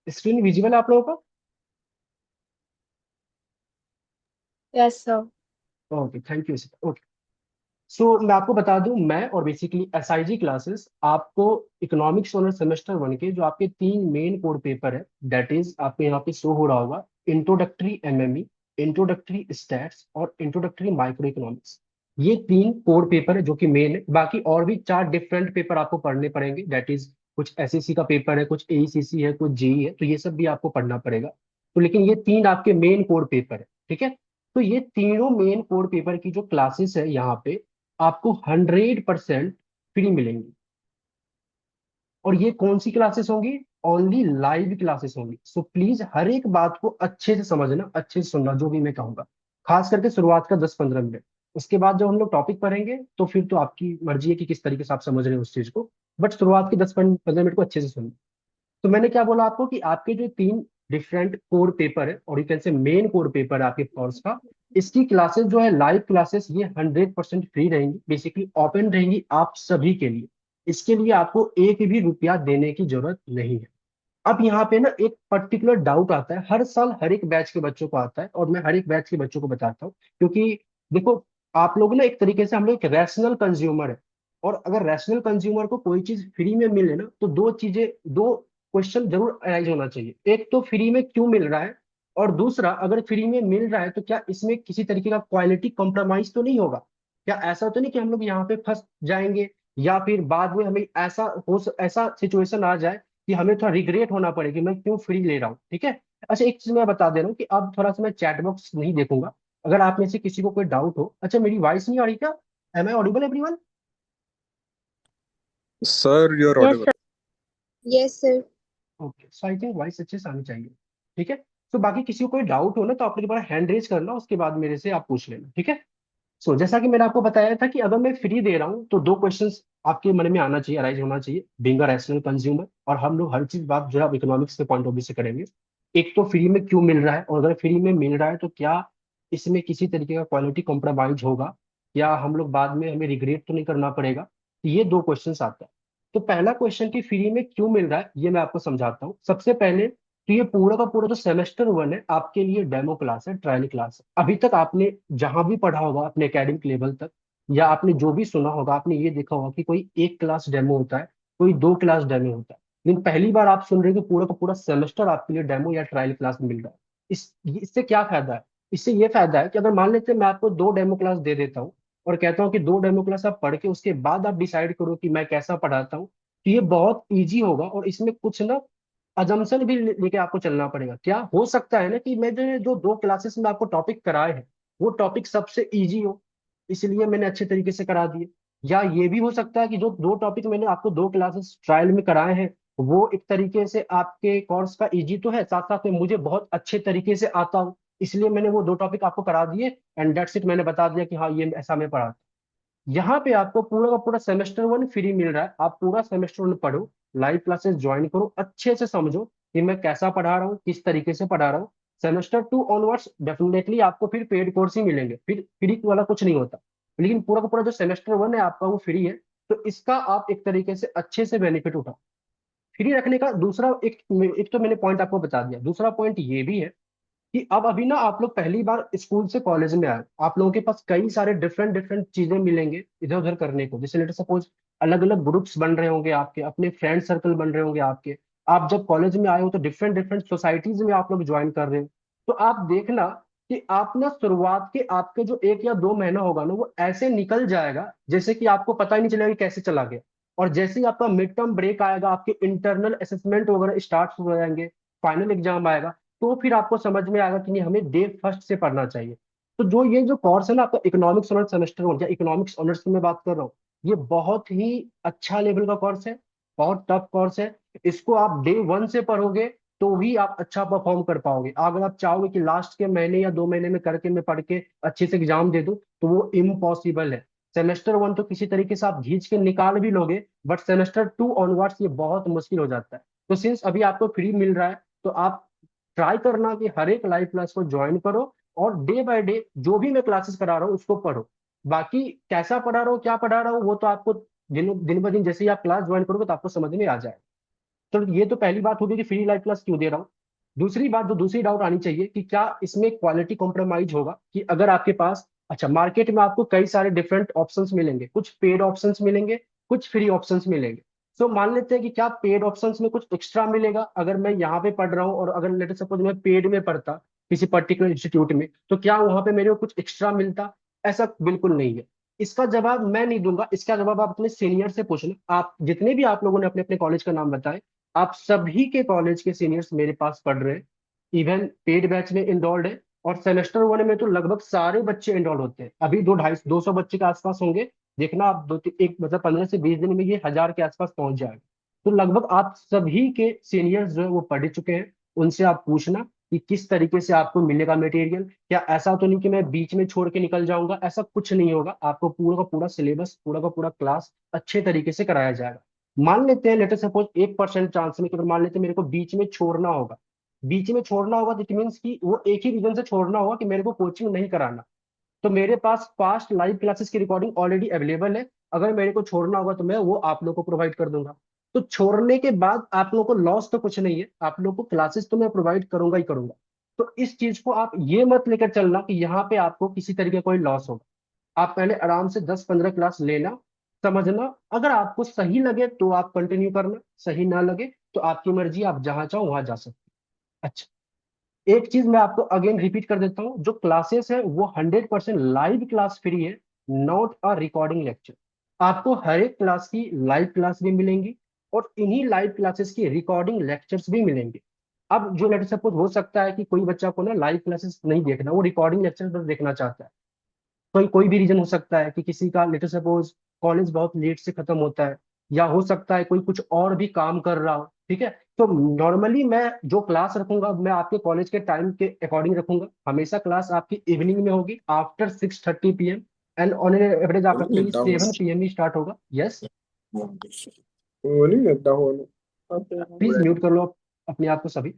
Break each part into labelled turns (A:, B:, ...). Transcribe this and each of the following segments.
A: Screen visible है आप लोगों को?
B: Yes sir.
A: Okay, thank you. Okay, so मैं आपको बता दूं, मैं और बेसिकली एसआईजी क्लासेस आपको इकोनॉमिक्स ऑनर सेमेस्टर वन के जो आपके तीन मेन कोर पेपर है, दैट इज आपको यहाँ पे शो हो रहा होगा, इंट्रोडक्टरी एमएमई, इंट्रोडक्टरी स्टैट्स और इंट्रोडक्टरी माइक्रो इकोनॉमिक्स। ये तीन कोर पेपर है जो कि मेन है। बाकी और भी चार डिफरेंट पेपर आपको पढ़ने पड़ेंगे, दैट इज कुछ एसएससी का पेपर है, कुछ एईसीसी है, कुछ जेई है, तो ये सब भी आपको पढ़ना पड़ेगा। तो लेकिन ये तीन आपके मेन कोर पेपर है, ठीक है। तो ये तीनों मेन कोर पेपर की जो क्लासेस है यहाँ पे आपको 100% फ्री मिलेंगी। और ये कौन सी क्लासेस होंगी? ओनली लाइव क्लासेस होंगी। सो प्लीज हर एक बात को अच्छे से समझना, अच्छे से सुनना जो भी मैं कहूंगा, खास करके शुरुआत का 10-15 मिनट। उसके बाद जब हम लोग टॉपिक पढ़ेंगे तो फिर तो आपकी मर्जी है कि किस तरीके से आप समझ रहे हो उस चीज को, बट शुरुआत के 10-15 मिनट को अच्छे से सुनना। तो मैंने क्या बोला आपको कि आपके जो तीन डिफरेंट कोर पेपर है, और यू कैन से मेन कोर पेपर है आपके कोर्स का, इसकी क्लासेस जो है लाइव क्लासेस, ये 100% फ्री रहेंगी, बेसिकली ओपन रहेंगी आप सभी के लिए। इसके लिए आपको एक भी रुपया देने की जरूरत नहीं है। अब यहाँ पे ना एक पर्टिकुलर डाउट आता है, हर साल हर एक बैच के बच्चों को आता है, और मैं हर एक बैच के बच्चों को बताता हूँ, क्योंकि देखो, आप लोग ना एक तरीके से हम लोग एक रैशनल कंज्यूमर है। और अगर रैशनल कंज्यूमर को कोई चीज फ्री में मिले ना, तो दो चीजें, दो क्वेश्चन जरूर अराइज होना चाहिए। एक तो फ्री में क्यों मिल रहा है, और दूसरा अगर फ्री में मिल रहा है तो क्या इसमें किसी तरीके का क्वालिटी कॉम्प्रोमाइज तो नहीं होगा? क्या ऐसा तो नहीं कि हम लोग यहाँ पे फंस जाएंगे, या फिर बाद में हमें ऐसा सिचुएशन आ जाए कि हमें थोड़ा रिग्रेट होना पड़े कि मैं क्यों फ्री ले रहा हूँ, ठीक है। अच्छा, एक चीज मैं बता दे रहा हूँ कि अब थोड़ा सा मैं चैट बॉक्स नहीं देखूंगा। अगर आप में से किसी को कोई डाउट हो, अच्छा मेरी वॉइस नहीं आ रही क्या? Am I audible everyone?
C: Sir you are
B: yes
C: audible.
B: Sir. Yes sir.
A: Okay, so I think voice अच्छे से आनी चाहिए, ठीक है। तो बाकी किसी को कोई डाउट हो ना, तो आप एक बार हैंड रेज करना, उसके बाद मेरे से आप पूछ लेना, ठीक है। सो जैसा कि मैंने आपको बताया था कि अगर मैं फ्री दे रहा हूँ तो दो क्वेश्चंस आपके मन में आना चाहिए, अराइज होना चाहिए, बीइंग अ रैशनल कंज्यूमर। और हम लोग हर चीज बात जो है इकोनॉमिक्स के पॉइंट ऑफ व्यू से करेंगे। एक तो फ्री में क्यों मिल रहा है, और अगर फ्री में मिल रहा है तो क्या इसमें किसी तरीके का क्वालिटी कॉम्प्रोमाइज होगा, या हम लोग बाद में हमें रिग्रेट तो नहीं करना पड़ेगा। तो ये दो क्वेश्चंस आता है। तो पहला क्वेश्चन कि फ्री में क्यों मिल रहा है, ये मैं आपको समझाता हूँ सबसे पहले। तो ये पूरा का पूरा जो सेमेस्टर वन है आपके लिए डेमो क्लास है, ट्रायल क्लास है। अभी तक आपने जहां भी पढ़ा होगा अपने एकेडमिक लेवल तक, या आपने जो भी सुना होगा, आपने ये देखा होगा कि कोई एक क्लास डेमो होता है, कोई दो क्लास डेमो होता है। लेकिन पहली बार आप सुन रहे हो कि पूरा का पूरा सेमेस्टर आपके लिए डेमो या ट्रायल क्लास मिल रहा है। इससे क्या फायदा है? इससे ये फायदा है कि अगर मान लेते हैं मैं आपको दो डेमो क्लास दे देता हूँ, और कहता हूँ कि दो डेमो क्लास आप पढ़ के उसके बाद आप डिसाइड करो कि मैं कैसा पढ़ाता हूँ, तो ये बहुत ईजी होगा। और इसमें कुछ ना अजम्पशन भी लेके आपको चलना पड़ेगा। क्या हो सकता है ना कि मैं जो जो दो क्लासेस में आपको टॉपिक कराए हैं, वो टॉपिक सबसे इजी हो, इसलिए मैंने अच्छे तरीके से करा दिए। या ये भी हो सकता है कि जो दो टॉपिक मैंने आपको दो क्लासेस ट्रायल में कराए हैं, वो एक तरीके से आपके कोर्स का इजी तो है, साथ साथ में मुझे बहुत अच्छे तरीके से आता हो, इसलिए मैंने वो दो टॉपिक आपको करा दिए, एंड दैट्स इट, मैंने बता दिया कि हाँ ये ऐसा मैं पढ़ा। यहाँ पे आपको पूरा का पूरा सेमेस्टर वन फ्री मिल रहा है। आप पूरा सेमेस्टर वन पढ़ो, लाइव क्लासेस ज्वाइन करो, अच्छे से समझो कि मैं कैसा पढ़ा रहा हूँ, किस तरीके से पढ़ा रहा हूँ। सेमेस्टर टू ऑनवर्ड्स डेफिनेटली आपको फिर पेड कोर्स ही मिलेंगे, फिर फ्री वाला कुछ नहीं होता। लेकिन पूरा का पूरा जो सेमेस्टर वन है आपका वो फ्री है। तो इसका आप एक तरीके से अच्छे से बेनिफिट उठाओ। फ्री रखने का दूसरा एक एक तो मैंने पॉइंट आपको बता दिया, दूसरा पॉइंट ये भी है कि अब अभी ना आप लोग पहली बार स्कूल से कॉलेज में आए, आप लोगों के पास कई सारे डिफरेंट डिफरेंट चीजें मिलेंगे इधर उधर करने को। जैसे लेटर सपोज अलग अलग ग्रुप्स बन रहे होंगे आपके, अपने फ्रेंड सर्कल बन रहे होंगे आपके। आप जब कॉलेज में आए हो तो डिफरेंट डिफरेंट सोसाइटीज में आप लोग ज्वाइन कर रहे हो। तो आप देखना कि आप ना शुरुआत के आपके जो 1 या 2 महीना होगा ना, वो ऐसे निकल जाएगा जैसे कि आपको पता ही नहीं चलेगा कि कैसे चला गया। और जैसे ही आपका मिड टर्म ब्रेक आएगा, आपके इंटरनल असेसमेंट वगैरह स्टार्ट हो जाएंगे, फाइनल एग्जाम आएगा, तो फिर आपको समझ में आएगा कि नहीं, हमें डे फर्स्ट से पढ़ना चाहिए। तो जो ये जो कोर्स है ना आपका इकोनॉमिक्स ऑनर्स सेमेस्टर वन, या इकोनॉमिक्स ऑनर्स की मैं बात कर रहा हूँ, ये बहुत ही अच्छा लेवल का कोर्स है, बहुत टफ कोर्स है। इसको आप डे वन से पढ़ोगे तो भी आप अच्छा परफॉर्म कर पाओगे। अगर आप चाहोगे कि लास्ट के महीने या 2 महीने में करके मैं पढ़ के अच्छे से एग्जाम दे दूं, तो वो इम्पॉसिबल है। सेमेस्टर वन तो किसी तरीके से आप खींच के निकाल भी लोगे, बट सेमेस्टर टू ऑनवर्ड्स ये बहुत मुश्किल हो जाता है। तो सिंस अभी आपको फ्री मिल रहा है, तो आप ट्राई करना कि हर एक लाइव क्लास को ज्वाइन करो, और डे बाय डे जो भी मैं क्लासेस करा रहा हूँ उसको पढ़ो। बाकी कैसा पढ़ा रहा हूँ, क्या पढ़ा रहा हूँ, वो तो आपको दिन दिन ब दिन जैसे ही आप क्लास ज्वाइन करोगे तो आपको समझ में आ जाए। चलो ये तो पहली बात होगी कि फ्री लाइव क्लास क्यों दे रहा हूँ। दूसरी बात, जो दूसरी डाउट आनी चाहिए कि क्या इसमें क्वालिटी कॉम्प्रोमाइज होगा, कि अगर आपके पास, अच्छा मार्केट में आपको कई सारे डिफरेंट ऑप्शंस मिलेंगे, कुछ पेड ऑप्शंस मिलेंगे, कुछ फ्री ऑप्शंस मिलेंगे। सो मान लेते हैं कि क्या पेड ऑप्शंस में कुछ एक्स्ट्रा मिलेगा, अगर मैं यहाँ पे पढ़ रहा हूँ और अगर लेट सपोज मैं पेड में पढ़ता किसी पर्टिकुलर इंस्टीट्यूट में, तो क्या वहां पे मेरे को कुछ एक्स्ट्रा मिलता? ऐसा बिल्कुल नहीं है। इसका जवाब मैं नहीं दूंगा, इसका जवाब आप अपने सीनियर से पूछना। आप जितने भी आप लोगों ने अपने अपने कॉलेज का नाम बताए, आप सभी के कॉलेज के सीनियर्स मेरे पास पढ़ रहे हैं, इवन पेड बैच में इनरोल्ड है। और सेमेस्टर वन में तो लगभग सारे बच्चे इनरोल होते हैं, अभी 200 बच्चे के आसपास होंगे। देखना आप एक मतलब 15 से 20 दिन में ये 1000 के आसपास पहुंच जाएगा। तो लगभग आप सभी के सीनियर्स जो है वो पढ़ चुके हैं। उनसे आप पूछना कि किस तरीके से आपको मिलेगा मटेरियल। क्या ऐसा तो नहीं कि मैं बीच में छोड़ के निकल जाऊंगा? ऐसा कुछ नहीं होगा, आपको पूरा का पूरा सिलेबस, पूरा का पूरा क्लास अच्छे तरीके से कराया जाएगा। मान लेते हैं लेटर सपोज 1% चांस में कि अगर मान लेते हैं मेरे को बीच में छोड़ना होगा, बीच में छोड़ना होगा, इट मीन्स कि वो एक ही रीजन से छोड़ना होगा कि मेरे को कोचिंग नहीं कराना, तो मेरे पास पास्ट लाइव क्लासेस की रिकॉर्डिंग ऑलरेडी अवेलेबल है। अगर मेरे को छोड़ना होगा तो मैं वो आप लोगों को प्रोवाइड कर दूंगा। तो छोड़ने के बाद आप लोगों को लॉस तो कुछ नहीं है, आप लोगों को क्लासेस तो मैं प्रोवाइड करूंगा ही करूंगा। तो इस चीज को आप ये मत लेकर चलना कि यहाँ पे आपको किसी तरीके का कोई लॉस होगा। आप पहले आराम से 10-15 क्लास लेना, समझना, अगर आपको सही लगे तो आप कंटिन्यू करना, सही ना लगे तो आपकी मर्जी, आप जहां चाहो वहां जा सकते हैं। अच्छा, एक चीज मैं आपको अगेन रिपीट कर देता हूँ, जो क्लासेस है वो 100% लाइव क्लास फ्री है, नॉट अ रिकॉर्डिंग लेक्चर। आपको हर एक क्लास की लाइव क्लास भी मिलेंगी और इन्हीं लाइव क्लासेस की रिकॉर्डिंग लेक्चर्स भी मिलेंगे। अब जो लेट सपोज हो सकता है कि कोई बच्चा को ना लाइव क्लासेस नहीं देखना, वो रिकॉर्डिंग लेक्चर बस देखना चाहता है। कोई कोई भी रीजन हो सकता है कि किसी का लेटर सपोज कॉलेज बहुत लेट से खत्म होता है, या हो सकता है कोई कुछ और भी काम कर रहा हो, ठीक है। तो नॉर्मली मैं जो क्लास रखूंगा, मैं आपके कॉलेज के टाइम के अकॉर्डिंग रखूंगा। हमेशा क्लास आपकी इवनिंग में होगी after 6:30 PM, and on average आपकी
C: Only that was
A: 7 PM ही स्टार्ट होगा। Yes,
C: wonderful. Only that one.
A: Please mute कर लो अपने आप को सभी।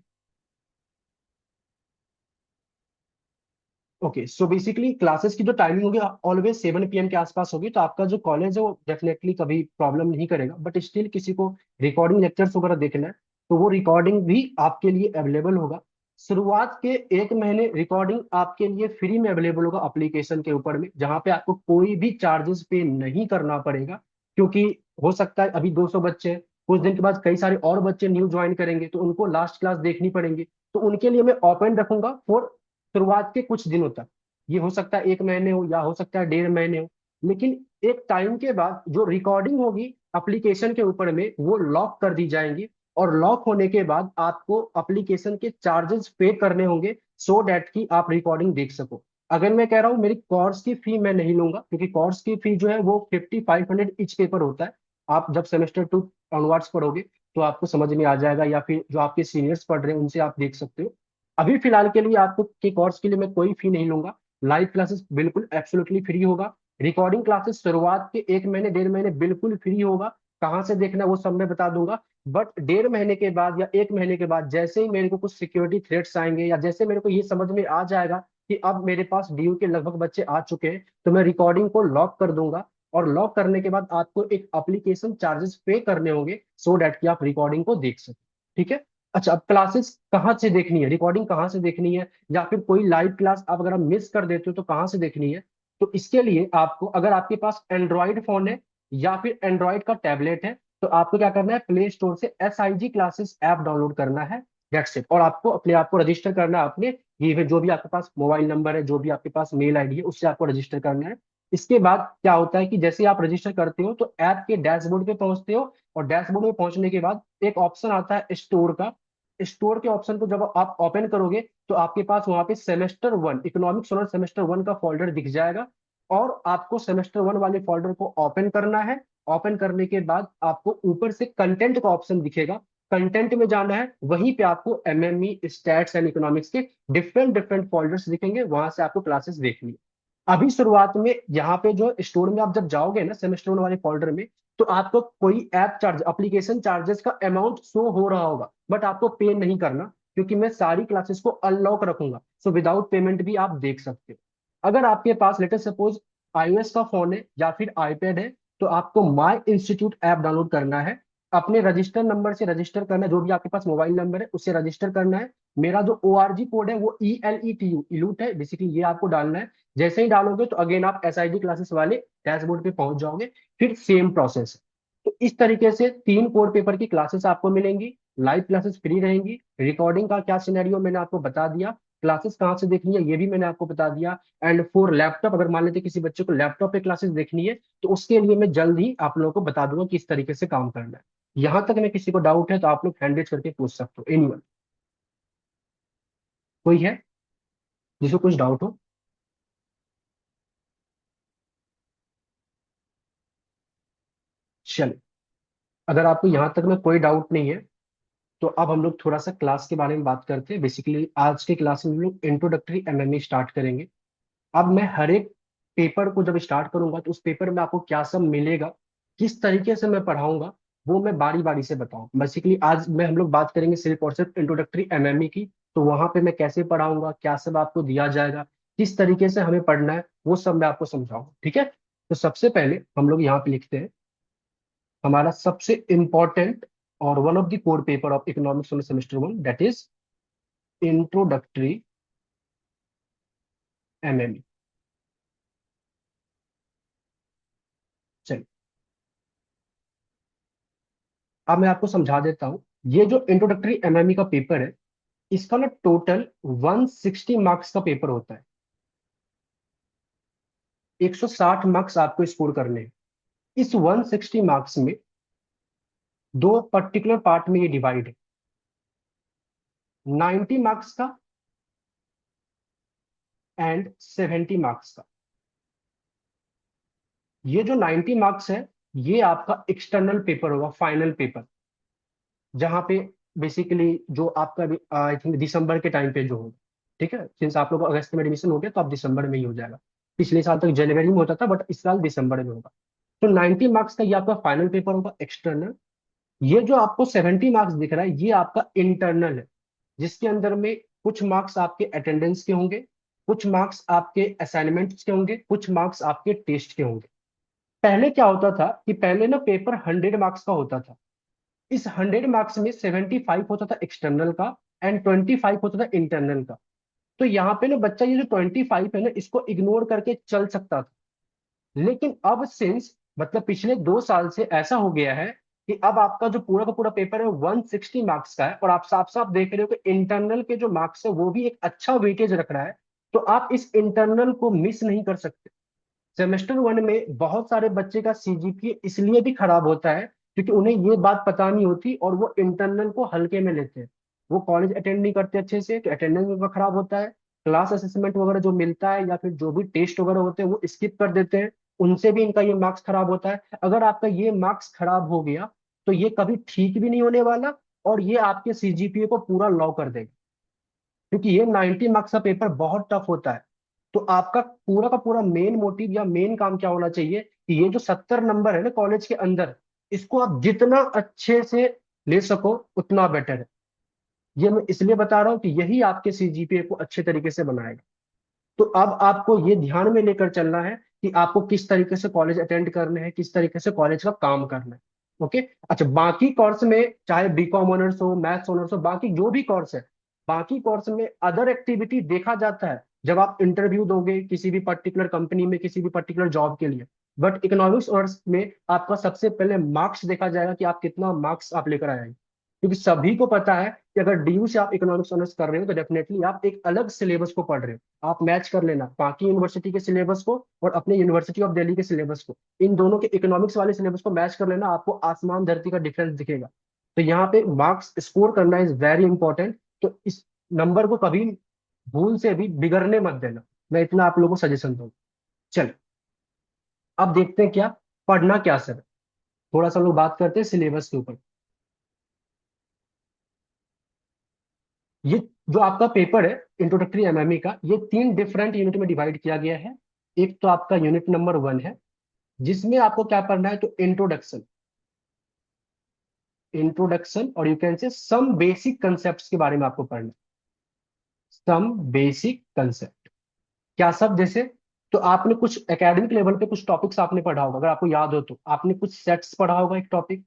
A: ओके, सो बेसिकली क्लासेस की जो टाइमिंग होगी ऑलवेज 7 PM के आसपास होगी, तो आपका जो कॉलेज है वो डेफिनेटली कभी प्रॉब्लम नहीं करेगा। बट स्टिल किसी को रिकॉर्डिंग लेक्चर्स वगैरह देखना है तो वो रिकॉर्डिंग भी आपके लिए अवेलेबल होगा। शुरुआत के 1 महीने रिकॉर्डिंग आपके लिए फ्री में अवेलेबल होगा एप्लीकेशन के ऊपर में, जहाँ पे आपको कोई भी चार्जेस पे नहीं करना पड़ेगा। क्योंकि हो सकता है अभी 200 बच्चे हैं, कुछ दिन के बाद कई सारे और बच्चे न्यू ज्वाइन करेंगे, तो उनको लास्ट क्लास देखनी पड़ेंगी। तो उनके लिए मैं ओपन रखूंगा फॉर शुरुआत के कुछ दिनों तक। ये हो सकता है 1 महीने हो या हो सकता है 1.5 महीने हो। लेकिन एक टाइम के बाद जो रिकॉर्डिंग होगी एप्लीकेशन के ऊपर में वो लॉक कर दी जाएंगी, और लॉक होने के बाद आपको एप्लीकेशन के चार्जेस पे करने होंगे, सो डैट कि आप रिकॉर्डिंग देख सको। अगर मैं कह रहा हूँ मेरी कोर्स की फी मैं नहीं लूंगा, क्योंकि कोर्स की फी जो है वो 5500 इच पेपर होता है। आप जब सेमेस्टर 2 ऑनवर्ड्स पढ़ोगे तो आपको समझ में आ जाएगा, या फिर जो आपके सीनियर्स पढ़ रहे हैं उनसे आप देख सकते हो। अभी फिलहाल के लिए आपको के कोर्स के लिए मैं कोई फी नहीं लूंगा। लाइव क्लासेस बिल्कुल एब्सोल्युटली फ्री होगा। रिकॉर्डिंग क्लासेस शुरुआत के 1 महीने 1.5 महीने बिल्कुल फ्री होगा। कहाँ से देखना वो सब मैं बता दूंगा। बट 1.5 महीने के बाद या 1 महीने के बाद जैसे ही मेरे को कुछ सिक्योरिटी थ्रेट्स आएंगे, या जैसे मेरे को ये समझ में आ जाएगा कि अब मेरे पास ड्यू के लगभग बच्चे आ चुके हैं, तो मैं रिकॉर्डिंग को लॉक कर दूंगा। और लॉक करने के बाद आपको एक एप्लीकेशन चार्जेस पे करने होंगे, सो डैट कि आप रिकॉर्डिंग को देख सकें। ठीक है। अच्छा, अब क्लासेस कहाँ से देखनी है, रिकॉर्डिंग कहाँ से देखनी है, या फिर कोई लाइव क्लास आप अगर आप मिस कर देते हो तो कहाँ से देखनी है? तो इसके लिए आपको, अगर आपके पास एंड्रॉइड फोन है या फिर एंड्रॉइड का टैबलेट है, तो आपको क्या करना है, प्ले स्टोर से SIG क्लासेस ऐप डाउनलोड करना है। That's it. और आपको अपने आप को रजिस्टर करना है अपने, ये जो भी आपके पास मोबाइल नंबर है, जो भी आपके पास मेल आईडी है, उससे आपको रजिस्टर करना है। इसके बाद क्या होता है कि जैसे ही आप रजिस्टर करते हो तो ऐप के डैशबोर्ड पे पहुंचते हो, और डैशबोर्ड में पहुंचने के बाद एक ऑप्शन आता है स्टोर का। स्टोर के ऑप्शन को जब आप ओपन करोगे तो आपके पास वहां पे सेमेस्टर 1 इकोनॉमिक्स ऑनर सेमेस्टर 1 का फोल्डर दिख जाएगा। और आपको सेमेस्टर 1 वाले फोल्डर को ओपन करना है। ओपन करने के बाद आपको ऊपर से कंटेंट का ऑप्शन दिखेगा, कंटेंट में जाना है। वहीं पे आपको MME स्टैट्स एंड इकोनॉमिक्स के डिफरेंट डिफरेंट फोल्डर्स दिखेंगे, वहां से आपको क्लासेस देखनी है। अभी शुरुआत में यहाँ पे जो स्टोर में आप जब जाओगे ना सेमेस्टर 1 वाले फोल्डर में, तो आपको कोई ऐप चार्ज, एप्लीकेशन चार्जेस का अमाउंट शो हो रहा होगा, बट आपको पे नहीं करना, क्योंकि मैं सारी क्लासेस को अनलॉक रखूंगा। सो विदाउट पेमेंट भी आप देख सकते हो। अगर आपके पास लेटर सपोज iOS का फोन है या फिर iPad है, तो आपको माई इंस्टीट्यूट ऐप डाउनलोड करना है। अपने रजिस्टर नंबर से रजिस्टर करना है, जो भी आपके पास मोबाइल नंबर है उससे रजिस्टर करना है। मेरा जो ORG कोड है वो ELETU इलूट है बेसिकली, ये आपको डालना है। जैसे ही डालोगे तो अगेन आप SIG क्लासेस वाले डैशबोर्ड पे पहुंच जाओगे। फिर सेम प्रोसेस है। तो इस तरीके से 3 कोर पेपर की क्लासेस आपको मिलेंगी। लाइव क्लासेस फ्री रहेंगी। रिकॉर्डिंग का क्या सिनेरियो मैंने आपको बता दिया। क्लासेस कहाँ से देखनी है ये भी मैंने आपको बता दिया। एंड फॉर लैपटॉप, अगर मान लेते किसी बच्चे को लैपटॉप पे क्लासेस देखनी है तो उसके लिए मैं जल्द ही आप लोगों को बता दूंगा किस तरीके से काम करना है। यहां तक में किसी को डाउट है तो आप लोग हैंड रेज करके पूछ सकते हो, एनीवन। कोई है जिसको कुछ डाउट हो? चलिए, अगर आपको यहां तक में कोई डाउट नहीं है तो अब हम लोग थोड़ा सा क्लास के बारे में बात करते हैं। बेसिकली आज के क्लास में हम लोग इंट्रोडक्टरी MME स्टार्ट करेंगे। अब मैं हर एक पेपर को जब स्टार्ट करूंगा तो उस पेपर में आपको क्या सब मिलेगा, किस तरीके से मैं पढ़ाऊंगा, वो मैं बारी बारी से बताऊं। बेसिकली आज मैं हम लोग बात करेंगे सिर्फ और सिर्फ इंट्रोडक्टरी MME की। तो वहां पे मैं कैसे पढ़ाऊंगा, क्या सब आपको दिया जाएगा, किस तरीके से हमें पढ़ना है, वो सब मैं आपको समझाऊंगा। ठीक है? तो सबसे पहले हम लोग यहाँ पे लिखते हैं हमारा सबसे इंपॉर्टेंट और one of the core paper of economics on semester 1, that is introductory MME। चलिए, अब मैं आपको समझा देता हूँ। ये जो इंट्रोडक्टरी MME का पेपर है, इसका ना टोटल 160 मार्क्स का पेपर होता है। 160 मार्क्स आपको स्कोर करने हैं। इस 160 मार्क्स में दो पर्टिकुलर पार्ट में ये डिवाइड है। 90 मार्क्स का एंड 70 मार्क्स का। ये जो 90 मार्क्स है ये आपका एक्सटर्नल पेपर होगा, फाइनल पेपर, जहां पे बेसिकली जो आपका आई थिंक दिसंबर के टाइम पे जो होगा। ठीक है, सिंस आप लोग को अगस्त में एडमिशन हो गया तो अब दिसंबर में ही हो जाएगा। पिछले साल तक जनवरी में होता था बट इस साल दिसंबर में होगा। तो 90 मार्क्स का ये आपका फाइनल पेपर होगा, एक्सटर्नल। ये जो आपको 70 मार्क्स दिख रहा है ये आपका इंटरनल है, जिसके अंदर में कुछ मार्क्स आपके अटेंडेंस के होंगे, कुछ मार्क्स आपके असाइनमेंट्स के होंगे, कुछ मार्क्स आपके टेस्ट के होंगे। पहले क्या होता था कि पहले ना पेपर 100 मार्क्स का होता था। इस 100 मार्क्स में 75 होता था एक्सटर्नल का एंड 25 होता था इंटरनल का। तो यहाँ पे ना बच्चा ये जो 25 है ना इसको इग्नोर करके चल सकता था। लेकिन अब सिंस मतलब पिछले 2 साल से ऐसा हो गया है कि अब आपका जो पूरा का पूरा पेपर है 160 मार्क्स का है, और आप साफ साफ देख रहे हो कि इंटरनल के जो मार्क्स है वो भी एक अच्छा वेटेज रख रहा है। तो आप इस इंटरनल को मिस नहीं कर सकते। सेमेस्टर 1 में बहुत सारे बच्चे का CGPA इसलिए भी खराब होता है क्योंकि उन्हें ये बात पता नहीं होती और वो इंटरनल को हल्के में लेते हैं। वो कॉलेज अटेंड नहीं करते अच्छे से तो अटेंडेंस उनका खराब होता है। क्लास असेसमेंट वगैरह जो मिलता है या फिर जो भी टेस्ट वगैरह होते हैं वो स्किप कर देते हैं। उनसे भी इनका ये मार्क्स खराब होता है। अगर आपका ये मार्क्स खराब हो गया तो ये कभी ठीक भी नहीं होने वाला, और ये आपके CGPA को पूरा लॉ कर देगा। क्योंकि ये 90 मार्क्स का पेपर बहुत टफ होता है। तो आपका पूरा का पूरा मेन मोटिव या मेन काम क्या होना चाहिए कि ये जो 70 नंबर है ना कॉलेज के अंदर, इसको आप जितना अच्छे से ले सको उतना बेटर है। ये मैं इसलिए बता रहा हूँ कि यही आपके CGPA को अच्छे तरीके से बनाएगा। तो अब आपको ये ध्यान में लेकर चलना है कि आपको किस तरीके से कॉलेज अटेंड करने हैं, किस तरीके से कॉलेज का काम करना है। ओके। अच्छा, बाकी कोर्स में चाहे BCom ऑनर्स हो, मैथ्स ऑनर्स हो, बाकी जो भी कोर्स है, बाकी कोर्स में अदर एक्टिविटी देखा जाता है जब आप इंटरव्यू दोगे किसी भी पर्टिकुलर कंपनी में, किसी भी पर्टिकुलर जॉब के लिए। बट इकोनॉमिक्स ऑनर्स में आपका सबसे पहले मार्क्स देखा जाएगा कि आप कितना मार्क्स आप लेकर आए हैं। क्योंकि सभी को पता है कि अगर DU से आप इकोनॉमिक्स ऑनर्स कर रहे हो तो डेफिनेटली आप एक अलग सिलेबस को पढ़ रहे हो। आप मैच कर लेना बाकी यूनिवर्सिटी के सिलेबस को और अपने यूनिवर्सिटी ऑफ दिल्ली के सिलेबस को। इन दोनों के इकोनॉमिक्स वाले सिलेबस को मैच कर लेना, आपको आसमान धरती का डिफरेंस दिखेगा। तो यहाँ पे मार्क्स स्कोर करना इज वेरी इंपॉर्टेंट। तो इस नंबर को कभी भूल से भी बिगड़ने मत देना। मैं इतना आप लोगों को सजेशन दूंगा। चलो, अब देखते हैं क्या पढ़ना क्या सर। थोड़ा सा हम लोग बात करते हैं सिलेबस के ऊपर। ये जो आपका पेपर है इंट्रोडक्टरी MME का, ये 3 डिफरेंट यूनिट में डिवाइड किया गया है। एक तो आपका यूनिट नंबर 1 है जिसमें आपको क्या पढ़ना है, तो इंट्रोडक्शन, इंट्रोडक्शन और you can say some basic concept के बारे में आपको पढ़ना है। सम बेसिक कंसेप्ट क्या सब, जैसे तो आपने कुछ एकेडमिक लेवल पे कुछ टॉपिक्स आपने पढ़ा होगा, अगर आपको याद हो तो आपने कुछ सेट्स पढ़ा होगा, एक टॉपिक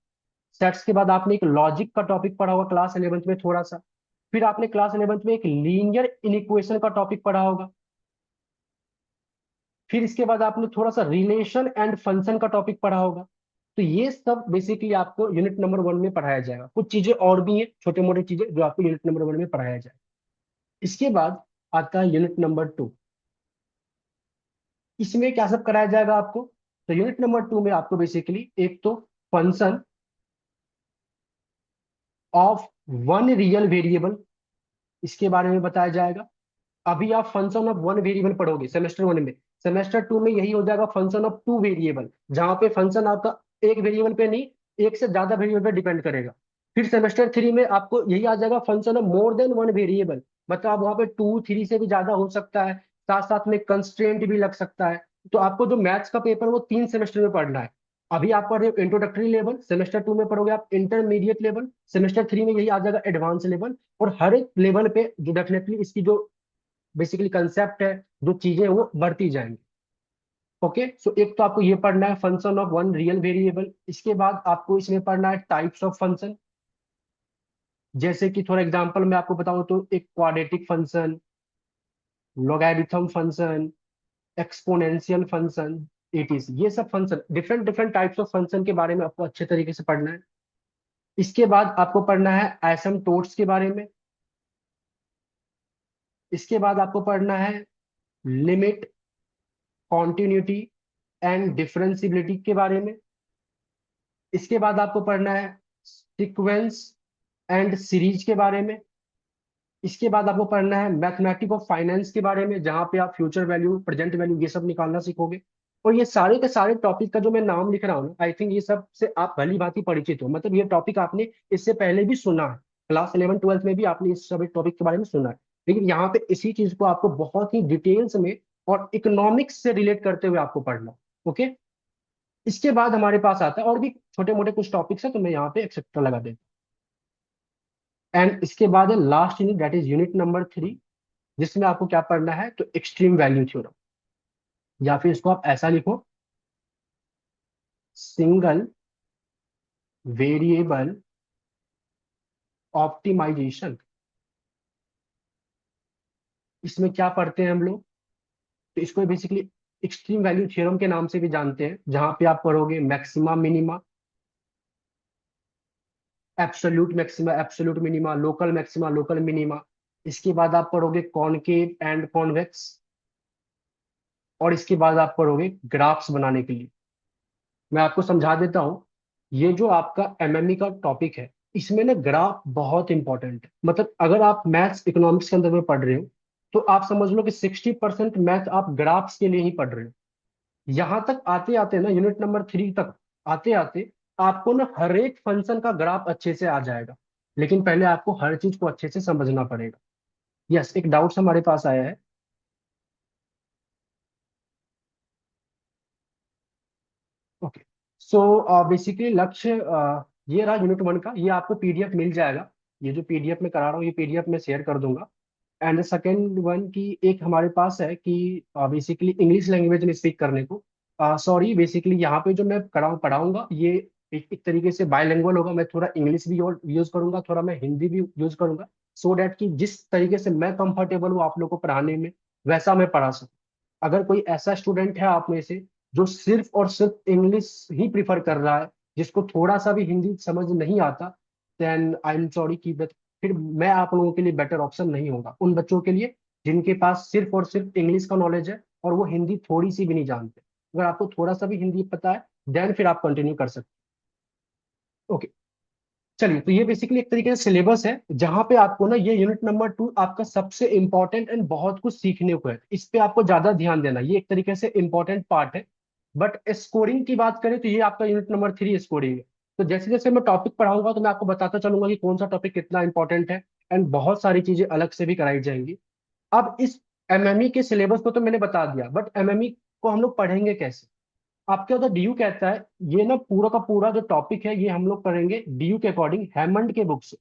A: सेट्स के बाद आपने एक लॉजिक का टॉपिक पढ़ा होगा क्लास 11th में थोड़ा सा। फिर आपने क्लास 11th में एक लीनियर इनइक्वेशन का टॉपिक पढ़ा होगा। फिर इसके बाद आपने थोड़ा सा रिलेशन एंड फंक्शन का टॉपिक पढ़ा होगा। तो ये सब बेसिकली आपको यूनिट नंबर 1 में पढ़ाया जाएगा। कुछ चीजें और भी हैं, छोटे मोटे चीजें, जो आपको यूनिट नंबर 1 में पढ़ाया जाएगा। इसके बाद आता है यूनिट नंबर 2। इसमें क्या सब कराया जाएगा आपको? तो यूनिट नंबर 2 में आपको बेसिकली एक तो function of one real variable, इसके बारे में बताया जाएगा। अभी आप फंक्शन ऑफ वन वेरिएबल पढ़ोगे सेमेस्टर 1 में। सेमेस्टर 2 में यही हो जाएगा फंक्शन ऑफ टू वेरिएबल, जहां पे फंक्शन आपका एक वेरिएबल पे नहीं, एक से ज्यादा वेरिएबल पे डिपेंड करेगा। फिर सेमेस्टर 3 में आपको यही आ जाएगा function of more than one variable, मतलब वहां पे 2 3 से भी ज्यादा हो सकता है, साथ साथ में कंस्ट्रेंट भी लग सकता है। तो आपको जो मैथ्स का पेपर है वो 3 सेमेस्टर में पढ़ना है। अभी आप पढ़ रहे हो इंट्रोडक्टरी लेवल, सेमेस्टर 2 में पढ़ोगे आप इंटरमीडिएट लेवल, सेमेस्टर 3 में यही आ जाएगा एडवांस लेवल। और हर एक लेवल पे जो डेफिनेटली इसकी जो बेसिकली कंसेप्ट है, जो चीजें हैं, वो बढ़ती जाएंगी। ओके, सो एक तो आपको ये पढ़ना है function of one real variable. इसके बाद आपको इसमें पढ़ना है टाइप्स ऑफ फंक्शन। जैसे कि फॉर एग्जांपल मैं आपको बताऊं तो एक quadratic function, logarithm function, exponential function, it is, ये सब function, different different types of function के बारे में आपको अच्छे तरीके से पढ़ना है। इसके बाद आपको पढ़ना है एसिम्प्टोट्स के बारे में। इसके बाद आपको पढ़ना है लिमिट, कॉन्टिन्यूटी एंड डिफरेंशियबिलिटी के बारे में। इसके बाद आपको पढ़ना है सीक्वेंस एंड सीरीज के बारे में। इसके बाद आपको पढ़ना है मैथमेटिक्स ऑफ फाइनेंस के बारे में, जहां पे आप फ्यूचर वैल्यू, प्रेजेंट वैल्यू, ये सब निकालना सीखोगे। और ये सारे के सारे टॉपिक का जो मैं नाम लिख रहा हूँ, आई थिंक ये सब से आप भली भांति परिचित हो, मतलब ये टॉपिक आपने इससे पहले भी सुना है, क्लास 11 12 में भी आपने इस सब टॉपिक के बारे में सुना है। लेकिन यहाँ पे इसी चीज को आपको बहुत ही डिटेल्स में और इकोनॉमिक्स से रिलेट करते हुए आपको पढ़ना। ओके, इसके बाद हमारे पास आता है और भी छोटे मोटे कुछ टॉपिक्स है, तो मैं यहाँ पे एक्सेट्रा लगा देता हूँ। एंड इसके बाद है last unit, that is unit number 3, जिसमें आपको क्या पढ़ना है, तो एक्सट्रीम वैल्यू थ्योरम, या फिर इसको आप ऐसा लिखो, सिंगल वेरिएबल ऑप्टिमाइजेशन। इसमें क्या पढ़ते हैं हम लोग, तो इसको बेसिकली एक्सट्रीम वैल्यू थ्योरम के नाम से भी जानते हैं, जहां पे आप पढ़ोगे maxima minima, absolute maxima, absolute minima, local maxima, local minima. इसके बाद आप पढ़ोगे कॉनकेव एंड कॉन्वेक्स। और इसके बाद आप पढ़ोगे ग्राफ्स बनाने के लिए। मैं आपको समझा देता हूँ, ये जो आपका एमएमई का टॉपिक है, इसमें ना ग्राफ बहुत इंपॉर्टेंट है। मतलब अगर आप मैथ्स इकोनॉमिक्स के अंदर में पढ़ रहे हो, तो आप समझ लो कि 60% मैथ आप ग्राफ्स के लिए ही पढ़ रहे हो। यहाँ तक आते आते ना, यूनिट नंबर 3 तक आते आते आपको ना हर एक फंक्शन का ग्राफ अच्छे से आ जाएगा। लेकिन पहले आपको हर चीज को अच्छे से समझना पड़ेगा। यस, एक डाउट हमारे पास आया है। ओके, सो बेसिकली लक्ष्य ये रहा यूनिट 1 का। ये आपको पीडीएफ मिल जाएगा, ये जो पीडीएफ में करा रहा हूँ, ये पीडीएफ में शेयर कर दूंगा। एंड सेकेंड वन की एक हमारे पास है कि बेसिकली इंग्लिश लैंग्वेज में स्पीक करने को, सॉरी, बेसिकली यहाँ पे जो मैं पढ़ाऊंगा ये एक तरीके से बायलैंग्वेज होगा। मैं थोड़ा इंग्लिश भी यूज करूंगा, थोड़ा मैं हिंदी भी यूज करूंगा, सो डैट कि जिस तरीके से मैं कंफर्टेबल हूँ आप लोग को पढ़ाने में, वैसा मैं पढ़ा सकूँ। अगर कोई ऐसा स्टूडेंट है आप में से जो सिर्फ और सिर्फ इंग्लिश ही प्रिफर कर रहा है, जिसको थोड़ा सा भी हिंदी समझ नहीं आता, देन आई एम सॉरी कि फिर मैं आप लोगों के लिए बेटर ऑप्शन नहीं होगा। उन बच्चों के लिए जिनके पास सिर्फ और सिर्फ इंग्लिश का नॉलेज है और वो हिंदी थोड़ी सी भी नहीं जानते, अगर आपको थोड़ा सा भी हिंदी पता है, देन फिर आप कंटिन्यू कर सकते हैं। ओके, चलिए, तो ये बेसिकली एक तरीके से सिलेबस है, जहां पे आपको ना ये यूनिट नंबर 2 आपका सबसे इंपॉर्टेंट एंड बहुत कुछ सीखने को है। इस पे आपको ज्यादा ध्यान देना, ये एक तरीके से इंपॉर्टेंट पार्ट है। बट स्कोरिंग की बात करें तो ये आपका यूनिट नंबर 3 स्कोरिंग है। तो जैसे जैसे मैं टॉपिक पढ़ाऊंगा तो मैं आपको बताता चलूंगा कि कौन सा टॉपिक कितना इंपॉर्टेंट है। एंड बहुत सारी चीजें अलग से भी कराई जाएंगी। अब इस एमएमई के सिलेबस को तो मैंने बता दिया, बट एमएमई को हम लोग पढ़ेंगे कैसे? आपके उधर डीयू कहता है, ये ना पूरा का पूरा जो टॉपिक है ये हम लोग करेंगे डीयू के अकॉर्डिंग, हैमंड के बुक से।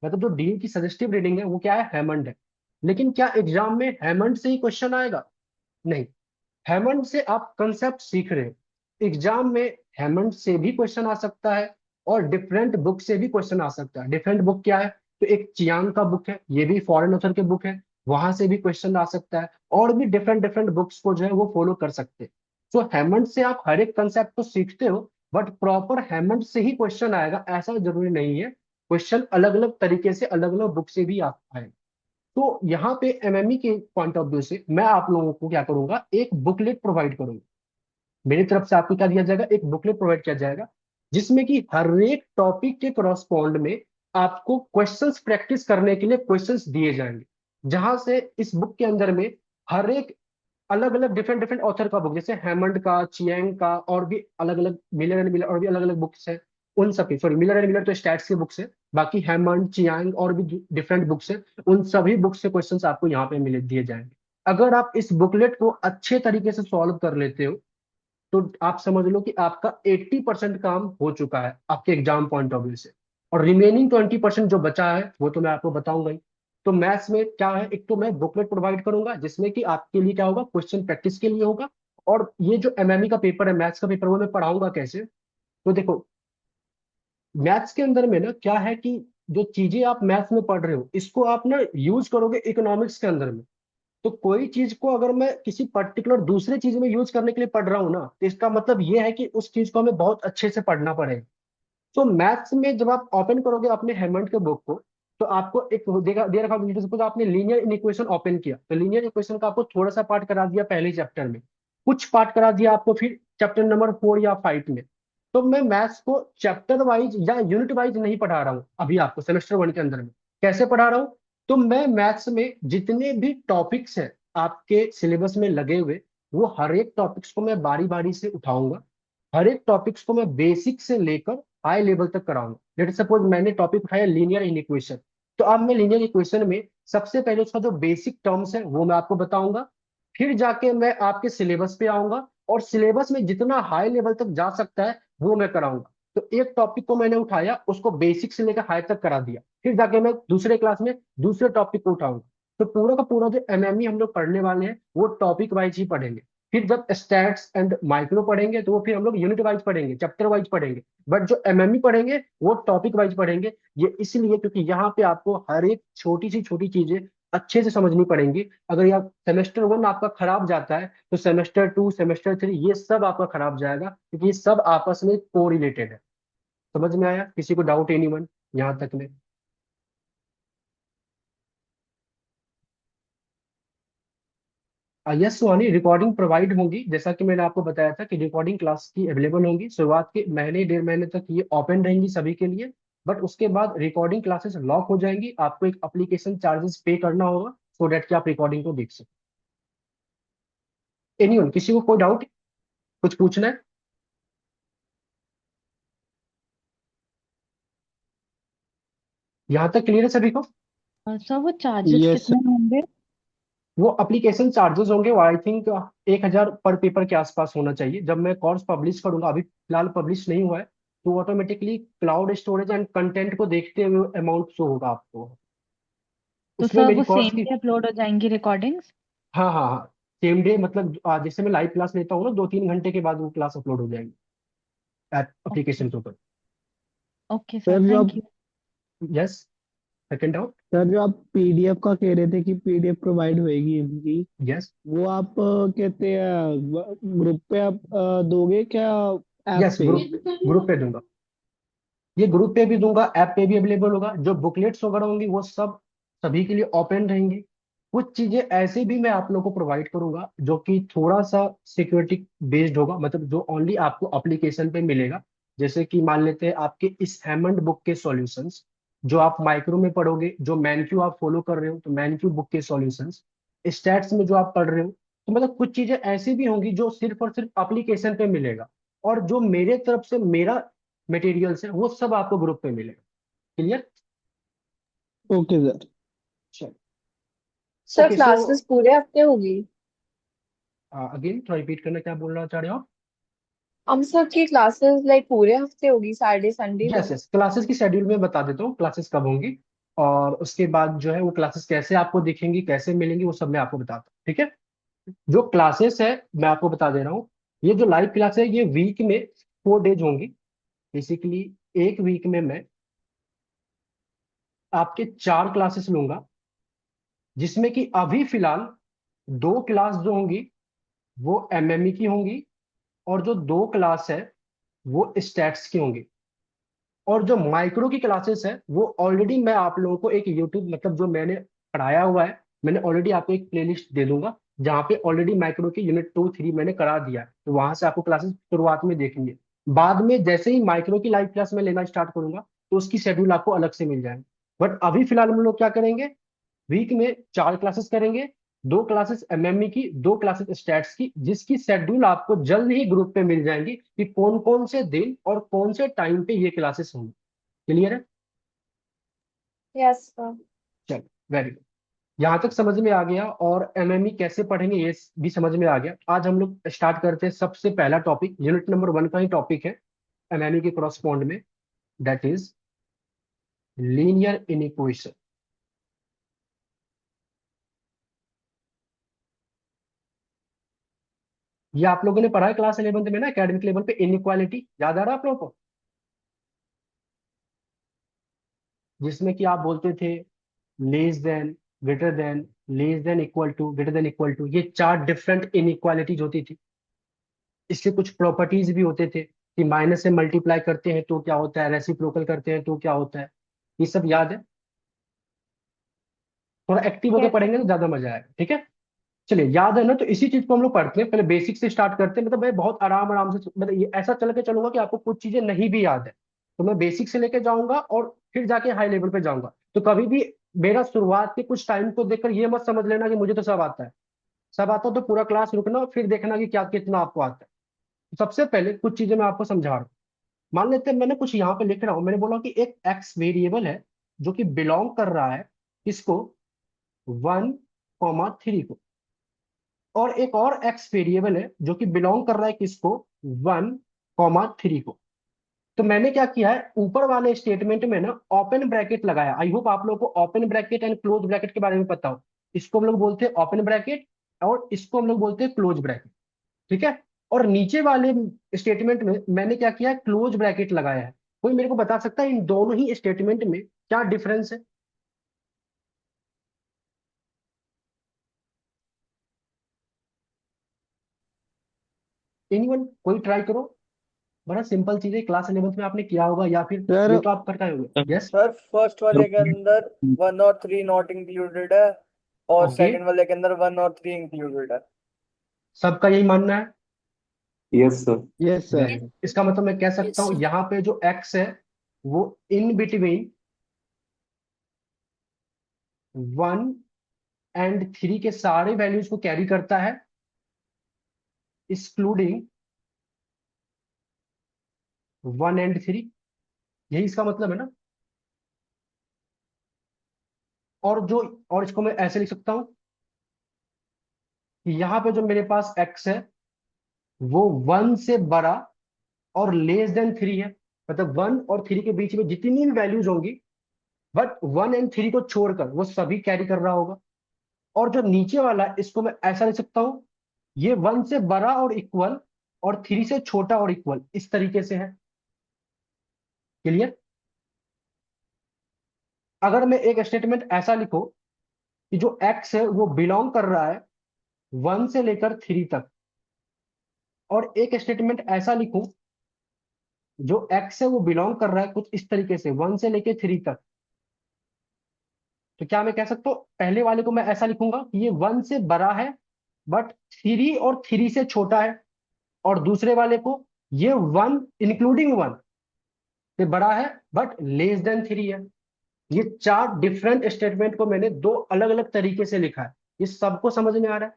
A: मतलब जो डीयू की सजेस्टिव रीडिंग है वो क्या है, हैमंड है। लेकिन क्या एग्जाम में हैमंड से ही क्वेश्चन आएगा? नहीं, हैमंड से आप कंसेप्ट सीख रहे हो, एग्जाम में हैमंड से भी क्वेश्चन आ सकता है, और डिफरेंट बुक से भी क्वेश्चन आ सकता है। डिफरेंट बुक क्या है? तो एक चियांग का बुक है, ये भी फॉरेन ऑथर के बुक है, वहां से भी क्वेश्चन आ सकता है। और भी डिफरेंट डिफरेंट बुक्स को जो है वो फॉलो कर सकते हैं। तो हेमंड से आप हर एक कंसेप्ट को सीखते हो, बट प्रॉपर हेमंड से ही क्वेश्चन आएगा ऐसा जरूरी नहीं है। क्वेश्चन अलग अलग तरीके से अलग अलग बुक से भी आता है। तो यहाँ पे एमएमई के पॉइंट ऑफ व्यू से मैं आप लोगों को क्या करूंगा, एक बुकलेट प्रोवाइड करूंगा। मेरी तरफ से आपको क्या दिया जाएगा, एक बुकलेट प्रोवाइड किया जाएगा, जिसमें कि हर एक टॉपिक के करॉस्पॉन्ड में आपको क्वेश्चंस प्रैक्टिस करने के लिए क्वेश्चंस दिए जाएंगे। जहां से इस बुक के अंदर में हर एक अलग अलग डिफरेंट डिफरेंट ऑथर का बुक, जैसे हेमंड का, चियांग का, और भी अलग अलग, मिलर एंड मिलर और भी अलग अलग बुक्स है। उन सभी, सॉरी मिलर एंड मिलर तो स्टैट्स की बुक्स है, बाकी हेमंड, चियांग और भी डिफरेंट बुक्स है, उन सभी बुक्स से क्वेश्चंस आपको यहाँ पे मिले दिए जाएंगे। अगर आप इस बुकलेट को अच्छे तरीके से सॉल्व कर लेते हो, तो आप समझ लो कि आपका 80% काम हो चुका है आपके एग्जाम पॉइंट ऑफ व्यू से। और रिमेनिंग 20% जो बचा है वो तो मैं आपको बताऊंगा ही। तो मैथ्स में क्या है, एक तो मैं बुकलेट प्रोवाइड करूंगा जिसमें कि आपके लिए क्या होगा, क्वेश्चन प्रैक्टिस के लिए होगा। और ये जो एमएमई का पेपर है, मैथ्स का पेपर, वो मैं पढ़ाऊंगा कैसे। तो देखो, मैथ्स के अंदर में ना क्या है कि जो चीजें आप मैथ्स में पढ़ रहे हो, इसको आप ना यूज करोगे इकोनॉमिक्स के अंदर में। तो कोई चीज को अगर मैं किसी पर्टिकुलर दूसरे चीज में यूज करने के लिए पढ़ रहा हूँ ना, तो इसका मतलब ये है कि उस चीज को हमें बहुत अच्छे से पढ़ना पड़ेगा। तो मैथ्स में जब आप ओपन करोगे अपने हेमंड के बुक को, तो आपको एक देगा दे रखा होगा, सपोज आपने लीनियर इक्वेशन ओपन किया, तो लीनियर इक्वेशन का आपको थोड़ा सा पार्ट करा दिया पहले चैप्टर में, कुछ पार्ट करा दिया आपको फिर चैप्टर नंबर 4 या 5 में। तो मैं मैथ्स को चैप्टर वाइज या यूनिट वाइज नहीं पढ़ा रहा हूँ अभी आपको सेमेस्टर 1 के अंदर में। कैसे पढ़ा रहा हूँ? तो मैं मैथ्स में जितने भी टॉपिक्स हैं आपके सिलेबस में लगे हुए, वो हर एक टॉपिक्स को मैं बारी बारी से उठाऊंगा। हर एक टॉपिक्स को मैं बेसिक से लेकर हाई लेवल तक कराऊंगा। लेट सपोज मैंने टॉपिक उठाया लीनियर इन इक्वेशन, तो अब मैं लीनियर इक्वेशन में सबसे पहले उसका जो बेसिक टर्म्स है वो मैं आपको बताऊंगा। फिर जाके मैं आपके सिलेबस पे आऊंगा, और सिलेबस में जितना हाई लेवल तक जा सकता है वो मैं कराऊंगा। तो एक टॉपिक को मैंने उठाया, उसको बेसिक से लेकर हाई तक करा दिया, फिर जाके मैं दूसरे क्लास में दूसरे टॉपिक को उठाऊंगा। तो पूरा का पूरा जो एमएमई हम लोग पढ़ने वाले हैं वो टॉपिक वाइज ही पढ़ेंगे। फिर जब स्टैट्स एंड माइक्रो पढ़ेंगे तो वो फिर हम लोग यूनिट वाइज पढ़ेंगे, चैप्टर वाइज पढ़ेंगे। बट जो एमएमई पढ़ेंगे वो टॉपिक वाइज पढ़ेंगे। ये इसलिए क्योंकि यहाँ पे आपको हर एक छोटी सी छोटी चीजें अच्छे से समझनी पड़ेंगी। अगर यह सेमेस्टर 1 आपका खराब जाता है, तो सेमेस्टर 2, सेमेस्टर 3 ये सब आपका खराब जाएगा, क्योंकि ये सब आपस में को रिलेटेड है। समझ में आया? किसी को डाउट, एनीवन यहाँ तक में? यस सुहानी, रिकॉर्डिंग प्रोवाइड होंगी, जैसा कि मैंने आपको बताया था कि रिकॉर्डिंग क्लास की अवेलेबल होंगी। शुरुआत के महीने 1.5 महीने तक ये ओपन रहेंगी सभी के लिए। बट उसके बाद रिकॉर्डिंग क्लासेस लॉक हो जाएंगी, आपको एक एप्लीकेशन चार्जेस पे करना होगा, सो डेट कि आप रिकॉर्डिंग को देख सकें। एनीवन, किसी को कोई डाउट, कुछ पूछना है? यहाँ तक क्लियर है सभी को?
D: सर वो चार्जेस
C: यस
D: कितने होंगे?
A: वो एप्लीकेशन चार्जेस होंगे, वो आई थिंक 1,000 पर पेपर के आसपास होना चाहिए। जब मैं कोर्स पब्लिश करूंगा, अभी फिलहाल पब्लिश नहीं हुआ है, तो automatically cloud storage and content को देखते हुए अमाउंट शो होगा आपको।
D: तो
A: उसमें
D: सर
A: मेरी
D: वो
A: कोर्स
D: सेम
A: की,
D: डे अपलोड हो जाएंगी रिकॉर्डिंग्स?
A: हाँ हाँ हाँ, सेम डे, मतलब जैसे मैं लाइव क्लास लेता हूँ ना, 2-3 घंटे के बाद वो क्लास अपलोड हो जाएगी
D: ओके।
A: एप्लीकेशन के ऊपर।
D: ओके सर,
C: सर, जो
D: थैंक
C: आप
D: you.
A: Yes, second doubt.
C: Sir जो आप पीडीएफ का कह रहे थे कि पीडीएफ प्रोवाइड होएगी इनकी,
A: यस
C: वो आप कहते हैं ग्रुप पे आप दोगे क्या, ऐप
A: यस,
C: पे?
A: ग्रुप ग्रुप पे दूंगा। ये ग्रुप पे भी दूंगा, ऐप पे भी अवेलेबल होगा। जो बुकलेट्स वगैरह होंगी वो सब सभी के लिए ओपन रहेंगी। कुछ चीजें ऐसे भी मैं आप लोगों को प्रोवाइड करूंगा जो कि थोड़ा सा सिक्योरिटी बेस्ड होगा, मतलब जो ओनली आपको एप्लीकेशन पे मिलेगा। जैसे कि मान लेते हैं आपके इस हेमंड बुक के सॉल्यूशंस, जो आप माइक्रो में पढ़ोगे, जो मैनक्यू आप फॉलो कर रहे हो तो मैनक्यू बुक के सॉल्यूशंस, स्टैट्स में जो आप पढ़ रहे हो, तो मतलब कुछ चीजें ऐसी भी होंगी जो सिर्फ और सिर्फ एप्लीकेशन पे मिलेगा। और जो मेरे तरफ से मेरा मटेरियल्स है वो सब आपको ग्रुप पे मिलेगा। क्लियर?
C: Okay sir.
A: चलो।
B: सर
A: ओके सो,
B: क्लासेस पूरे हफ्ते होगी?
A: अगेन थोड़ा रिपीट करना, क्या बोलना चाह रहे हो आप?
B: हम सर की क्लासेस लाइक पूरे हफ्ते होगी, सैटरडे संडे भी?
A: यस यस, क्लासेस की शेड्यूल में बता देता हूँ क्लासेस कब होंगी, और उसके बाद जो है वो क्लासेस कैसे आपको दिखेंगी, कैसे मिलेंगी, वो सब मैं आपको बताता हूँ, ठीक है? जो क्लासेस है मैं आपको बता दे रहा हूँ। ये जो लाइव क्लास है ये वीक में 4 डेज होंगी। बेसिकली एक वीक में मैं आपके 4 क्लासेस लूंगा, जिसमें कि अभी फिलहाल 2 क्लास जो होंगी वो एमएमई की होंगी, और जो 2 क्लास है वो स्टैट्स की होंगी। और जो माइक्रो की क्लासेस है वो ऑलरेडी मैं आप लोगों को एक यूट्यूब, मतलब जो मैंने पढ़ाया हुआ है, मैंने ऑलरेडी आपको एक प्लेलिस्ट दे दूंगा, जहाँ पे ऑलरेडी माइक्रो के यूनिट 2 3 मैंने करा दिया है, तो वहां से आपको क्लासेस शुरुआत में देखनी है। बाद में जैसे ही माइक्रो की लाइव क्लास में लेना स्टार्ट करूंगा तो उसकी शेड्यूल आपको अलग से मिल जाएगी। बट अभी फिलहाल हम लोग क्या करेंगे, वीक में 4 क्लासेस करेंगे, 2 क्लासेस एमएमई की, 2 क्लासेस स्टैट्स की, जिसकी शेड्यूल आपको जल्द ही ग्रुप पे मिल जाएंगी कि कौन कौन से दिन और कौन से टाइम पे ये क्लासेस होंगी। क्लियर है?
B: Yes sir.
A: चलो, वेरी गुड। यहाँ तक समझ में आ गया, और एमएमई कैसे पढ़ेंगे ये भी समझ में आ गया। आज हम लोग स्टार्ट करते हैं, सबसे पहला टॉपिक यूनिट नंबर 1 का ही टॉपिक है एमएमई के क्रॉसपॉन्ड में, दैट इज लीनियर इनइक्वेशन। ये आप लोगों ने पढ़ा है क्लास 11th में ना, एकेडमिक लेवल पे, इनइक्वालिटी याद आ रहा है आप लोगों को, जिसमें कि आप बोलते थे less than, greater than, less than equal to, greater than equal to, ये 4 डिफरेंट इनइक्वालिटीज होती थी। इसके कुछ प्रॉपर्टीज भी होते थे कि माइनस से मल्टीप्लाई करते हैं तो क्या होता है, रेसिप्रोकल करते हैं तो क्या होता है, ये सब याद है? थोड़ा एक्टिव होकर
B: यस
A: पढ़ेंगे तो ज्यादा मजा आएगा, ठीक है? चलिए, याद है ना? तो इसी चीज को हम लोग पढ़ते हैं, पहले बेसिक से स्टार्ट करते हैं। मतलब मैं बहुत आराम आराम से, मतलब ये ऐसा चल के चलूंगा कि आपको कुछ चीजें नहीं भी याद है, तो मैं बेसिक से लेके जाऊंगा और फिर जाके हाई लेवल पे जाऊंगा। तो कभी भी मेरा शुरुआत के कुछ टाइम को देखकर ये मत समझ लेना कि मुझे तो सब आता है। सब आता है तो पूरा क्लास रुकना और फिर देखना कि क्या कितना आपको आता है। तो सबसे पहले कुछ चीजें मैं आपको समझा रहा हूँ। मान लेते हैं मैंने कुछ यहाँ पे लिख रहा हूँ, मैंने बोला कि एक एक्स वेरिएबल है जो कि बिलोंग कर रहा है इसको 1, 3 को, और एक और एक्स वेरिएबल है जो कि बिलोंग कर रहा है किसको, 1, 3 को। तो मैंने क्या किया है, ऊपर वाले स्टेटमेंट में ना ओपन ब्रैकेट लगाया। आई होप आप लोगों को open bracket and close bracket के बारे में पता हो। इसको हम लोग बोलते हैं ओपन ब्रैकेट और इसको हम लोग बोलते हैं क्लोज ब्रैकेट, ठीक है? और नीचे वाले स्टेटमेंट में मैंने क्या किया है, क्लोज ब्रैकेट लगाया है। कोई मेरे को बता सकता है इन दोनों ही स्टेटमेंट में क्या डिफरेंस है? एनीवन, कोई ट्राई करो। बड़ा सिंपल चीज है, क्लास 11th में आपने किया होगा, या फिर
C: सर
A: ये तो आप करता होगा। यस।
E: सर फर्स्ट वाले के अंदर 1 और 3 नॉट इंक्लूडेड है, और
A: ओके,
E: सेकंड वाले के अंदर 1 और 3 इंक्लूडेड है।
A: सबका यही मानना है?
F: Yes sir.
C: Yes sir.
A: इसका मतलब मैं कह सकता
B: यस
A: हूं
B: सर।
A: यहाँ पे जो x है वो इन बिटवीन 1 और 3 के सारे वैल्यूज को कैरी करता है, एक्सक्लूडिंग 1 और 3। यही इसका मतलब है ना? और जो, और इसको मैं ऐसे लिख सकता हूं कि यहाँ पे जो मेरे पास x है वो 1 से बड़ा और लेस देन 3 है। मतलब 1 और 3 के बीच में जितनी भी वैल्यूज होंगी, बट 1 और 3 को छोड़कर वो सभी कैरी कर रहा होगा। और जो नीचे वाला है, इसको मैं ऐसा लिख सकता हूं, ये 1 से बड़ा और इक्वल और 3 से छोटा और इक्वल, इस तरीके से है। क्लियर? अगर मैं एक स्टेटमेंट ऐसा लिखूं कि जो x है वो बिलोंग कर रहा है 1 से लेकर 3 तक, और एक स्टेटमेंट ऐसा लिखूं जो x है वो बिलोंग कर रहा है कुछ इस तरीके से 1 से लेकर 3 तक, तो क्या मैं कह सकता हूं, पहले वाले को मैं ऐसा लिखूंगा कि ये 1 से बड़ा है बट 3 और 3 से छोटा है, और दूसरे वाले को ये 1 इंक्लूडिंग 1 से बड़ा है बट लेस देन 3 है। ये 4 डिफरेंट स्टेटमेंट को मैंने 2 अलग अलग तरीके से लिखा है। ये सबको समझ में आ रहा है?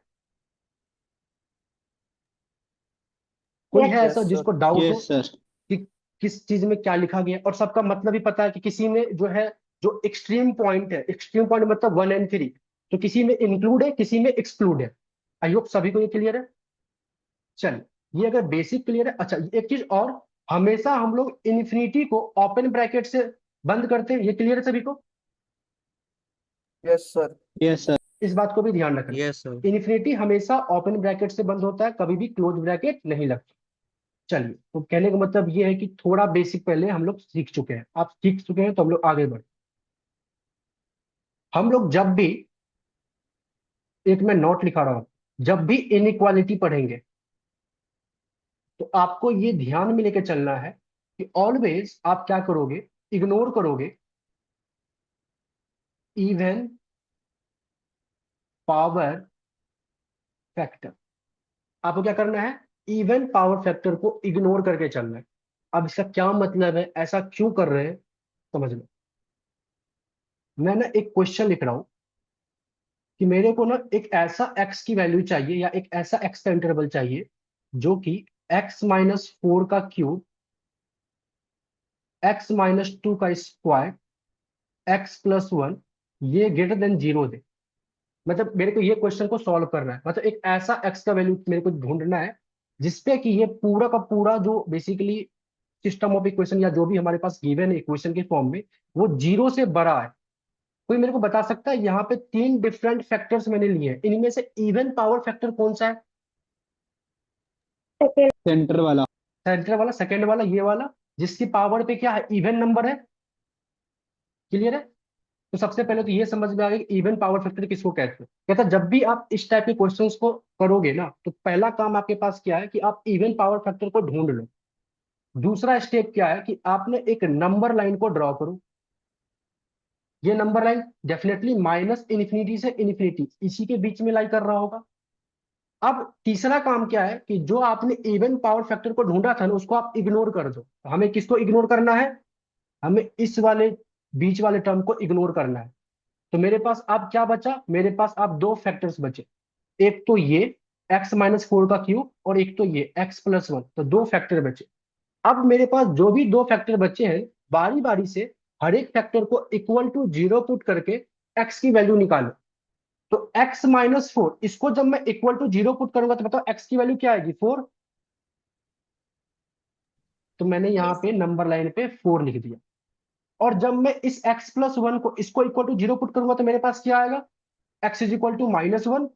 A: कोई है
B: यस
A: ऐसा
E: यस सर।
A: जिसको डाउट हो
C: यस सर।
A: कि किस चीज में क्या लिखा गया है? और सबका मतलब भी पता है कि किसी में जो है, जो एक्सट्रीम पॉइंट है, एक्सट्रीम पॉइंट मतलब 1 और 3, तो किसी में इंक्लूड है, किसी में एक्सक्लूड है। आई होप सभी को ये क्लियर है। चलिए, ये अगर बेसिक क्लियर है। अच्छा, एक चीज और, हमेशा हम लोग इन्फिनिटी को ओपन ब्रैकेट से बंद करते हैं, ये क्लियर है सभी को?
E: Yes sir.
C: Yes sir.
A: इस बात को भी ध्यान रखना,
E: यस सर।
A: इन्फिनिटी हमेशा ओपन ब्रैकेट से बंद होता है, कभी भी क्लोज ब्रैकेट नहीं लगता। चलिए, तो कहने का मतलब ये है कि थोड़ा बेसिक पहले हम लोग सीख चुके हैं, आप सीख चुके हैं, तो हम लोग आगे बढ़े। हम लोग जब भी, एक मैं नोट लिखा रहा हूं, जब भी इनइक्वालिटी पढ़ेंगे तो आपको ये ध्यान में लेके चलना है कि ऑलवेज आप क्या करोगे, इग्नोर करोगे इवन पावर फैक्टर। आपको क्या करना है, इवन पावर फैक्टर को इग्नोर करके चलना है। अब इसका क्या मतलब है, ऐसा क्यों कर रहे हैं, समझ लो। मैं ना एक क्वेश्चन लिख रहा हूं कि मेरे को ना एक ऐसा एक्स की वैल्यू चाहिए, या एक ऐसा एक्स का इंटरवल चाहिए जो कि x-4 का क्यूब, x-2 का स्क्वायर, x+1 ये ग्रेटर देन 0 दे। मतलब मेरे को ये क्वेश्चन को सॉल्व करना है, मतलब एक ऐसा एक्स का वैल्यू मेरे को ढूंढना है जिसपे कि ये पूरा का पूरा जो बेसिकली सिस्टम ऑफ इक्वेशन, या जो भी हमारे पास गिवन है इक्वेशन के फॉर्म में, वो 0 से बड़ा है। कोई मेरे को बता सकता है, यहाँ पे 3 डिफरेंट फैक्टर्स मैंने लिए हैं, इनमें से इवन पावर फैक्टर कौन सा है?
C: सेंटर वाला।
A: सेंटर वाला, सेकंड वाला, ये वाला जिसकी पावर पे क्या है, इवन नंबर है। क्लियर है? तो सबसे पहले तो ये समझ में आ गया कि इवन पावर फैक्टर किसको कहते हैं। कहता है जब भी आप इस टाइप के क्वेश्चंस को करोगे ना, तो पहला काम आपके पास क्या है कि आप इवन पावर फैक्टर को ढूंढ लो। दूसरा स्टेप क्या है कि आपने एक नंबर लाइन को ड्रॉ करो। ये number line definitely minus infinity से इन्फिनिटी इसी के बीच में लाई कर रहा होगा। अब तीसरा काम क्या है कि जो आपने इवन पावर फैक्टर को ढूंढा था ना, उसको आप इग्नोर कर दो। हमें किसको इग्नोर करना है? हमें इस वाले बीच वाले टर्म को इग्नोर करना है। तो मेरे पास अब क्या बचा, मेरे पास अब दो फैक्टर्स बचे। एक तो ये x-4 का क्यूब, और एक तो ये x+1, तो दो फैक्टर बचे। अब मेरे पास जो भी दो फैक्टर बचे हैं, बारी बारी से हर एक फैक्टर को इक्वल टू 0 पुट करके x की वैल्यू निकालो। तो x-4, इसको जब मैं इक्वल टू 0 पुट करूंगा तो बताओ x की वैल्यू क्या आएगी, 4। तो मैंने यहाँ पे नंबर लाइन पे 4 लिख दिया। और जब मैं इस x+1 को, इसको इक्वल टू 0 पुट करूंगा तो मेरे पास क्या आएगा, x=-1।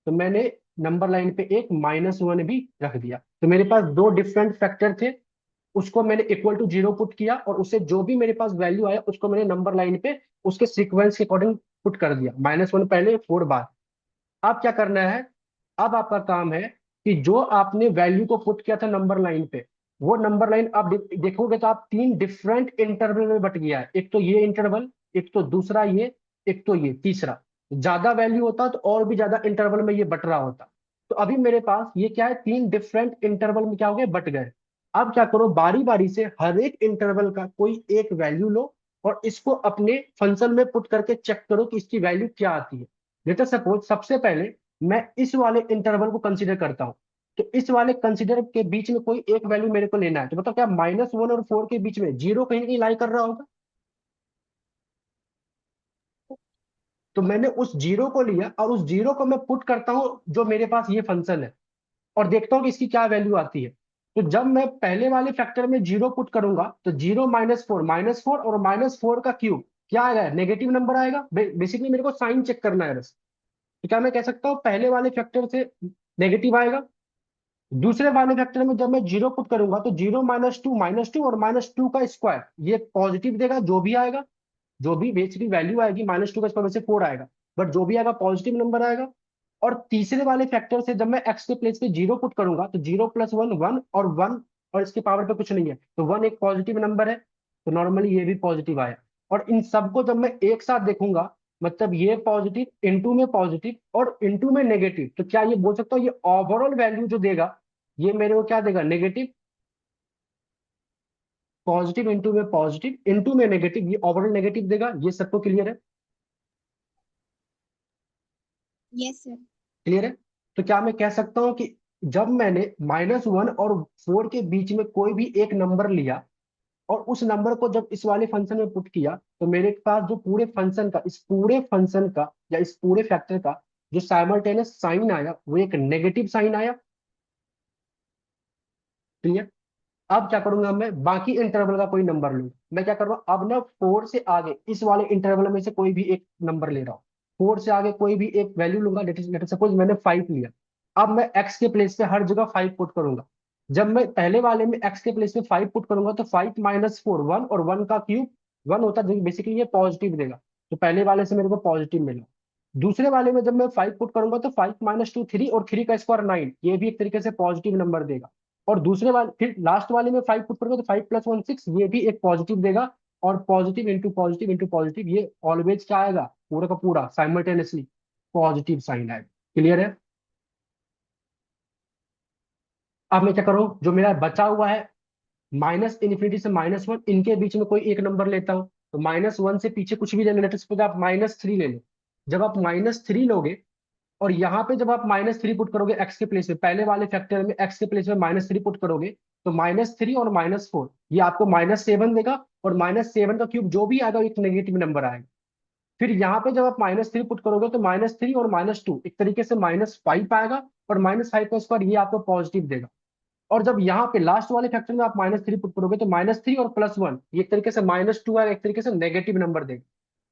A: तो मैंने नंबर लाइन पे एक -1 भी रख दिया। तो मेरे पास दो डिफरेंट फैक्टर थे, उसको मैंने इक्वल टू 0 पुट किया, और उससे जो भी मेरे पास वैल्यू आया उसको मैंने नंबर लाइन पे उसके सीक्वेंस के अकॉर्डिंग पुट कर दिया, -1 पहले 4 बाद। अब क्या करना है, अब आपका काम है कि जो आपने वैल्यू को पुट किया था नंबर लाइन पे, वो नंबर लाइन आप देखोगे तो आप 3 डिफरेंट इंटरवल में बट गया है। एक तो ये इंटरवल, एक तो दूसरा ये, एक तो ये तीसरा। ज्यादा वैल्यू होता तो और भी ज्यादा इंटरवल में ये बट रहा होता। तो अभी मेरे पास ये क्या है, 3 डिफरेंट इंटरवल में क्या हो गए, बट गए। अब क्या करो, बारी बारी से हर एक इंटरवल का कोई एक वैल्यू लो, और इसको अपने फंक्शन में पुट करके चेक करो कि इसकी वैल्यू क्या आती है। लेटर सपोज सबसे पहले मैं इस वाले इंटरवल को कंसीडर करता हूं। तो इस वाले कंसीडर के बीच में कोई एक वैल्यू मेरे को लेना है, तो बताओ क्या -1 और 4 के बीच में 0 कहीं ना कहीं लाई कर रहा होगा। तो मैंने उस 0 को लिया, और उस 0 को मैं पुट करता हूं जो मेरे पास ये फंक्शन है, और देखता हूँ कि इसकी क्या वैल्यू आती है। तो जब मैं पहले वाले फैक्टर में 0 पुट करूंगा तो 0 -4 और -4 का क्यूब क्या आएगा, नेगेटिव नंबर आएगा। बेसिकली मेरे को साइन चेक करना है बस। तो क्या मैं कह सकता हूँ पहले वाले फैक्टर से नेगेटिव आएगा। दूसरे वाले फैक्टर में जब मैं 0 पुट करूंगा तो 0 -2 और -2 का स्क्वायर ये पॉजिटिव देगा, जो भी आएगा, जो भी बेसिकली वैल्यू आएगी, -2 का स्क्वायर वैसे 4 आएगा, बट जो भी आएगा पॉजिटिव नंबर आएगा। और तीसरे वाले फैक्टर से जब मैं एक्स के प्लेस पे 0 पुट करूंगा तो 0+1 1, और 1 और इसके पावर पे कुछ नहीं है, तो 1 एक पॉजिटिव नंबर है, तो नॉर्मली ये भी पॉजिटिव आया। और इन सबको जब मैं एक साथ देखूंगा, मतलब ये पॉजिटिव इनटू में पॉजिटिव और इनटू में नेगेटिव, तो क्या ये बोल सकता हूँ ये ओवरऑल वैल्यू जो देगा, ये मेरे को क्या देगा, नेगेटिव। पॉजिटिव इंटू में नेगेटिव, ये ओवरऑल नेगेटिव देगा। ये सबको क्लियर है?
B: Yes sir.
A: क्लियर है? तो क्या मैं कह सकता हूं कि जब मैंने -1 और 4 के बीच में कोई भी एक नंबर लिया, और उस नंबर को जब इस वाले फंक्शन में पुट किया, तो मेरे पास जो पूरे फंक्शन का, इस पूरे फंक्शन का या इस पूरे फैक्टर का जो साइमल्टेनियस साइन आया, वो एक नेगेटिव साइन आया। क्लियर? अब क्या करूंगा, मैं बाकी इंटरवल का कोई नंबर लूंगा। मैं क्या कर रहा हूं, अब ना 4 से आगे इस वाले इंटरवल में से कोई भी एक नंबर ले रहा हूं। 4 से आगे कोई भी एक वैल्यू लूंगा। लेट सपोज मैंने 5 लिया। अब मैं एक्स के प्लेस पे हर जगह 5 पुट करूंगा। जब मैं पहले वाले में x के प्लेस में 5 पुट करूंगा तो 5 माइनस 4 1, और 1 का क्यूब 1 होता है, बेसिकली ये पॉजिटिव देगा। तो पहले वाले से मेरे को पॉजिटिव मिला। दूसरे वाले में जब मैं 5 पुट करूंगा तो 5 माइनस 2 3, और 3 का स्क्वायर 9, ये भी एक तरीके से पॉजिटिव नंबर देगा। और दूसरे वाले फिर लास्ट वाले में 5 पुट करूंगा तो 5 प्लस 1 6, ये भी एक पॉजिटिव देगा। और positive into positive into positive, ये ऑलवेज क्या आएगा, पूरा का पूरा साइमल्टेनियसली पॉजिटिव साइन आएगा। क्लियर है? अब मैं क्या करूं, जो मेरा बचा हुआ है माइनस इन्फिनिटी से -1, इनके बीच में कोई एक नंबर लेता हूं। तो -1 से पीछे कुछ भी लेना, लेट्स सपोज आप -3 ले लो। जब आप -3 लोगे और यहाँ पे जब आप -3 पुट करोगे एक्स के प्लेस में, पहले वाले फैक्टर में एक्स के प्लेस में -3 पुट करोगे, तो -3 और -4 ये आपको -7 देगा। और -7 का क्यूब जो भी आएगा वो एक नेगेटिव नंबर आएगा। फिर यहाँ पे जब आप -3 पुट करोगे तो -3 और -2 एक तरीके से -5 आएगा। और -5 का स्क्वायर ये आपको पॉजिटिव देगा। और जब यहाँ पे लास्ट वाले फैक्टर में आप -3 पुट करोगे तो -3 और +1 ये एक तरीके से -2 है, एक तरीके से नेगेटिव नंबर देगा।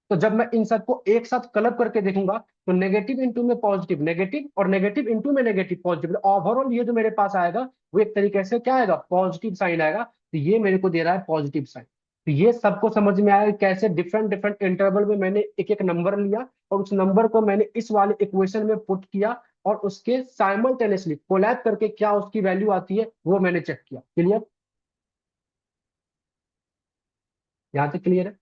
A: तो जब मैं इन सबको एक साथ क्लब करके देखूंगा तो नेगेटिव इंटू में पॉजिटिव नेगेटिव, और नेगेटिव इंटू में नेगेटिव पॉजिटिव, ओवरऑल ये जो मेरे पास आएगा वो एक तरीके से क्या आएगा, पॉजिटिव साइन आएगा। तो ये मेरे को दे रहा है पॉजिटिव साइन। तो ये सबको समझ में आया कि कैसे डिफरेंट डिफरेंट इंटरवल में मैंने एक एक नंबर लिया और उस नंबर को मैंने इस वाले इक्वेशन में पुट किया, और उसके साइमल्टेनियसली कोलैब करके क्या उसकी वैल्यू आती है वो मैंने चेक किया। क्लियर? यहाँ तक क्लियर है?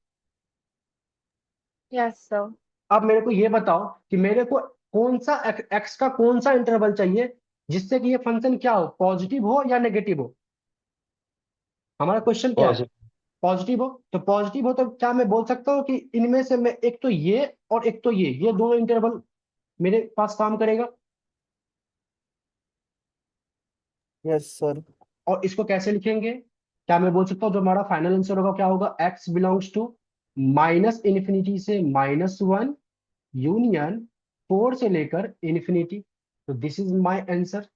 B: Yes sir.
A: अब मेरे को ये बताओ कि मेरे को कौन सा एक्स का कौन सा इंटरवल चाहिए जिससे कि ये फंक्शन क्या हो, पॉजिटिव हो या नेगेटिव हो। हमारा क्वेश्चन क्या है,
F: पॉजिटिव।
A: पॉजिटिव हो। तो पॉजिटिव हो तो क्या मैं बोल सकता हूँ कि इनमें से मैं एक तो ये और एक तो ये दोनों इंटरवल मेरे पास काम करेगा।
E: Yes sir.
A: और इसको कैसे लिखेंगे, क्या मैं बोल सकता हूँ जो हमारा फाइनल आंसर होगा क्या होगा, एक्स बिलोंग्स टू -इन्फिनिटी से -1 यूनियन 4 से लेकर इन्फिनिटी। तो दिस इज माय आंसर।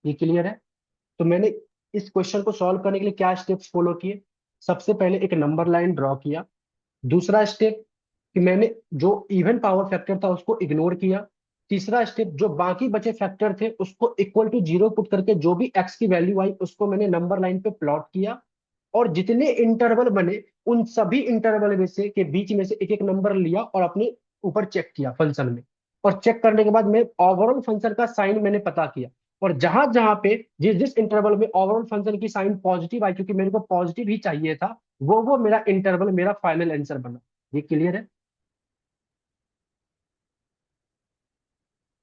A: ये क्लियर है? तो मैंने इस क्वेश्चन को सॉल्व करने के लिए क्या स्टेप्स फॉलो किए। सबसे पहले एक नंबर लाइन ड्रॉ किया। दूसरा स्टेप कि मैंने जो इवन पावर फैक्टर था उसको इग्नोर किया। तीसरा स्टेप, जो बाकी बचे फैक्टर थे उसको इक्वल टू 0 पुट करके जो भी एक्स की वैल्यू आई उसको मैंने नंबर लाइन पे प्लॉट किया। और जितने इंटरवल बने उन सभी इंटरवल में से के बीच में से एक एक नंबर लिया और अपने ऊपर चेक किया फंक्शन में। और चेक करने के बाद मैं ओवरऑल फंक्शन का साइन मैंने पता किया। और जहां जहां पे जिस जिस इंटरवल में ओवरऑल फंक्शन की साइन पॉजिटिव आई, क्योंकि मेरे को पॉजिटिव ही चाहिए था, वो मेरा इंटरवल मेरा फाइनल आंसर बना। ये क्लियर है?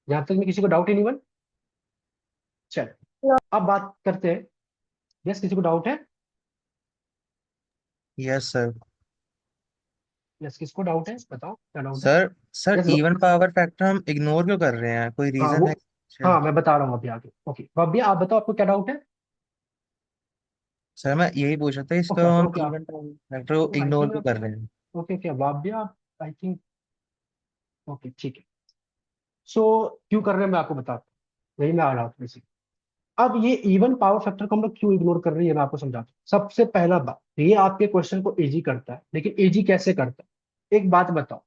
A: यहां तक में किसी को डाउट ही नहीं बन? चल अब बात करते हैं। यस, किसी को डाउट है?
G: Yes sir.
A: यस, किसको डाउट है, बताओ क्या डाउट है।
G: Sir sir
A: yes.
G: Even power factor हम इग्नोर क्यों कर रहे हैं, कोई
A: हाँ
G: रीजन
A: वो,
G: है? अच्छा।
A: हाँ मैं बता रहा हूँ अभी आगे। ओके भव्या, आप बताओ आपको क्या डाउट है।
G: सर मैं यही पूछ रहा था, इसको
A: ओके ओके
G: हम
A: ओके
G: इवन पावर फैक्टर को
A: आई
G: इग्नोर
A: थिंक
G: क्यों कर रहे हैं?
A: Okay okay Bhavya, I think okay ठीक है। सो क्यों कर रहे हैं मैं आपको बताता हूँ, यही मैं आ रहा हूँ बेसिक। अब ये इवन पावर फैक्टर को हम लोग क्यों इग्नोर कर रहे हैं ये मैं आपको समझाता हूँ। सबसे पहला बात, ये आपके क्वेश्चन को इजी करता है, लेकिन इजी कैसे करता है, एक बात बताओ।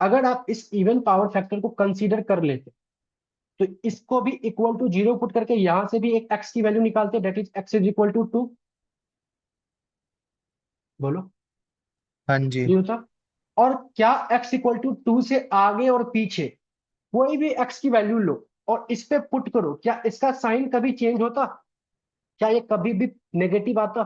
A: अगर आप इस इवन पावर फैक्टर को कंसीडर कर लेते तो इसको भी इक्वल टू 0 पुट करके यहां से भी एक एक्स की वैल्यू निकालते, that is x is equal to 2। बोलो,
G: हाँ जी।
A: नहीं होता? और क्या एक्स इक्वल टू 2 से आगे और पीछे कोई भी एक्स की वैल्यू लो और इस पे पुट करो, क्या इसका साइन कभी चेंज होता, क्या ये कभी भी नेगेटिव आता?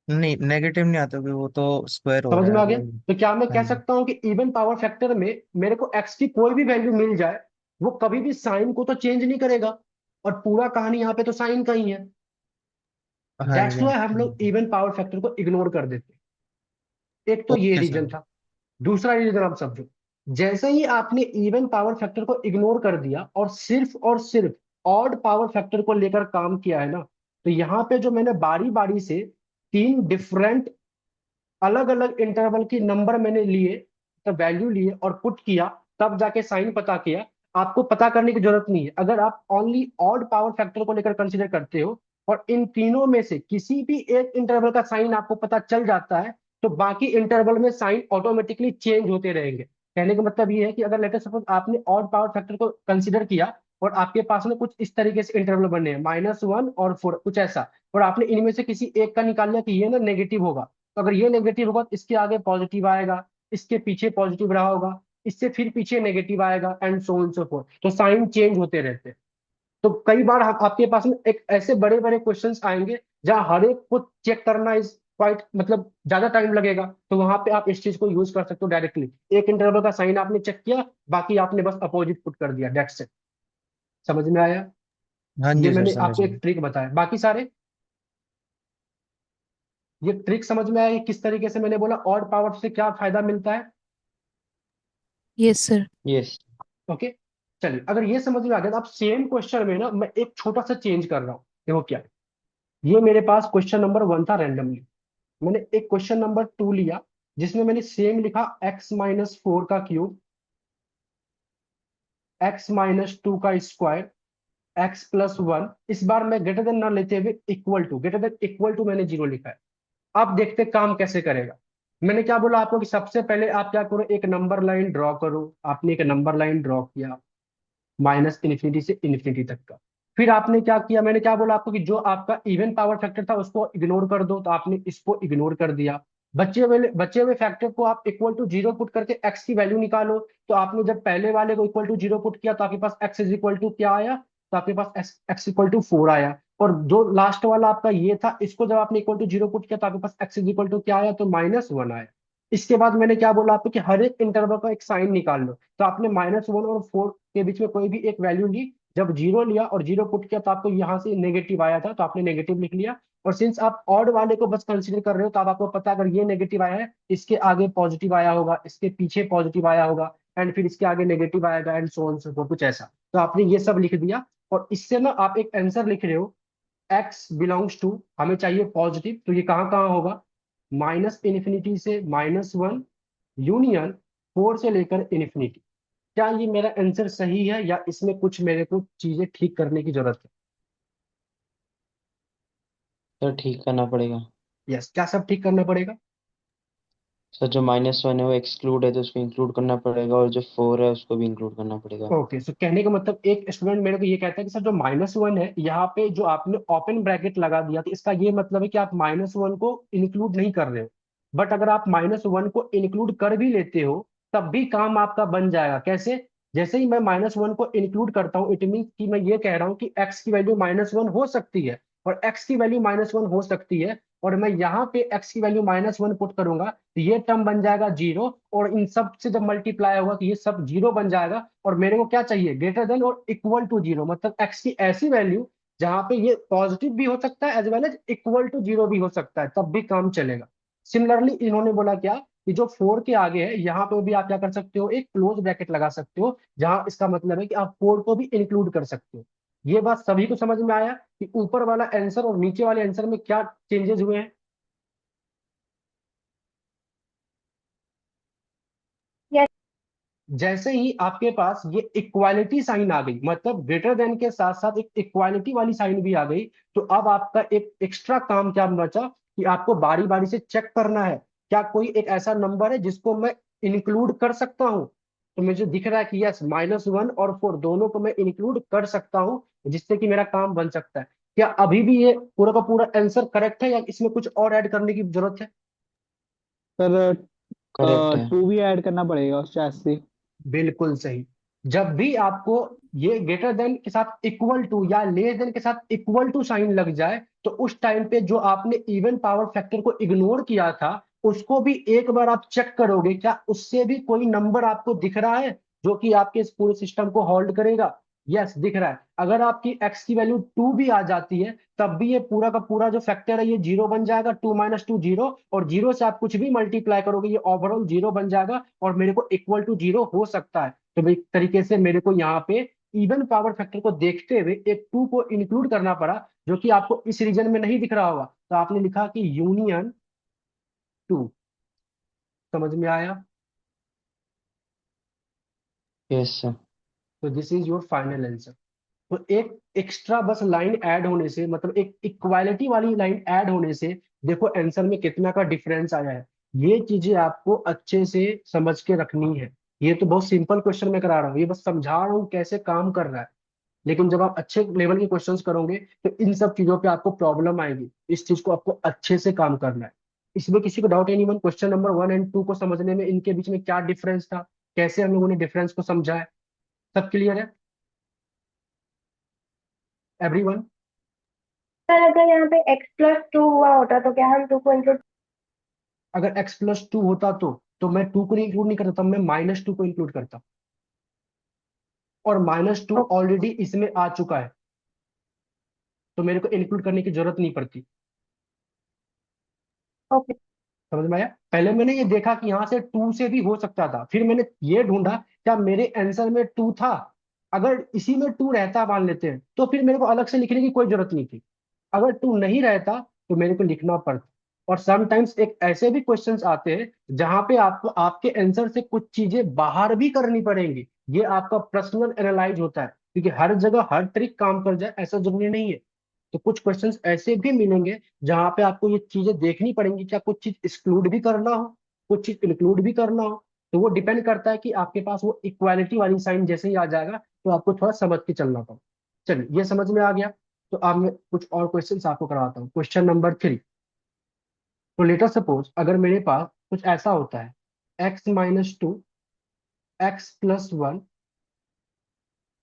G: नहीं, नेगेटिव नहीं आता, क्योंकि वो तो स्क्वायर हो
A: समझ
G: रहा
A: में
G: है
A: आ गया?
G: वो।
A: तो क्या मैं
G: हाँ
A: कह
G: जी।
A: सकता हूं कि इवन पावर फैक्टर में मेरे को एक्स की कोई भी वैल्यू मिल जाए, वो कभी भी साइन को तो चेंज नहीं करेगा, और पूरा कहानी यहाँ पे तो साइन का ही है।
G: हाँ
A: दैट्स
G: जी।
A: वाई हम लोग इवन पावर फैक्टर को इग्नोर कर देते हैं। एक तो ये
G: ओके
A: रीजन
G: सर।
A: था। दूसरा रीजन आप समझो, जैसे ही आपने इवन पावर फैक्टर को इग्नोर कर दिया और सिर्फ ऑड पावर फैक्टर को लेकर काम किया है ना, तो यहाँ पे जो मैंने बारी बारी से 3 डिफरेंट अलग अलग इंटरवल की नंबर मैंने लिए, तो वैल्यू लिए और पुट किया, तब जाके साइन पता किया। आपको पता करने की जरूरत नहीं है। अगर आप ओनली ऑड पावर फैक्टर को लेकर कंसीडर करते हो और इन तीनों में से किसी भी एक इंटरवल का साइन आपको पता चल जाता है, तो बाकी इंटरवल में साइन ऑटोमेटिकली चेंज होते रहेंगे। कहने का मतलब ये है कि अगर लेटर सपोज आपने ऑड पावर फैक्टर को कंसिडर किया और आपके पास में कुछ इस तरीके से इंटरवल बने हैं -1 और 4 कुछ ऐसा, और आपने इनमें से किसी एक का निकाल लिया कि ये ना नेगेटिव होगा, तो अगर ये नेगेटिव होगा तो इसके आगे पॉजिटिव आएगा, इसके पीछे पॉजिटिव रहा होगा, इससे फिर पीछे नेगेटिव आएगा, and so on so fourth. तो साइन चेंज होते रहते हैं। तो कई बार आपके पास में एक ऐसे बड़े बड़े क्वेश्चंस आएंगे जहां हर एक को चेक करना इज क्वाइट मतलब ज्यादा टाइम लगेगा, तो वहां पे आप इस चीज को यूज कर सकते हो डायरेक्टली। एक इंटरवल का साइन आपने चेक किया, बाकी आपने बस अपोजिट पुट कर दिया, दैट्स इट। समझ में आया?
G: हाँ
A: ये
G: जी सर,
A: मैंने
G: समझ
A: आपको
G: गए।
A: एक ट्रिक बताया, बाकी सारे ये ट्रिक समझ में आया कि किस तरीके से मैंने बोला ऑड पावर से क्या फायदा मिलता है?
H: Yes sir.
G: यस।
A: ओके, चलिए अगर ये समझ में आ गया तो आप सेम क्वेश्चन में ना मैं एक छोटा सा चेंज कर रहा हूँ। देखो क्या है, ये मेरे पास क्वेश्चन नंबर 1 था रैंडमली, मैंने एक क्वेश्चन नंबर 2 लिया जिसमें मैंने सेम लिखा x-4 का क्यूब, x-2 का स्क्वायर, x+1। इस बार मैं ग्रेटर देन ना लेते हुए equal to, greater than equal to मैंने 0 लिखा है। अब देखते काम कैसे करेगा। मैंने क्या बोला आपको कि सबसे पहले आप क्या करो, एक नंबर लाइन ड्रॉ करो। आपने एक नंबर लाइन ड्रॉ किया -∞ से ∞ तक का। फिर आपने क्या किया, मैंने क्या बोला आपको कि जो आपका इवन पावर फैक्टर था उसको इग्नोर कर दो, तो आपने इसको इग्नोर कर दिया। बचे हुए फैक्टर को आप इक्वल टू 0 पुट करके एक्स की वैल्यू निकालो। तो आपने जब पहले वाले को इक्वल टू 0 पुट किया तो आपके पास एक्स इज इक्वल टू क्या आया, तो आपके पास एक्स इक्वल टू 4 आया। और जो लास्ट वाला आपका ये था, इसको जब आपने इक्वल टू 0 पुट किया तो आपके पास एक्स इज इक्वल टू क्या आया, तो -1 आया। इसके बाद मैंने क्या बोला आपको कि हर एक इंटरवल का एक साइन निकाल लो। तो आपने -1 और 4 के बीच में कोई भी एक वैल्यू ली, जब 0 लिया और 0 पुट किया तो आपको यहाँ से नेगेटिव आया था, तो आपने नेगेटिव लिख लिया। और सिंस आप ऑड वाले को बस कंसीडर कर रहे हो, तो अब आपको पता है अगर ये नेगेटिव आया है, इसके आगे पॉजिटिव आया होगा, इसके पीछे पॉजिटिव आया होगा, एंड फिर इसके आगे नेगेटिव आएगा, and so on so fourth, कुछ ऐसा। तो आपने ये सब लिख दिया, और इससे ना आप एक आंसर लिख रहे हो x बिलोंग्स टू, हमें चाहिए पॉजिटिव, तो ये कहाँ कहाँ होगा, -∞ से -1 यूनियन 4 से लेकर इन्फिनिटी। क्या ये मेरा आंसर सही है या इसमें कुछ मेरे को चीजें ठीक करने की जरूरत है?
I: सर ठीक करना पड़ेगा।
A: यस, क्या सब ठीक करना पड़ेगा?
I: सर जो -1 है वो एक्सक्लूड है तो उसको इंक्लूड करना पड़ेगा, और जो 4 है उसको भी इंक्लूड करना पड़ेगा।
A: ओके, सो कहने का मतलब एक स्टूडेंट मेरे को ये कहता है कि सर जो -1 है यहाँ पे जो आपने ओपन ब्रैकेट लगा दिया, तो इसका ये मतलब है कि आप -1 को इंक्लूड नहीं कर रहे हो। बट अगर आप -1 को इंक्लूड कर भी लेते हो तब भी काम आपका बन जाएगा। कैसे? जैसे ही मैं -1 को इंक्लूड करता हूँ, इट मीन कि मैं ये कह रहा हूँ कि x की वैल्यू -1 हो सकती है, और x की वैल्यू -1 हो सकती है, और मैं यहाँ पे x की वैल्यू -1 पुट करूंगा तो ये टर्म बन जाएगा 0, और इन सब से जब मल्टीप्लाई होगा तो ये सब 0 बन जाएगा। और मेरे को क्या चाहिए, ग्रेटर देन और इक्वल टू 0, मतलब x की ऐसी वैल्यू जहां पे ये पॉजिटिव भी हो सकता है as well as equal to 0 भी हो सकता है, तब भी काम चलेगा। सिमिलरली इन्होंने बोला क्या कि जो 4 के आगे है यहाँ पे भी आप क्या कर सकते हो, एक क्लोज ब्रैकेट लगा सकते हो, जहां इसका मतलब है कि आप 4 को भी इंक्लूड कर सकते हो। ये बात सभी को समझ में आया कि ऊपर वाला आंसर और नीचे वाले आंसर में क्या चेंजेस हुए हैं?
B: Yes.
A: जैसे ही आपके पास ये इक्वालिटी साइन आ गई, मतलब ग्रेटर देन के साथ साथ एक इक्वालिटी वाली साइन भी आ गई, तो अब आपका एक एक्स्ट्रा काम क्या बचा कि आपको बारी बारी से चेक करना है क्या कोई एक ऐसा नंबर है जिसको मैं इंक्लूड कर सकता हूं। तो मुझे दिख रहा है कि यस, -1 और 4 दोनों को मैं इंक्लूड कर सकता हूं, जिससे कि मेरा काम बन सकता है। क्या अभी भी ये पूरा का पूरा आंसर करेक्ट है या इसमें कुछ और ऐड करने की जरूरत है?
C: सर
I: करेक्ट है।
C: 2 भी ऐड करना पड़ेगा उस चैट से।
A: बिल्कुल सही। जब भी आपको ये ग्रेटर देन के साथ इक्वल टू या लेस देन के साथ इक्वल टू साइन लग जाए, तो उस टाइम पे जो आपने इवन पावर फैक्टर को इग्नोर किया था उसको भी एक बार आप चेक करोगे, क्या उससे भी कोई नंबर आपको दिख रहा है जो कि आपके इस पूरे सिस्टम को होल्ड करेगा? यस, दिख रहा है। अगर आपकी x की वैल्यू 2 भी आ जाती है तब भी ये पूरा का पूरा जो फैक्टर है ये 0 बन जाएगा, 2 - 2 0, और 0 से आप कुछ भी मल्टीप्लाई करोगे ये ओवरऑल 0 बन जाएगा, और मेरे को इक्वल टू 0 हो सकता है। तो एक तरीके से मेरे को यहाँ पे इवन पावर फैक्टर को देखते हुए एक 2 को इंक्लूड करना पड़ा, जो कि आपको इस रीजन में नहीं दिख रहा होगा, तो आपने लिखा कि यूनियन 2। समझ में आया?
I: Yes sir.
A: तो this is your final answer. तो एक एक्स्ट्रा बस लाइन ऐड होने से, मतलब एक इक्वालिटी वाली लाइन ऐड होने से देखो आंसर में कितना का डिफरेंस आया है। ये चीजें आपको अच्छे से समझ के रखनी है। ये तो बहुत सिंपल क्वेश्चन मैं करा रहा हूँ, ये बस समझा रहा हूँ कैसे काम कर रहा है। लेकिन जब आप अच्छे लेवल के क्वेश्चंस करोगे तो इन सब चीजों पे आपको प्रॉब्लम आएगी, इस चीज को आपको अच्छे से काम करना है। इसमें किसी को doubt any one, question number 1 और 2 को समझने में इनके बीच में क्या डिफरेंस था, कैसे हम लोगों ने डिफरेंस को समझा है? सब क्लियर है एवरीवन?
J: सर अगर यहाँ पे x+2 हुआ होता तो क्या हम 2 को इंक्लूड?
A: अगर x+2 होता तो मैं 2 को इंक्लूड नहीं करता, तब मैं -2 को इंक्लूड करता, और -2 ऑलरेडी इसमें आ चुका है, तो मेरे को इंक्लूड करने की जरूरत नहीं पड़ती।
J: ओके।
A: समझ में आया? पहले मैंने ये देखा कि यहाँ से 2 से भी हो सकता था, फिर मैंने ये ढूंढा क्या मेरे आंसर में 2 था, अगर इसी में 2 रहता मान लेते हैं तो फिर मेरे को अलग से लिखने की कोई जरूरत नहीं थी। अगर 2 नहीं रहता तो मेरे को लिखना पड़ता। और समटाइम्स एक ऐसे भी क्वेश्चंस आते हैं जहां पे आपको आपके आंसर से कुछ चीजें बाहर भी करनी पड़ेंगी, ये आपका पर्सनल एनालाइज होता है, क्योंकि हर जगह हर ट्रिक काम कर जाए ऐसा जरूरी नहीं है। तो कुछ क्वेश्चंस ऐसे भी मिलेंगे जहां पे आपको ये चीजें देखनी पड़ेंगी, क्या कुछ चीज एक्सक्लूड भी करना हो, कुछ चीज इंक्लूड भी करना हो। तो वो डिपेंड करता है कि आपके पास वो इक्वालिटी वाली साइन जैसे ही आ जाएगा तो आपको थोड़ा समझ के चलना पड़ेगा। चलिए ये समझ में आ गया। तो अब मैं कुछ और क्वेश्चंस आपको करवाता हूँ। Question number 3। तो लेटर सपोज अगर मेरे पास कुछ ऐसा होता है, x-2, x+1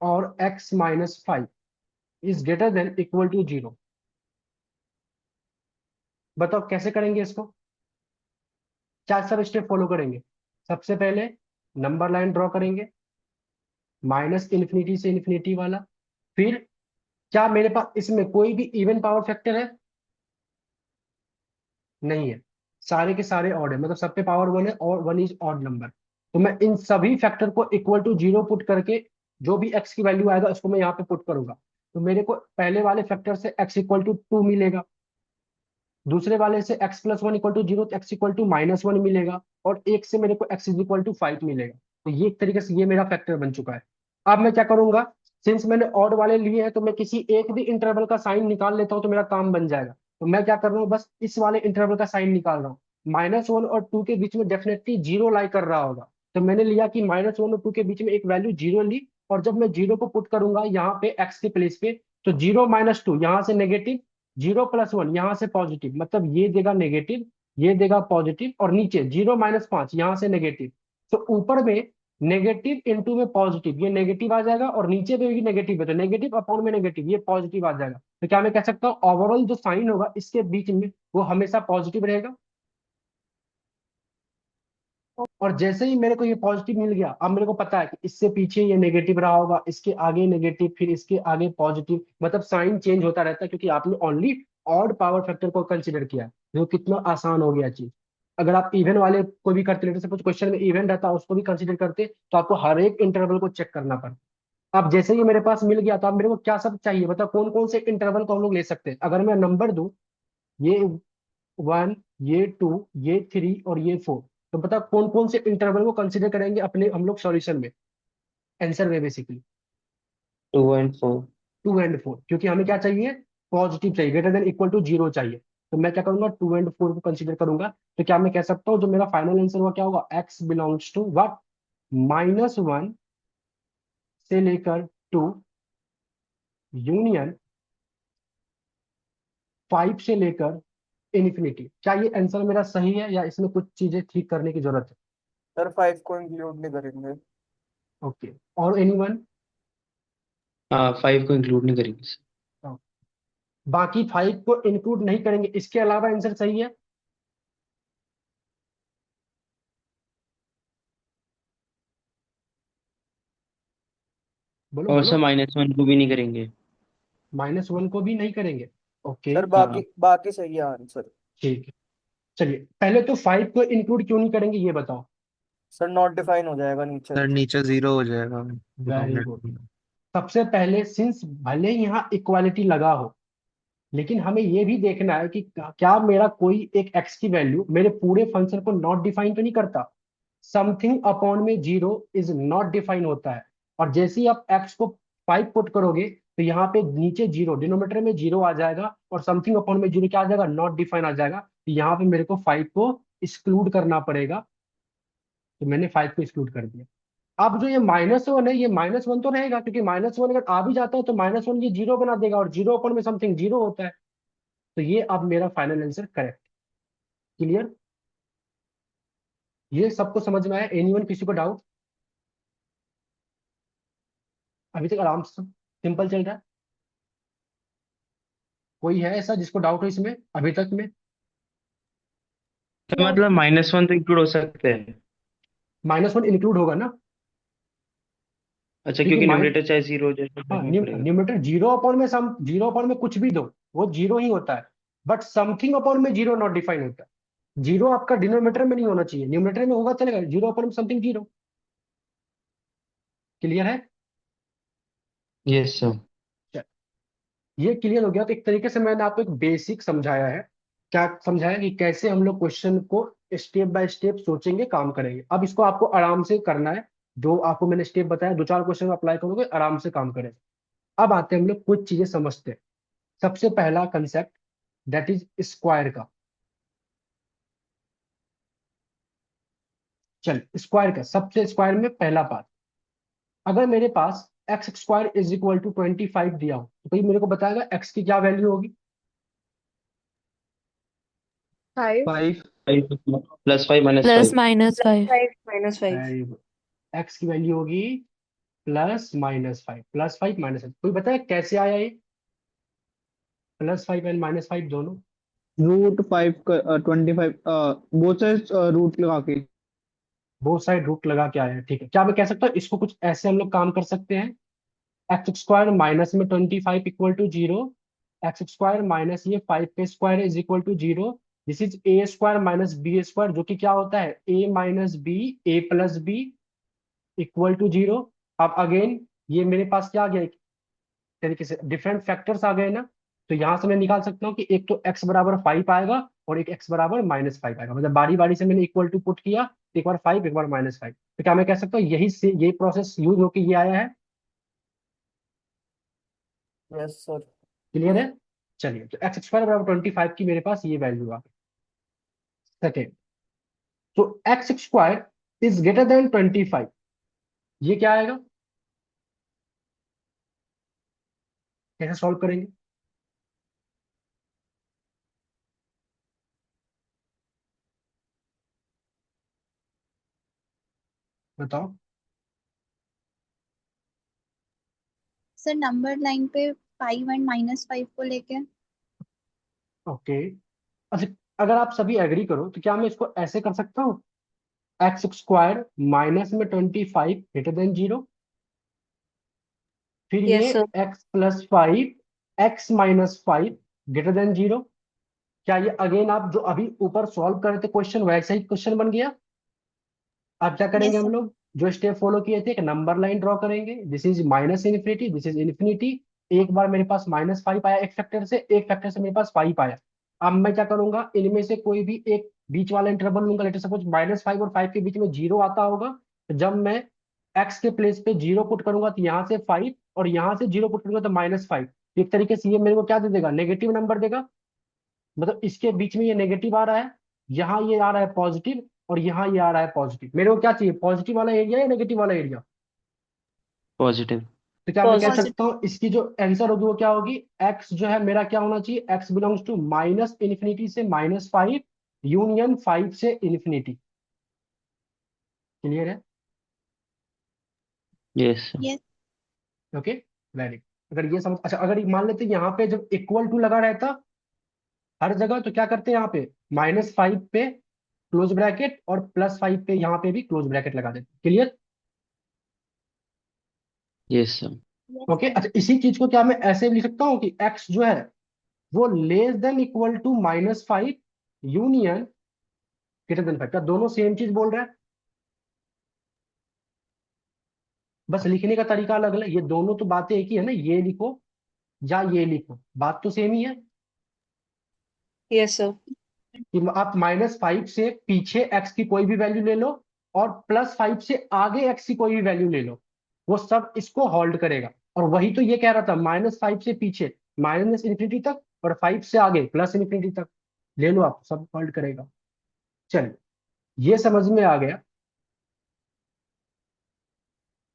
A: और x-5 is greater than equal to 0। बताओ कैसे करेंगे इसको, क्या सब स्टेप फॉलो करेंगे? सबसे पहले नंबर लाइन ड्रॉ करेंगे, -∞ से इन्फिनिटी वाला। फिर क्या मेरे पास इसमें कोई भी इवन पावर फैक्टर है? नहीं है, सारे के सारे ऑड है, मतलब सब पे पावर 1 है और 1 इज ऑड नंबर। तो मैं इन सभी फैक्टर को इक्वल टू 0 पुट करके जो भी x की वैल्यू आएगा उसको मैं यहाँ पे पुट करूंगा। तो मेरे को पहले वाले फैक्टर से x इक्वल टू 2 मिलेगा, दूसरे वाले से x+1 इक्वल टू 0 तो x इक्वल टू -1 मिलेगा, और एक से मेरे को x इज इक्वल टू 5 मिलेगा। तो ये एक तरीके से ये मेरा फैक्टर बन चुका है। अब मैं क्या करूंगा, सिंस मैंने ऑड वाले लिए हैं तो मैं किसी एक भी इंटरवल का साइन निकाल लेता हूं तो मेरा काम बन जाएगा। तो मैं क्या कर रहा हूँ, बस इस वाले इंटरवल का साइन निकाल रहा हूँ। -1 और 2 के बीच में डेफिनेटली 0 लाई कर रहा होगा, तो मैंने लिया कि -1 और 2 के बीच में एक वैल्यू 0 ली, और जब मैं 0 को पुट करूंगा यहाँ पे x के प्लेस पे, तो 0 - 2 यहाँ से नेगेटिव, 0+1 यहाँ से पॉजिटिव, मतलब ये देगा नेगेटिव, ये देगा पॉजिटिव, और नीचे 0 - 5 यहाँ से नेगेटिव। तो ऊपर में नेगेटिव इंटू में पॉजिटिव, ये नेगेटिव आ जाएगा, और नीचे में भी नेगेटिव है तो नेगेटिव अपॉन में नेगेटिव, ये पॉजिटिव आ जाएगा। तो क्या मैं कह सकता हूँ ओवरऑल जो साइन होगा इसके बीच में वो हमेशा पॉजिटिव रहेगा। और जैसे ही मेरे को ये पॉजिटिव मिल गया, अब मेरे को पता है कि इससे पीछे ये नेगेटिव रहा होगा, इसके आगे नेगेटिव, फिर इसके आगे पॉजिटिव, मतलब साइन चेंज होता रहता है, क्योंकि आपने ओनली ऑड पावर फैक्टर को कंसिडर किया है, जो कितना आसान हो गया चीज। अगर आप इवन वाले को भी करते, लेटर सपोज क्वेश्चन में इवन रहता उसको भी कंसिडर करते तो आपको हर एक इंटरवल को चेक करना पड़ता। अब जैसे ही मेरे पास मिल गया तो अब मेरे को क्या सब चाहिए, मतलब कौन कौन से इंटरवल को हम लोग ले सकते हैं। अगर मैं नंबर दूं, ये 1, ये 2, ये 3 और ये 4, तो बता कौन कौन से इंटरवल को कंसिडर करेंगे अपने हम लोग सॉल्यूशन में, आंसर में बेसिकली
I: 2 and 4।
A: 2 और 4, क्योंकि हमें क्या चाहिए, पॉजिटिव चाहिए, ग्रेटर देन इक्वल टू 0 चाहिए। तो मैं क्या करूंगा, 2 और 4 को कंसिडर करूंगा। तो क्या मैं कह सकता हूँ जो मेरा फाइनल आंसर हुआ क्या होगा, x बिलोंग्स टू व्हाट, -1 से लेकर 2 यूनियन 5 से लेकर इन्फिनिटी। क्या ये आंसर मेरा सही है या इसमें कुछ चीजें ठीक करने की जरूरत है?
E: सर 5 को इंक्लूड नहीं करेंगे।
A: ओके, और एनीवन?
I: हाँ, 5 को इंक्लूड नहीं करेंगे सर।
A: बाकी 5 को इंक्लूड नहीं करेंगे, इसके अलावा आंसर सही है? बोलो
I: और
A: बोलो।
I: सर -1 को भी नहीं करेंगे।
A: -1 को भी नहीं करेंगे, ओके।
E: सर
I: हाँ
E: बाकी बाकी सही है आंसर।
A: ठीक है, चलिए पहले तो 5 को इंक्लूड क्यों नहीं करेंगे ये बताओ।
E: सर नॉट डिफाइन हो जाएगा नीचे।
G: सर नीचे 0 हो जाएगा
A: वेरी
G: डिनोमिनेटर
A: गुड।
G: में।
A: सबसे पहले सिंस भले ही यहाँ इक्वालिटी लगा हो, लेकिन हमें ये भी देखना है कि क्या मेरा कोई एक एक्स की वैल्यू मेरे पूरे फंक्शन को नॉट डिफाइन तो नहीं करता। समथिंग अपॉन में 0 इज नॉट डिफाइन होता है, और जैसे ही आप एक्स को 5 पुट करोगे तो यहाँ पे नीचे 0, डिनोमीटर में 0 आ जाएगा, और समथिंग अपॉन में 0 क्या आ जाएगा, नॉट डिफाइन आ जाएगा। तो यहाँ पे मेरे को 5 को एक्सक्लूड करना पड़ेगा, तो मैंने 5 को एक्सक्लूड कर दिया। अब जो ये -1 है, ये -1 तो रहेगा, क्योंकि -1 अगर आ भी जाता है तो -1 ये जीरो बना देगा, और जीरो अपन में समथिंग जीरो होता है। तो ये अब मेरा फाइनल आंसर करेक्ट। क्लियर? ये सबको समझ में आया? एनीवन, किसी को डाउट? अभी तक आराम से सिंपल चल रहा है? कोई है ऐसा जिसको डाउट हो इसमें अभी तक में?
I: तो मतलब -1 तो इंक्लूड हो सकते हैं।
A: -1 इंक्लूड होगा ना,
I: अच्छा,
A: क्योंकि
I: क्योंकि न्यूमरेटर चाहे जीरो हो जाए तो
A: हाँ,
I: देखना पड़ेगा।
A: न्यूमरेटर जीरो अपॉन में, सम जीरो अपॉन में कुछ भी दो वो जीरो ही होता है, बट समथिंग अपॉन में जीरो नॉट डिफाइन होता है। जीरो आपका डिनोमिनेटर में नहीं होना चाहिए, न्यूमरेटर में होगा चलेगा, जीरो अपॉन में समथिंग जीरो। क्लियर है?
I: Yes sir.
A: चल, ये क्लियर हो गया। तो एक तरीके से मैंने आपको एक बेसिक समझाया है। क्या समझाया? कि कैसे हम लोग क्वेश्चन को स्टेप बाय स्टेप सोचेंगे, काम करेंगे। अब इसको आपको आराम से करना है, जो आपको मैंने स्टेप बताया, दो चार क्वेश्चन अप्लाई करोगे, आराम से काम करें। अब आते हैं हम लोग कुछ चीजें समझते हैं। सबसे पहला कंसेप्ट, दैट इज स्क्वायर का। चल, स्क्वायर का सबसे स्क्वायर में पहला पार्ट, अगर मेरे पास x² = 25 दिया हो, तो भाई मेरे को बताएगा x की क्या वैल्यू होगी?
B: 5
I: 5 +5
H: प्लस
I: -5।
H: -5।
B: 5 -5
A: x की वैल्यू होगी +-5, +5 -5। कोई बताए कैसे आया ये +5 एंड -5 दोनों?
C: √5 का 25 बोथ साइड रूट लगा के।
A: बोथ साइड रूट लगा के आया है, ठीक है। क्या मैं कह सकता हूँ इसको कुछ ऐसे हम लोग काम कर सकते हैं, x² माइनस में 25 इक्वल टू 0, x² माइनस ये 5 के square is equal to 0। This is a² - b², जो कि क्या होता है a-b, a+b इक्वल टू 0। अब अगेन ये मेरे पास क्या आ गया, एक तरीके से डिफरेंट फैक्टर्स आ गए ना। तो यहां से मैं निकाल सकता हूँ कि एक तो x बराबर 5 आएगा, और एक x बराबर -5 आएगा। मतलब बारी बारी से मैंने इक्वल टू पुट किया, एक बार 5 एक बार -5। तो क्या मैं कह सकता हूँ यही से ये प्रोसेस यूज होके ये आया है?
E: Yes sir.
A: क्लियर है? चलिए, तो x² बराबर 25 की मेरे पास ये वैल्यू आ गई। सेकेंड, तो x² इज ग्रेटर देन 25, ये क्या आएगा? कैसे सॉल्व करेंगे? बताओ।
K: सर नंबर लाइन पे 5 एंड -5 को लेके।
A: ओके, अच्छा, अगर आप सभी एग्री करो तो क्या मैं इसको ऐसे कर सकता हूँ, x² माइनस में 25 ग्रेटर देन 0, फिर ये
B: yes sir.
A: x+5 x-5 greater than 0। क्या ये अगेन आप जो अभी ऊपर सॉल्व कर रहे थे क्वेश्चन, वैसा ही क्वेश्चन बन गया? अब क्या करेंगे
K: यस
A: हम
K: सर।
A: लोग, जो स्टेप फॉलो किए थे, एक नंबर लाइन ड्रॉ करेंगे, this is -∞, this is infinity. एक बार मेरे पास -5 आया एक फैक्टर से, एक फैक्टर से मेरे पास 5 आया। अब मैं क्या करूंगा, इनमें से कोई भी एक बीच वाला इंटरवल लूंगा। लेटर सपोज -5 और 5 के बीच में 0 आता होगा, तो जब मैं x के प्लेस पे 0 पुट करूंगा तो यहाँ से 5, और यहाँ से 0 पुट करूंगा तो -5। एक तरीके से ये मेरे को क्या दे देगा, नेगेटिव नंबर देगा। मतलब इसके बीच में ये नेगेटिव आ रहा है, यहाँ ये आ रहा है पॉजिटिव, और यहाँ ये आ रहा है पॉजिटिव। मेरे को क्या चाहिए, पॉजिटिव वाला एरिया या नेगेटिव वाला एरिया?
I: पॉजिटिव।
A: तो क्या मैं कह
B: पॉजिटिव।
A: सकता हूँ इसकी जो आंसर होगी वो क्या होगी, x जो है मेरा क्या होना चाहिए, x बिलोंग्स टू -∞ से -5 यूनियन 5 से इन्फिनिटी। क्लियर है?
I: Yes sir.
K: Yes.
A: Okay, very good. अगर ये समझ, अच्छा, अगर ये मान लेते यहाँ पे जब इक्वल टू लगा रहता हर जगह, तो क्या करते हैं यहाँ पे -5 पे क्लोज ब्रैकेट, और +5 पे यहाँ पे भी क्लोज ब्रैकेट लगा देते। Clear?
I: Yes sir.
K: Yes
A: okay,
K: sir.
A: अच्छा, इसी चीज को क्या मैं ऐसे भी लिख सकता हूँ कि x जो है वो less than equal to -5 union greater than 5। क्या दोनों सेम चीज बोल रहा है? बस लिखने का तरीका अलग अलग, ये दोनों तो बातें एक ही है ना, ये लिखो या ये लिखो, बात तो सेम ही है।
B: Yes sir.
A: कि आप -5 से पीछे x की कोई भी वैल्यू ले लो, और +5 से आगे x की कोई भी वैल्यू ले लो, वो सब इसको होल्ड करेगा। और वही तो ये कह रहा था, -5 से पीछे -∞ तक, और 5 से आगे +∞ तक ले लो, आप सब होल्ड करेगा। चलिए, ये समझ में आ गया।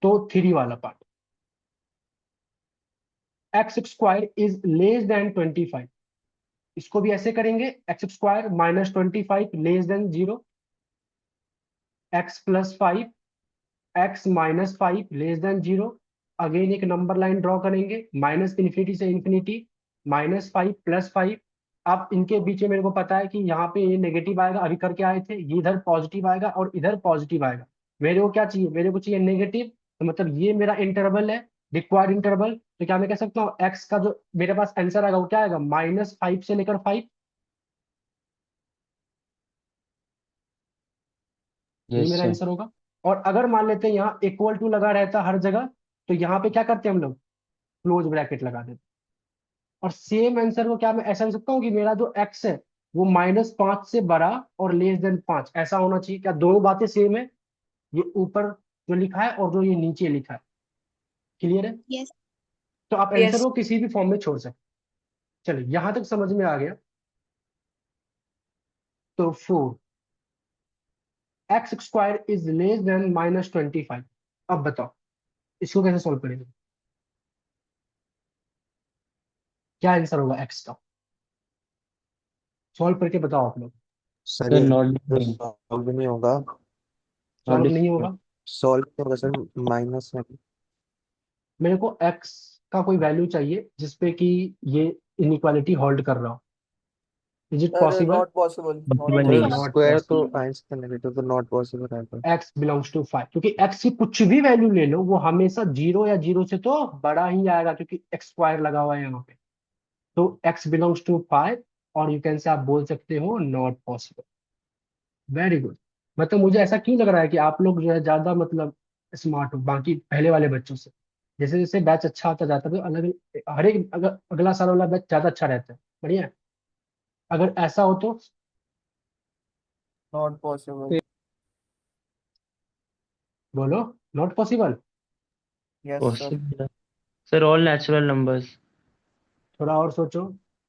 A: तो 3 वाला part, x square is less then 25, इसको भी ऐसे करेंगे, x square minus 25 less than 0, x plus 5, x minus 5 less than 0। Again एक नंबर लाइन ड्रॉ करेंगे, माइनस इन्फिनिटी से इन्फिनिटी, -5 +5। अब इनके बीच में मेरे को पता है कि यहाँ पे ये नेगेटिव आएगा, अभी करके आए थे, ये इधर पॉजिटिव आएगा और इधर पॉजिटिव आएगा। मेरे को क्या चाहिए, मेरे को चाहिए नेगेटिव, तो मतलब ये मेरा इंटरवल है, रिक्वायर्ड इंटरवल। तो क्या मैं कह सकता हूँ एक्स का जो मेरे पास आंसर आएगा वो क्या आएगा, -5 से लेकर 5। ये
I: यस
A: मेरा
I: सर।
A: आंसर होगा। और अगर मान लेते हैं यहाँ इक्वल टू लगा रहता हर जगह, तो यहाँ पे क्या करते हैं हम लोग, क्लोज ब्रैकेट लगा देते। और सेम आंसर को क्या मैं ऐसा लिख सकता हूँ कि मेरा जो एक्स है वो -5 से बड़ा और लेस देन 5 ऐसा होना चाहिए। क्या दोनों बातें सेम है, ये ऊपर जो लिखा है और जो ये नीचे लिखा है, क्लियर है?
K: यस।
A: तो आप आंसर
B: यस।
A: को किसी भी फॉर्म में छोड़ सकते। चलिए यहां तक समझ में आ गया। तो 4x² इज लेस देन -25। अब बताओ इसको कैसे सॉल्व करेंगे, क्या आंसर होगा एक्स का, सॉल्व करके बताओ आप लोग।
G: सर
I: सर
G: ये
I: नॉट
G: तो
I: डिफाइंड।
G: सॉल्व नहीं होगा,
I: नॉट
A: सॉल्व नहीं
I: डिफाइंड।
A: होगा।
G: सॉल्व नहीं होगा सर, माइनस में।
A: मेरे को एक्स का कोई वैल्यू चाहिए जिसपे कि ये इनइक्वालिटी होल्ड कर रहा हो। Is it
E: sir
A: possible?
E: Not possible, not
I: possible नहीं
G: सर
I: है।
E: पॉसिबल।
A: नॉट
G: स्क्वायर तो
A: पॉसिबल।
G: आंसर नेगेटिव, तो नॉट पॉसिबल है तो।
A: एक्स बिलोंग्स टू 5, क्योंकि एक्स की कुछ भी वैल्यू ले लो वो हमेशा 0 या 0 से तो बड़ा ही आएगा, क्योंकि एक्स स्क्वायर लगा हुआ है यहाँ पे। तो एक्स बिलोंग्स टू 5, और यू कैन से आप बोल सकते हो नॉट पॉसिबल। Very good. मतलब मुझे ऐसा क्यों लग रहा है कि आप लोग जो है ज्यादा मतलब स्मार्ट हो बाकी पहले वाले बच्चों से। जैसे जैसे बैच अच्छा होता जाता है तो अलग, हर एक अगला साल वाला बैच ज्यादा अच्छा रहता है। बढ़िया है। अगर ऐसा हो तो
E: नॉट पॉसिबल।
A: बोलो not possible.
E: Yes sir.
I: Possible sir, all natural numbers.
A: थोड़ा और सोचो।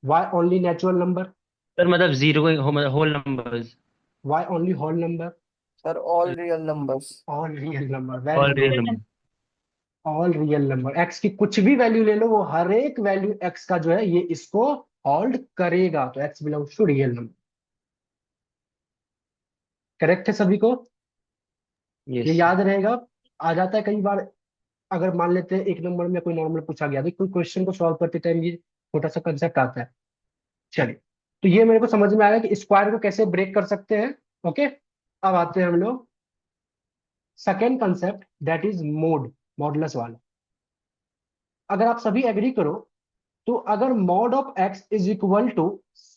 A: Why only natural number,
I: sir मतलब जीरो को मतलब whole numbers.
A: Why only whole number,
E: sir all real numbers.
A: All real number. Very
I: all
A: good.
I: Real number.
A: All real number, x की कुछ भी value ले लो वो हर एक वैल्यू एक्स का जो है ये इसको होल्ड करेगा। तो x belongs to real number. Correct है सभी को, ये
I: यस।
A: याद रहेगा। आ जाता है कई बार, अगर मान लेते हैं एक नंबर में कोई नॉर्मल पूछा गया तो कोई क्वेश्चन को सॉल्व करते टाइम ये छोटा सा कंसेप्ट आता है। चलिए, तो ये मेरे को समझ में आया कि स्क्वायर को कैसे ब्रेक कर सकते हैं। ओके, अब आते हैं हम लोग second concept, that is mode, modulus वाला। अगर आप सभी एग्री करो तो अगर mod of x is equal to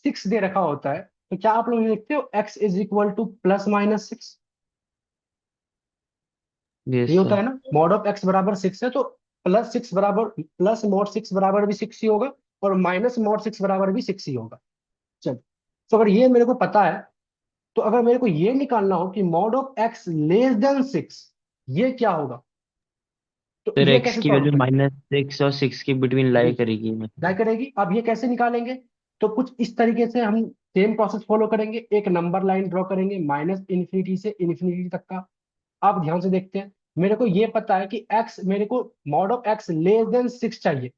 A: 6 दे रखा होता है तो क्या आप लोग लिखते हो एक्स इज इक्वल टू +-6? ये
I: यस
A: होता
I: सर।
A: है ना, मॉड ऑफ एक्स बराबर 6 है तो +6 बराबर, प्लस मॉड 6 बराबर भी 6 ही होगा, और माइनस मॉड 6 बराबर भी 6 ही होगा। चलो, तो अगर ये मेरे को पता है, तो अगर मेरे को ये निकालना हो कि mod of x less than 6 ये क्या होगा, तो
I: सर
A: ये
I: एक्स
A: कैसे
I: की
A: सॉल्व
I: वैल्यू
A: करेंगे?
I: -6 और 6 के बिटवीन लाई करेगी
A: क्या
I: मतलब।
A: करेगी, अब ये कैसे निकालेंगे? तो कुछ इस तरीके से हम सेम प्रोसेस फॉलो करेंगे, एक नंबर लाइन ड्रॉ करेंगे माइनस इन्फिनिटी से इन्फिनिटी तक का। आप ध्यान से देखते हैं, मेरे को ये पता है कि x, मेरे को mod of x less than 6 चाहिए।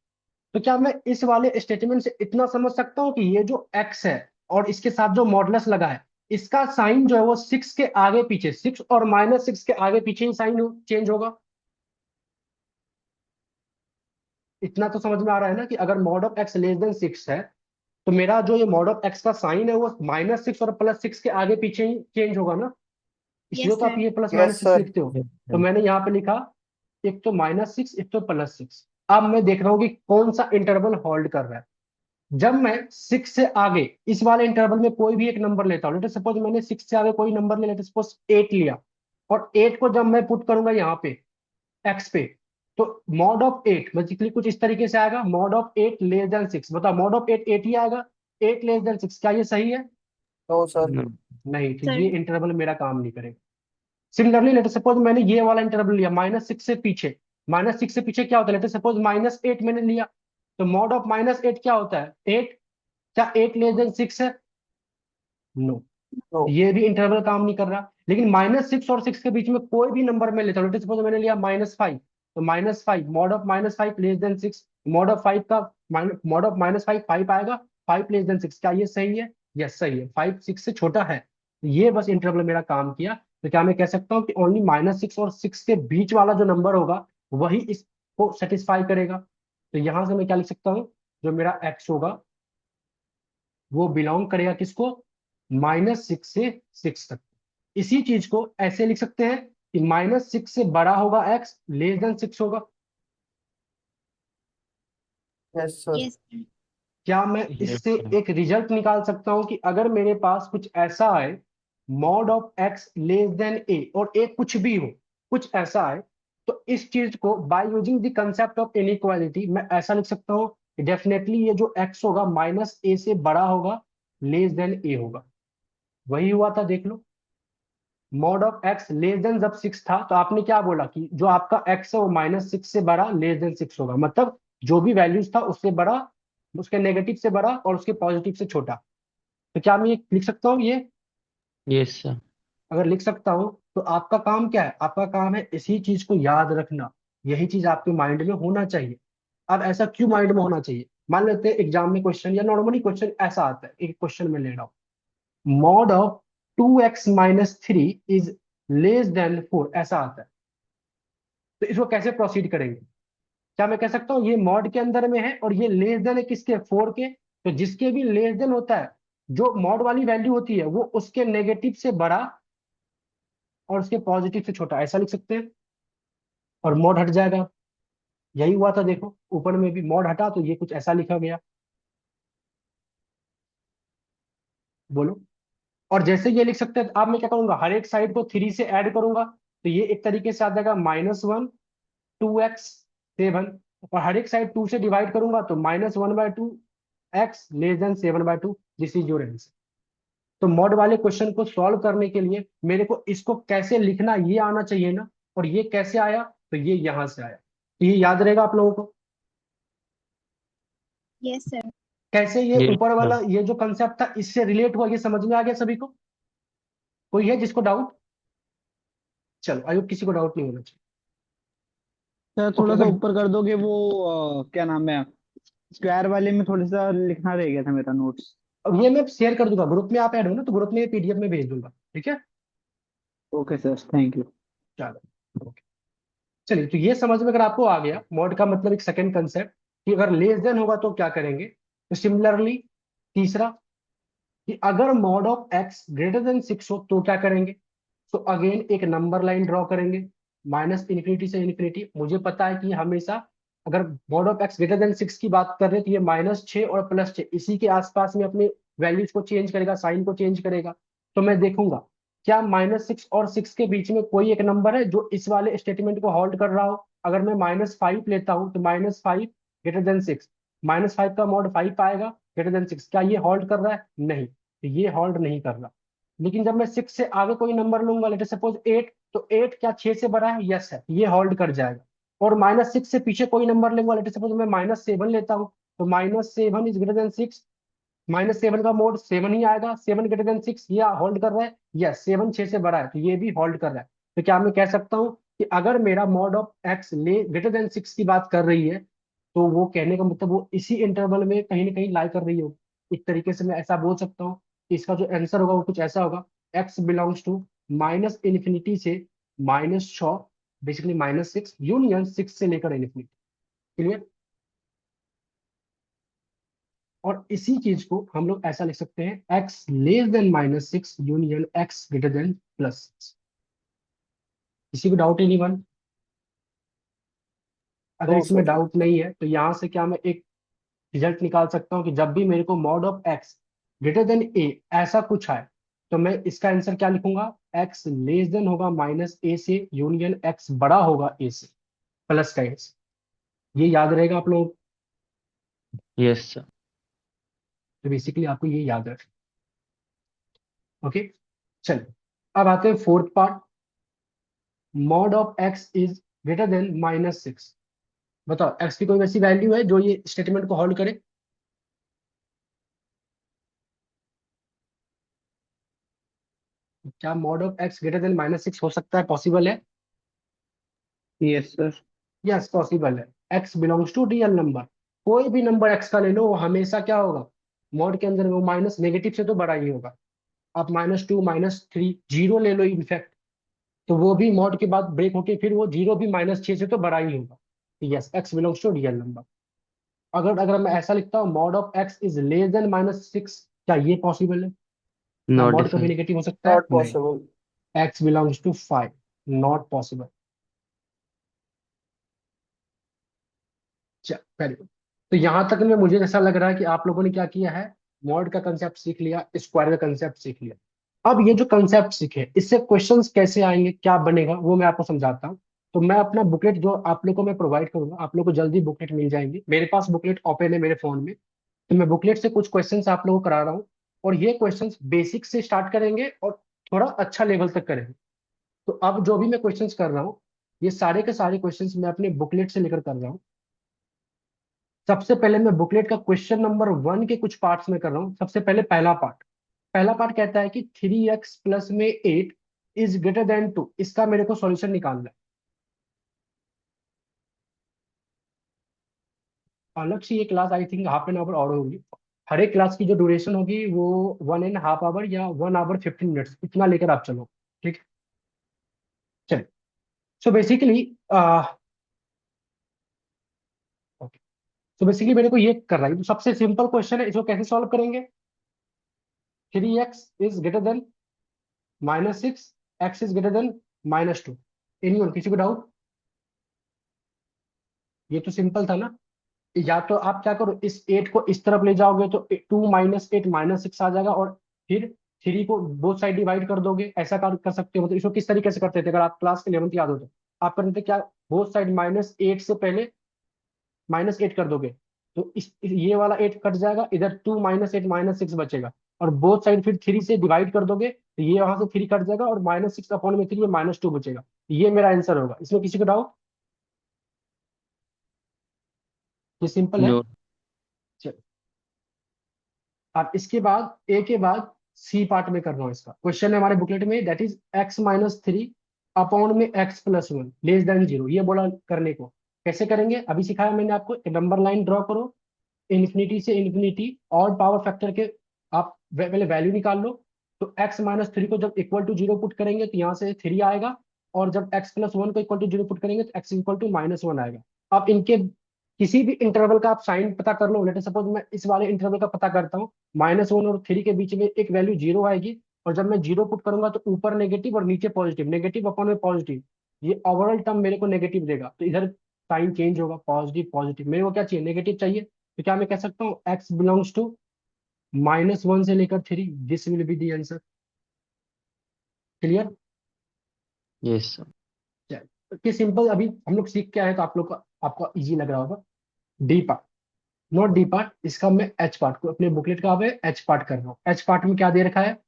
A: तो क्या मैं इस वाले स्टेटमेंट से इतना समझ सकता हूँ कि ये जो x है और इसके साथ जो मॉडुलस लगा है, इसका साइन जो है वो 6 के आगे पीछे, 6 और -6 के आगे पीछे ही साइन चेंज होगा। इतना तो समझ में आ रहा है ना कि अगर mod of x less than 6 है तो मेरा जो ये मॉड ऑफ एक्स का साइन है वो -6 और +6 के आगे पीछे ही चेंज होगा ना, इसलिए
K: यस
A: तो आप
K: सर।
A: ये
E: यस
A: +-6
E: सर।
A: लिखते हो।
I: Yes,
A: तो
I: sir.
A: मैंने यहाँ पे लिखा एक तो -6 एक तो +6। अब मैं देख रहा हूँ कि कौन सा इंटरवल होल्ड कर रहा है। जब मैं 6 से आगे इस वाले इंटरवल में कोई भी एक नंबर लेता हूँ, लेट सपोज मैंने 6 से आगे कोई नंबर ले, लेट सपोज 8 लिया, और 8 को जब मैं पुट करूंगा यहाँ पे एक्स पे, तो मॉड ऑफ 8 बेसिकली कुछ इस तरीके से आएगा, मॉड ऑफ 8 लेस देन 6। बताओ मॉड ऑफ 8 8 ही आएगा, 8 लेस देन 6, क्या ये सही है?
E: No sir.
I: No.
A: नहीं, तो
K: सर
A: ये इंटरवल मेरा काम नहीं करेगा। सिमिलरली लेट सपोज मैंने ये वाला इंटरवल लिया -6 से पीछे, -6 से पीछे क्या होता है, लेट सपोज -8 मैंने लिया, तो मॉड ऑफ -8 क्या होता है, 8। क्या 8 लेस देन 6 है? No,
E: no.
A: ये भी इंटरवल काम नहीं कर रहा। लेकिन -6 और 6 के बीच में कोई भी नंबर मैं लेता हूँ, लेट सपोज मैंने लिया -5, तो -5, mod of -5 less than 6, mod of 5 का मॉड ऑफ -5 5 आएगा, 5 लेस देन 6, क्या ये सही है? यस सही है, 5 6 से छोटा है। तो ये बस इंटरवल मेरा काम किया। तो क्या मैं कह सकता हूँ कि ओनली -6 और 6 के बीच वाला जो नंबर होगा वही इसको सेटिस्फाई करेगा। तो यहां से मैं क्या लिख सकता हूँ, जो मेरा एक्स होगा वो बिलोंग करेगा किसको? -6 से 6 तक। इसी चीज को ऐसे लिख सकते हैं कि -6 से बड़ा होगा एक्स, लेस देन 6 होगा।
E: Yes sir.
K: Yes sir.
A: क्या मैं
I: यस
A: इससे
I: सर।
A: एक रिजल्ट निकाल सकता हूं कि अगर मेरे पास कुछ ऐसा आए, mod of x less than A, और ए कुछ भी हो, कुछ ऐसा आए, तो इस चीज को by using the concept of inequality मैं ऐसा लिख सकता हूं कि डेफिनेटली ये जो एक्स होगा -a से बड़ा होगा, लेस देन ए होगा। वही हुआ था, देख लो। Mod of x less than जब 6 था तो आपने क्या बोला कि जो आपका एक्स है वो -6 से बड़ा, लेस देन 6 होगा, मतलब जो भी वैल्यूज था उससे बड़ा, उसके नेगेटिव से बड़ा और उसके पॉजिटिव से छोटा। तो क्या मैं ये लिख सकता हूँ ये?
I: Yes sir.
A: अगर लिख सकता हूँ तो आपका काम क्या है? आपका काम है इसी चीज को याद रखना। यही चीज आपके माइंड में होना चाहिए। अब ऐसा क्यों माइंड में होना चाहिए? मान लेते हैं एग्जाम में क्वेश्चन या नॉर्मली क्वेश्चन ऐसा आता है, एक क्वेश्चन में ले रहा हूँ, mod of 2x-3 is less then 4, ऐसा आता है। तो इसको कैसे प्रोसीड करेंगे? क्या मैं कह सकता हूँ ये मॉड के अंदर में है और ये लेस देन है किसके? 4 के। तो जिसके भी लेस देन होता है, जो मॉड वाली वैल्यू होती है वो उसके नेगेटिव से बड़ा और उसके पॉजिटिव से छोटा, ऐसा लिख सकते हैं, और मॉड हट जाएगा। यही हुआ था, देखो ऊपर में भी मॉड हटा तो ये कुछ ऐसा लिखा गया। बोलो। और जैसे ये लिख सकते हैं, अब मैं क्या करूंगा, हर एक साइड को 3 से ऐड करूंगा, तो ये एक तरीके से आ जाएगा -1 2x7, और हर एक साइड 2 से डिवाइड करूंगा तो -1/2 x <7/2। This is your answer. तो मॉड वाले क्वेश्चन को सॉल्व करने के लिए मेरे को इसको कैसे लिखना ये आना चाहिए ना, और ये कैसे आया? तो ये यहां से आया। तो ये याद रहेगा आप लोगों को?
K: Yes sir.
A: कैसे ये
I: यस
A: ऊपर
I: सर।
A: वाला ये जो कंसेप्ट था इससे रिलेट हुआ, ये समझ में आ गया सभी को? कोई है जिसको डाउट? चलो, आयोग किसी को डाउट नहीं होना चाहिए।
C: सर
A: ओके,
C: थोड़ा सा
A: अगर
C: ऊपर कर दोगे वो क्या नाम है, स्क्वायर वाले में थोड़ा सा लिखना रह गया था मेरा नोट्स।
A: अब ये मैं शेयर कर दूंगा, ग्रुप में आप ऐड हो ना, तो ग्रुप में पीडीएफ में भेज दूंगा, ठीक है?
C: Okay sir, thank you.
A: चलो ओके। चलिए, तो ये समझ में अगर आपको आ गया मॉड का मतलब, एक सेकंड कंसेप्ट कि अगर लेस देन होगा तो क्या करेंगे। तो सिमिलरली तीसरा, कि अगर mod of x greater than 6 हो तो क्या करेंगे। तो अगेन एक नंबर लाइन ड्रॉ करेंगे, -∞ से इन्फिनिटी। मुझे पता है कि हमेशा अगर mod of x greater than 6 की बात कर रहे हैं तो ये -6 और +6 इसी के आसपास में अपने वैल्यूज को चेंज करेगा, साइन को चेंज करेगा। तो मैं देखूंगा क्या -6 और 6 के बीच में कोई एक नंबर है जो इस वाले स्टेटमेंट को होल्ड कर रहा हो। अगर मैं -5 लेता हूं तो -5 ग्रेटर देन 6, -5 का मॉड 5 आएगा ग्रेटर देन 6, क्या ये होल्ड कर रहा है? नहीं, तो ये होल्ड नहीं कर रहा। लेकिन जब मैं 6 से आगे कोई नंबर लूंगा, लेट सपोज 8, तो 8 क्या 6 से बड़ा है? यस है, ये होल्ड कर जाएगा। और -6 से पीछे कोई नंबर लूंगा, लेट सपोज मैं -7 लेता हूँ, तो -7 इज ग्रेटर देन 6, -7 का मोड 7 ही आएगा, 7 ग्रेटर देन 6, ये होल्ड कर रहा है। यस, 7 6 से बड़ा है तो ये भी होल्ड कर रहा है। तो क्या मैं कह सकता हूँ कि अगर मेरा मॉड ऑफ एक्स ले ग्रेटर देन 6 की बात कर रही है, तो वो कहने का मतलब वो इसी इंटरवल में कहीं ना कहीं लाई कर रही होगी। एक तरीके से मैं ऐसा बोल सकता हूँ कि इसका जो आंसर होगा वो कुछ ऐसा होगा, एक्स बिलोंग्स टू -∞ से -6, बेसिकली -6 यूनियन 6 से लेकर इन्फिनिटी। क्लियर? और इसी चीज को हम लोग ऐसा लिख सकते हैं, x less than -6 union x greater than +6। किसी को डाउट? Any one? अगर
E: नो
A: इसमें
E: सर।
A: डाउट नहीं है तो यहां से क्या मैं एक रिजल्ट निकाल सकता हूं कि जब भी मेरे को mod of x greater than A ऐसा कुछ आए, तो मैं इसका आंसर क्या लिखूंगा, एक्स लेस देन होगा -a से यूनियन एक्स बड़ा होगा a से, प्लस का एस। ये याद रहेगा आप लोगों को?
I: Yes sir.
A: तो बेसिकली आपको ये याद रखना। ओके, चलिए अब आते हैं fourth part, mod of x is greater than -6। बताओ, एक्स की कोई वैसी वैल्यू है जो ये स्टेटमेंट को होल्ड करे? क्या mod of x greater than -6 हो सकता है? पॉसिबल है?
C: Yes sir.
A: यस पॉसिबल है। X belongs to real number, कोई भी नंबर एक्स का ले लो वो हमेशा क्या होगा, मॉड के अंदर वो माइनस नेगेटिव से तो बड़ा ही होगा। आप -2 -3 जीरो ले लो इनफैक्ट, तो वो भी मॉड के बाद ब्रेक होके फिर वो जीरो भी -6 से तो बड़ा ही होगा। Yes x belongs to real number. अगर अगर मैं ऐसा लिखता हूँ mod of x is less than -6, क्या ये पॉसिबल है? क्या
I: नॉट
A: मॉड कभी
I: डिफाइंड।
A: नेगेटिव हो सकता है?
E: Not
A: नहीं।
E: possible.
A: X belongs to 5, not possible. Very good. तो यहां तक में मुझे ऐसा लग रहा है कि आप लोगों ने क्या किया है, मॉड का कंसेप्ट सीख लिया, स्क्वायर का कंसेप्ट सीख लिया। अब ये जो कंसेप्ट सीखे इससे क्वेश्चंस कैसे आएंगे, क्या बनेगा, वो मैं आपको समझाता हूँ। तो मैं अपना बुकलेट जो आप लोगों को मैं प्रोवाइड करूंगा, आप लोगों को जल्दी बुकलेट मिल जाएंगे, मेरे पास बुकलेट ओपन है मेरे फोन में। तो मैं बुकलेट से कुछ क्वेश्चंस आप लोगों को करा रहा हूँ, और ये क्वेश्चंस बेसिक से स्टार्ट करेंगे और थोड़ा अच्छा लेवल तक करेंगे। तो अब जो भी मैं क्वेश्चंस कर रहा हूँ, ये सारे के सारे क्वेश्चंस मैं अपने बुकलेट से लेकर कर रहा हूँ। सबसे पहले मैं बुकलेट का क्वेश्चन नंबर 1 के कुछ पार्ट्स में कर रहा हूँ। सबसे पहले पहला पार्ट कहता है कि 3x+8 इज ग्रेटर देन 2, इसका मेरे को सॉल्यूशन निकालना है। अलग से ये class I think half an hour और होगी। हर एक क्लास की जो ड्यूरेशन होगी वो 1.5 आवर या 1 आवर 15 मिनट्स इतना लेकर आप चलो। ठीक है, चलिए। So basically okay, so basically मेरे को ये कर रहा है, तो सबसे सिंपल क्वेश्चन है, इसको कैसे सॉल्व करेंगे? 3x is greater than -6, x is greater than -2। Anyone, किसी को डाउट? ये तो सिंपल था ना। या तो आप क्या करो, इस 8 को इस तरफ ले जाओगे तो 2 - 8 -6 आ जाएगा, और फिर 3 को बोथ साइड डिवाइड कर दोगे, ऐसा कर सकते हो। मतलब इसको किस तरीके से करते थे, अगर आप क्लास 11th याद हो तो आप करते थे क्या, बोथ साइड -8 से पहले -8 कर दोगे, तो ये वाला 8 कट जाएगा, इधर 2 - 8 -6 बचेगा, और बोथ साइड फिर 3 से डिवाइड कर दोगे तो ये वहां से 3 कट जाएगा, और -6/3 में -2 बचेगा। ये मेरा आंसर होगा। इसमें किसी को डाउट? ये सिंपल है।
I: नो।
A: चलो, अब इसके बाद ए के बाद सी पार्ट में कर रहा हूँ। इसका क्वेश्चन है हमारे बुकलेट में, that is x-3 less than 0, ये बोला करने को। कैसे करेंगे अभी सिखाया मैंने आपको। एक नंबर लाइन ड्रॉ करो, इन्फिनिटी से इन्फिनिटी, और पावर फैक्टर के आप पहले वैल्यू निकाल लो। तो x-3 को जब इक्वल टू 0 पुट करेंगे तो यहाँ से 3 आएगा, और जब x+1 को इक्वल टू 0 पुट करेंगे तो x इक्वल टू -1 आएगा। अब इनके किसी भी इंटरवल का आप साइन पता कर लो। लेट सपोज मैं इस वाले इंटरवल का पता करता हूँ, -1 और 3 के बीच में एक वैल्यू 0 आएगी, और जब मैं 0 पुट करूंगा तो ऊपर नेगेटिव और नीचे पॉजिटिव, नेगेटिव अपॉन में पॉजिटिव, ये ओवरऑल टर्म मेरे को नेगेटिव देगा। तो इधर साइन चेंज होगा, पॉजिटिव पॉजिटिव। मेरे को क्या चाहिए, नेगेटिव चाहिए। तो क्या मैं कह सकता हूँ x बिलोंग्स टू -1 से लेकर 3, this will be the answer. Clear?
I: Yes sir.
A: कि सिंपल अभी हम लोग सीख के आए, तो आप लोग को आपको इजी लग रहा होगा। D part, not D part, इसका मैं एच पार्ट को अपने बुकलेट का एच पार्ट कर रहा हूँ। एच पार्ट में क्या दे रखा है,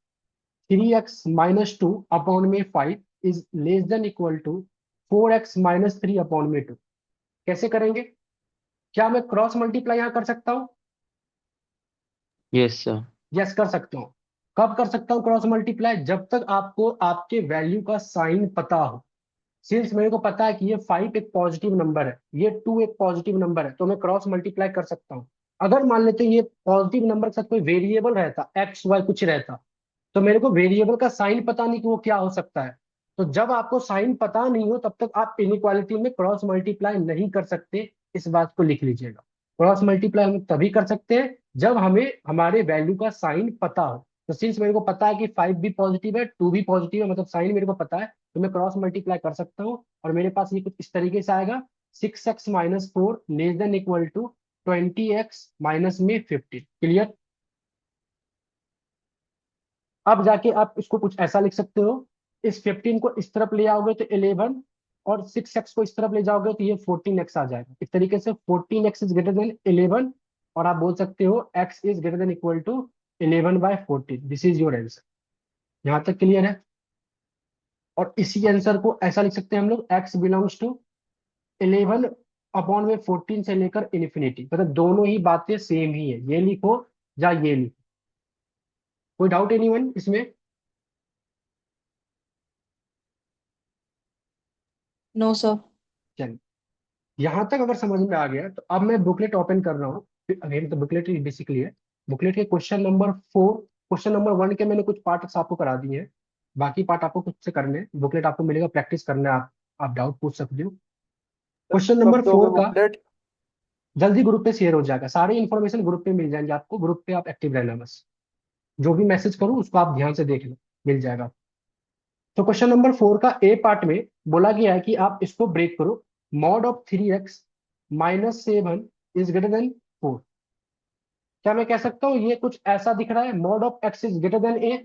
A: 3x-2/5 is less than equal to 4x-3/2। कैसे करेंगे? क्या मैं क्रॉस मल्टीप्लाई यहाँ कर सकता हूँ?
I: Yes sir.
A: यस कर सकता हूँ। कब कर सकता हूँ क्रॉस मल्टीप्लाई? जब तक आपको आपके वैल्यू का साइन पता हो। सिंस मेरे को पता है कि ये 5 एक पॉजिटिव नंबर है, ये 2 एक पॉजिटिव नंबर है, तो मैं क्रॉस मल्टीप्लाई कर सकता हूँ। अगर मान लेते हैं ये पॉजिटिव नंबर के साथ कोई वेरिएबल रहता, एक्स वाई कुछ रहता, तो मेरे को वेरिएबल का साइन पता नहीं कि वो क्या हो सकता है। तो जब आपको साइन पता नहीं हो तब तक आप इनइक्वालिटी में क्रॉस मल्टीप्लाई नहीं कर सकते, इस बात को लिख लीजिएगा। क्रॉस मल्टीप्लाई हम तभी कर सकते हैं जब हमें हमारे वैल्यू का साइन पता हो। तो सिंस मेरे को पता है कि 5 भी पॉजिटिव है, 2 भी पॉजिटिव है, मतलब साइन मेरे को पता है, तो मैं क्रॉस मल्टीप्लाई कर सकता हूँ, और मेरे पास ये कुछ इस तरीके से आएगा, 6x-4 less than equal to 20x-15। Clear? अब जाके आप इसको कुछ ऐसा लिख सकते हो, इस 15 को इस तरफ ले आओगे तो 11, और 6x को इस तरफ ले जाओगे तो ये 14x आ जाएगा। इस तरीके से 14x इज ग्रेटर देन 11, और आप बोल सकते हो x is greater than equal to 11/14। This is your answer. यहाँ तक क्लियर है? और इसी आंसर को ऐसा लिख सकते हैं हम लोग, x बिलोंग्स टू 11/14 से लेकर इन्फिनिटी, मतलब दोनों ही बातें सेम ही है, ये लिखो या ये लिखो। कोई डाउट एनीवन इसमें?
B: No sir.
A: चलिए, यहां तक अगर समझ में आ गया तो अब मैं बुकलेट ओपन कर रहा हूँ। अगेन तो बुकलेट बेसिकली है, बुकलेट के क्वेश्चन नंबर 4, क्वेश्चन नंबर 1 के मैंने कुछ पार्ट आपको करा दिए हैं, बाकी पार्ट आपको खुद से करने हैं। बुकलेट आपको मिलेगा, प्रैक्टिस करना है, आप डाउट पूछ सकते हो। क्वेश्चन
E: कब
A: नंबर
E: दोगे
A: 4 का
E: बुकलेट?
A: जल्दी ग्रुप पे शेयर हो जाएगा, सारी इन्फॉर्मेशन ग्रुप पे मिल जाएंगे आपको, ग्रुप पे आप एक्टिव रहना बस। जो भी मैसेज करूँ उसको आप ध्यान से देख लो, मिल जाएगा। तो क्वेश्चन नंबर 4 का ए पार्ट में बोला गया है कि आप इसको ब्रेक करो। Mod of 3x-7 is greater than 4। क्या मैं कह सकता हूँ ये कुछ ऐसा दिख रहा है, mod of x is greater then a,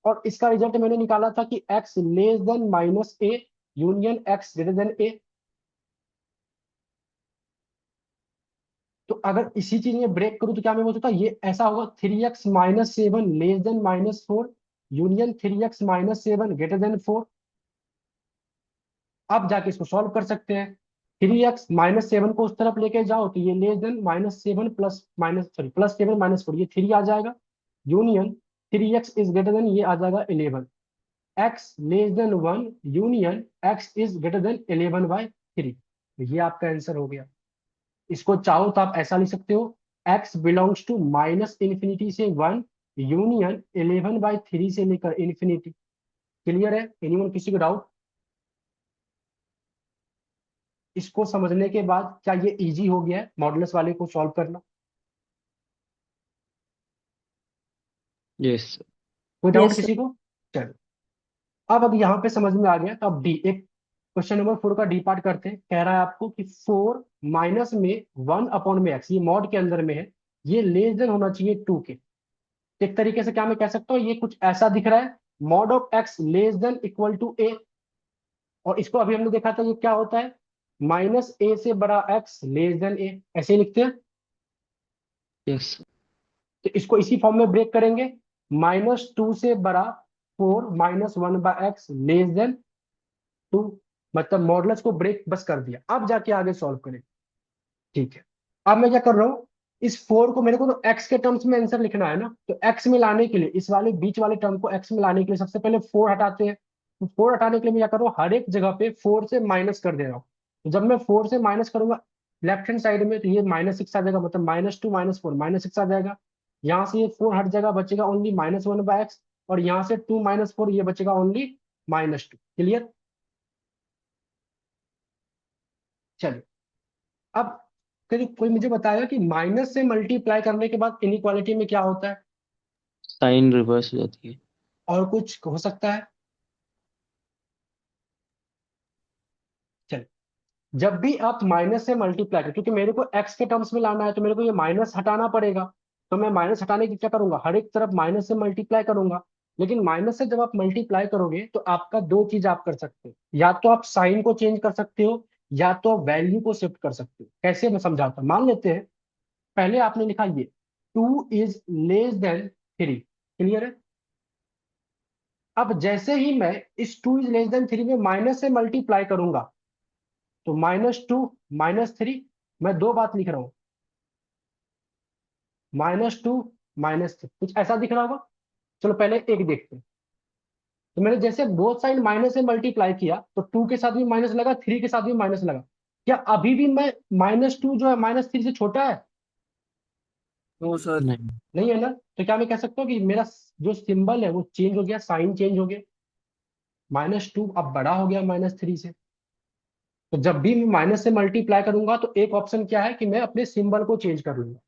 A: और इसका रिजल्ट मैंने निकाला था कि x less then -a union x greater then a। तो अगर इसी चीज में ब्रेक करूं तो क्या मैं बोल सकता हूँ ये ऐसा होगा, 3x-7 less than -4 union 3x-7 greater than 4। अब जाके इसको सॉल्व कर सकते हैं। 3x-7 को उस तरफ लेके जाओ तो ये less than -7 plus minus sorry +7 -4, ये 3 आ जाएगा। Union 3x is greater then, ये आ जाएगा 11। x less than 1 union x is greater then 11/3। ये आपका आंसर हो गया। इसको चाहो तो आप ऐसा लिख सकते हो, x बिलोंग्स टू -∞ से 1 यूनियन 11/3 से लेकर इन्फिनिटी। क्लियर है? एनीवन, किसी को डाउट? इसको समझने के बाद क्या ये इजी हो गया है मॉडुलस वाले को सॉल्व करना?
I: यस।
A: कोई डाउट
B: यस सर।
A: किसी को? चलो, अब यहाँ पे समझ में आ गया तो अब डी, एक क्वेश्चन नंबर 4 का डी पार्ट करते हैं। कह रहा है आपको कि 4 माइनस में 1/x, ये मॉड के अंदर में है, ये लेस देन होना चाहिए 2 के। एक तरीके से क्या मैं कह सकता हूँ, ये कुछ ऐसा दिख रहा है, mod of x less than equal to a। और इसको अभी हमने देखा था, ये क्या होता है, -a से बड़ा x लेस देन a, ऐसे ही लिखते हैं।
I: यस।
A: तो इसको इसी फॉर्म में ब्रेक करेंगे, -2 से बड़ा 4 -1/x लेस देन 2। मतलब मॉडुलस को ब्रेक बस कर दिया, अब जाके आगे सॉल्व करें। ठीक है, अब मैं क्या कर रहा हूँ, इस 4 को मेरे को तो x के टर्म्स में आंसर लिखना है ना, तो x में लाने के लिए, इस वाले बीच वाले टर्म को x में लाने के लिए सबसे पहले 4 हटाते हैं। तो 4 हटाने के लिए मैं क्या कर रहा हूँ, हर एक जगह पे 4 से माइनस कर दे रहा हूँ। तो जब मैं 4 से माइनस करूंगा लेफ्ट हैंड साइड में, तो ये -6 आ जाएगा, मतलब -2 -4 -6 आ जाएगा। यहाँ से ये 4 हट जाएगा, बचेगा ओनली -1/x, और यहाँ से 2 -4 ये बचेगा ओनली -2। क्लियर? चलिए, अब कोई मुझे बताएगा कि माइनस से मल्टीप्लाई करने के बाद इनइक्वालिटी में क्या होता है?
I: साइन रिवर्स हो जाती है।
A: और कुछ हो सकता है? चलिए, जब भी आप माइनस से मल्टीप्लाई करें, क्योंकि मेरे को एक्स के टर्म्स में लाना है तो मेरे को ये माइनस हटाना पड़ेगा। तो मैं माइनस हटाने की क्या करूंगा, हर एक तरफ माइनस से मल्टीप्लाई करूंगा। लेकिन माइनस से जब आप मल्टीप्लाई करोगे तो आपका दो चीज आप कर सकते हो, या तो आप साइन को चेंज कर सकते हो, या तो वैल्यू को शिफ्ट कर सकते हो। कैसे, मैं समझाता हूं। मान लेते हैं पहले आपने लिखा ये 2 इज लेस देन 3। क्लियर है? अब जैसे ही मैं इस 2 इज लेस देन 3 में माइनस से मल्टीप्लाई करूंगा, तो -2 -3, मैं दो बात लिख रहा हूं, -2 -3, कुछ ऐसा दिख रहा होगा। चलो पहले एक देखते हैं। तो मैंने जैसे बोथ साइड माइनस से मल्टीप्लाई किया, तो 2 के साथ भी माइनस लगा, 3 के साथ भी माइनस लगा। क्या अभी भी मैं -2 जो है -3 से छोटा है?
E: No sir.
I: नहीं।
A: नहीं है ना? तो क्या मैं कह सकता हूँ कि मेरा जो सिंबल है वो चेंज हो गया, साइन चेंज हो गया, -2 अब बड़ा हो गया -3 से। तो जब भी मैं माइनस से मल्टीप्लाई करूंगा तो एक ऑप्शन क्या है कि मैं अपने सिंबल को चेंज कर लूंगा।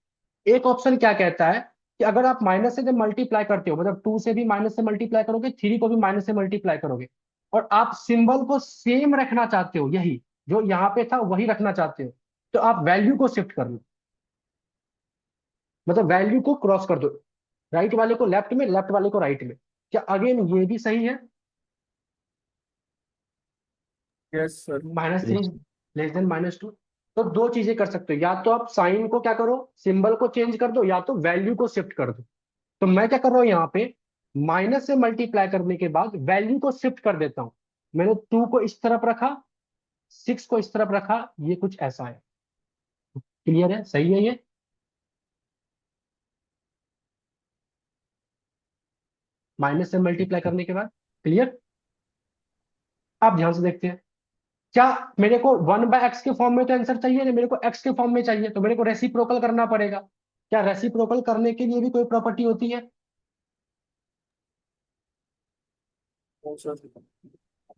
A: एक ऑप्शन क्या कहता है कि अगर आप माइनस से जब मल्टीप्लाई करते हो, मतलब 2 से भी माइनस से मल्टीप्लाई करोगे, 3 को भी माइनस से मल्टीप्लाई करोगे, और आप सिंबल को सेम रखना चाहते हो, यही जो यहाँ पे था वही रखना चाहते हो, तो आप वैल्यू को शिफ्ट कर लो, मतलब वैल्यू को क्रॉस कर दो, राइट वाले को लेफ्ट में, लेफ्ट वाले को राइट में। क्या अगेन ये भी सही है?
E: Yes sir.
A: -3 less than -2। तो दो चीजें कर सकते हो, या तो आप साइन को क्या करो, सिंबल को चेंज कर दो, या तो वैल्यू को शिफ्ट कर दो। तो मैं क्या कर रहा हूं यहाँ पे, माइनस से मल्टीप्लाई करने के बाद वैल्यू को शिफ्ट कर देता हूं। मैंने 2 को इस तरफ रखा, 6 को इस तरफ रखा, ये कुछ ऐसा है। क्लियर है? सही है ये? माइनस से मल्टीप्लाई करने के बाद। क्लियर? आप ध्यान से देखते हैं। क्या मेरे को 1/x के फॉर्म में तो आंसर चाहिए, नहीं मेरे को x के फॉर्म में चाहिए, तो मेरे को रेसिप्रोकल करना पड़ेगा। क्या रेसिप्रोकल करने के लिए भी कोई प्रॉपर्टी होती है?
E: No, sir.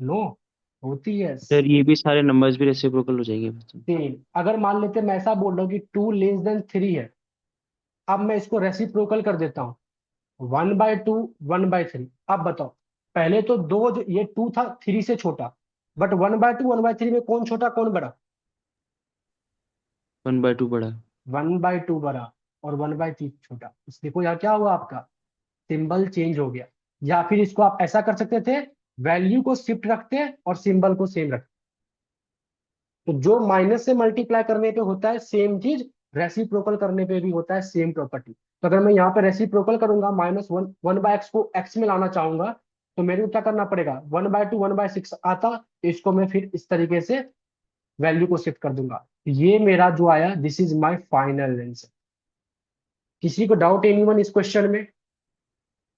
A: नो, होती है।
I: सर ये भी सारे नंबर्स भी रेसिप्रोकल हो जाएंगे मतलब।
A: सेम, अगर मान लेते मैं ऐसा बोल रहा हूँ कि 2 <3 है, अब मैं इसको रेसिप्रोकल कर देता हूँ, 1/2 1/3। अब बताओ, पहले तो दो जो ये 2 था 3 से छोटा, बट 1/2 1/3 में कौन छोटा कौन बड़ा?
I: 1/2 बड़ा।
A: 1/2 बड़ा और 1/3 छोटा। इस देखो यहाँ क्या हुआ, आपका सिंबल चेंज हो गया। या फिर इसको आप ऐसा कर सकते थे, वैल्यू को शिफ्ट रखते और सिंबल को सेम रखते। तो जो माइनस से मल्टीप्लाई करने पे होता है सेम चीज, रेसिप्रोकल करने पे भी होता है सेम प्रॉपर्टी। तो अगर मैं यहाँ पे रेसिप्रोकल करूंगा, -1/x को x में लाना चाहूंगा, तो मेरे को क्या करना पड़ेगा? 1/2 1/6 आता, तो इसको मैं फिर इस तरीके से वैल्यू को शिफ्ट कर दूंगा। ये मेरा जो आया, this is my final answer. किसी को डाउट एनीवन इस क्वेश्चन में?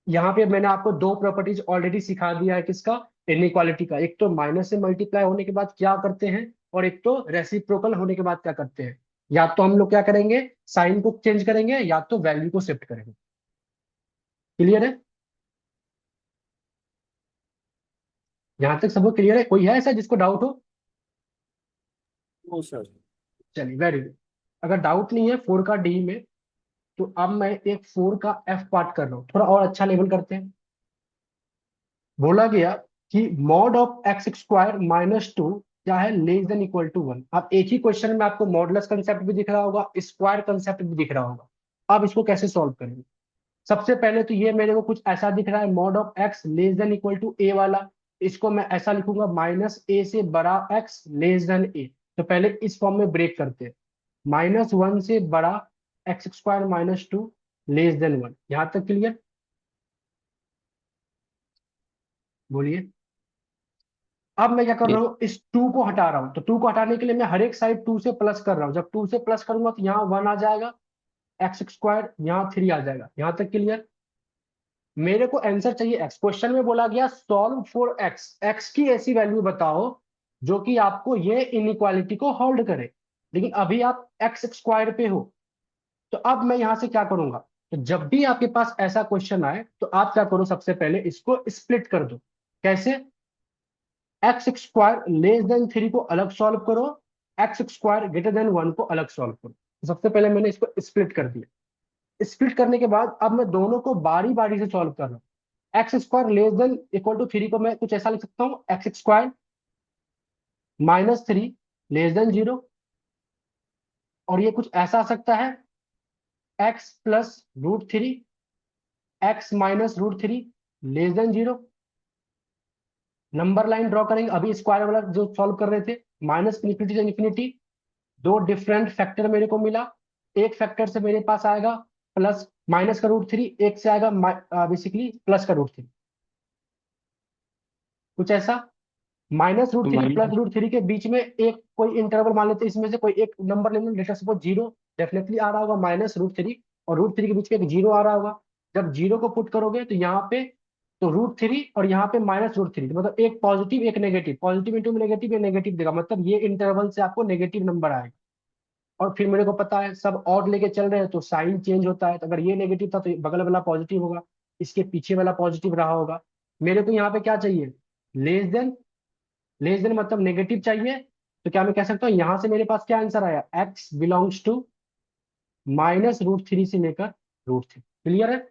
A: यहाँ पे मैंने आपको दो प्रॉपर्टीज ऑलरेडी सिखा दिया है, किसका? इनइक्वालिटी का। एक तो माइनस से मल्टीप्लाई होने के बाद क्या करते हैं, और एक तो रेसिप्रोकल होने के बाद क्या करते हैं। या तो हम लोग क्या करेंगे, साइन को चेंज करेंगे, या तो वैल्यू को शिफ्ट करेंगे। क्लियर है? यहाँ तक सबको क्लियर है? कोई है ऐसा जिसको डाउट हो?
E: No, sir.
A: चलिए, वेरी गुड। अगर डाउट नहीं है 4 का डी में, तो अब मैं एक 4 का एफ पार्ट कर रहा हूँ, थोड़ा और अच्छा लेवल करते हैं। बोला गया कि मॉड ऑफ x² - 2 क्या है, लेस देन इक्वल टू 1। अब एक ही क्वेश्चन में आपको मॉडुलस कंसेप्ट भी दिख रहा होगा, स्क्वायर कंसेप्ट भी दिख रहा होगा। अब इसको कैसे सॉल्व करेंगे? सबसे पहले तो ये मेरे को कुछ ऐसा दिख रहा है, mod of x less than equal to a वाला। इसको मैं ऐसा लिखूंगा, -a से बड़ा x लेस देन a। तो पहले इस फॉर्म में ब्रेक करते हैं, -1 से बड़ा x² - 2 लेस देन 1। यहां तक क्लियर? बोलिए। अब मैं क्या कर रहा
I: ये
A: हूँ, इस 2 को हटा रहा हूँ, तो 2 को हटाने के लिए मैं हर एक साइड 2 से प्लस कर रहा हूँ। जब 2 से प्लस करूंगा तो यहाँ 1 आ जाएगा, x², यहाँ 3 आ जाएगा। यहाँ तक क्लियर? मेरे को आंसर चाहिए x। क्वेश्चन में बोला गया सॉल्व फॉर x की ऐसी वैल्यू बताओ जो कि आपको ये इनइक्वालिटी को होल्ड करे। लेकिन अभी आप x² पे हो। तो अब मैं यहाँ से क्या करूंगा, तो जब भी आपके पास ऐसा क्वेश्चन आए तो आप क्या करो, सबसे पहले इसको स्प्लिट कर दो। कैसे? x² लेस देन 3 को अलग सॉल्व करो, x² ग्रेटर देन 1 को अलग सॉल्व करो। तो सबसे पहले मैंने इसको स्प्लिट कर दिया। स्प्लिट करने के बाद अब मैं दोनों को बारी बारी से सॉल्व कर रहा हूँ। x² less than equal to 3 को मैं कुछ ऐसा लिख सकता हूँ, x² -3 लेस देन 0। और ये कुछ ऐसा आ सकता है, x plus √3, x minus √3 less than 0। Number line draw करेंगे, अभी स्क्वायर वाला जो सॉल्व कर रहे थे, -∞ से इन्फिनिटी। दो डिफरेंट फैक्टर मेरे को मिला। एक फैक्टर से मेरे पास आएगा प्लस माइनस का √3, एक से आएगा बेसिकली प्लस का √3। कुछ ऐसा, -√3 प्लस
I: माइनस
A: √3 के बीच में एक कोई इंटरवल मान लेते हैं, इसमें से कोई एक नंबर ले लो, लेट अस सपोज 0। डेफिनेटली आ रहा होगा -√3 और √3 के बीच में एक 0 आ रहा होगा। जब 0 को पुट करोगे तो यहाँ पे तो √3 और यहाँ पे -√3, तो मतलब एक पॉजिटिव एक नेगेटिव, पॉजिटिव इंटू नेगेटिव, ये नेगेटिव देगा, मतलब ये इंटरवल से आपको नेगेटिव नंबर आएगा। और फिर मेरे को पता है सब ऑड लेके चल रहे हैं तो साइन चेंज होता है, तो अगर ये नेगेटिव था तो बगल वाला पॉजिटिव होगा, इसके पीछे वाला पॉजिटिव रहा होगा। मेरे को यहाँ पे क्या चाहिए, लेस देन। लेस देन मतलब नेगेटिव चाहिए। तो क्या मैं कह सकता हूँ, यहां से मेरे पास क्या आंसर आया, x बिलोंग्स टू -√3 से लेकर √3। क्लियर है?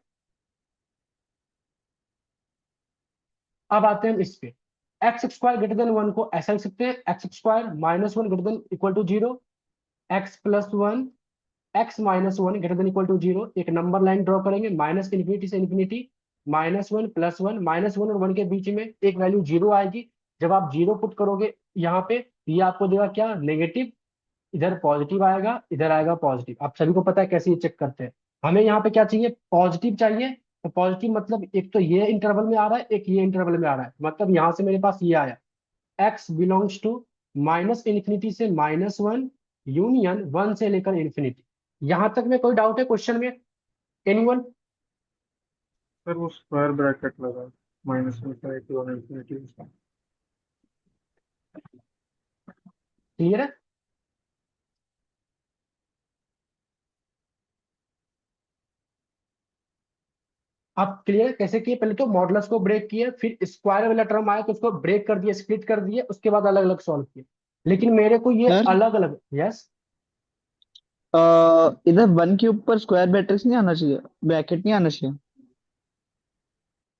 A: अब आते हैं इस पे, x² ग्रेटर देन 1 को ऐसा लिख सकते हैं, x² -1 greater than equal to 0, x+1 x-1 greater than equal to 0। एक नंबर लाइन ड्रॉ करेंगे, -∞ से इन्फिनिटी, -1 +1, -1 और 1 के बीच में एक वैल्यू 0 आएगी। जब आप 0 पुट करोगे यहाँ पे, ये आपको देगा क्या, नेगेटिव। इधर पॉजिटिव आएगा, इधर आएगा पॉजिटिव। आप सभी को पता है कैसे ये चेक करते हैं। हमें यहाँ पे क्या चाहिए, पॉजिटिव चाहिए। तो पॉजिटिव मतलब एक तो ये इंटरवल में आ रहा है, एक ये इंटरवल में आ रहा है, मतलब यहाँ से मेरे पास ये आया, x बिलोंग्स टू -∞ से -1 यूनियन 1 से लेकर इन्फिनिटी। यहां तक में कोई डाउट है क्वेश्चन में, एनीवन?
C: सर वो स्क्वायर ब्रैकेट लगा -∞ से ∞
A: क्लियर है? आप क्लियर कैसे किए? पहले तो मॉडुलस को ब्रेक किए, फिर स्क्वायर वाला टर्म आया तो उसको ब्रेक कर दिया, स्प्लिट कर दिए, उसके बाद अलग अलग सॉल्व किए। लेकिन मेरे को ये
C: सर
A: अलग अलग, यस,
C: इधर 1 के ऊपर स्क्वायर मैट्रिक्स नहीं आना चाहिए, ब्रैकेट नहीं आना चाहिए।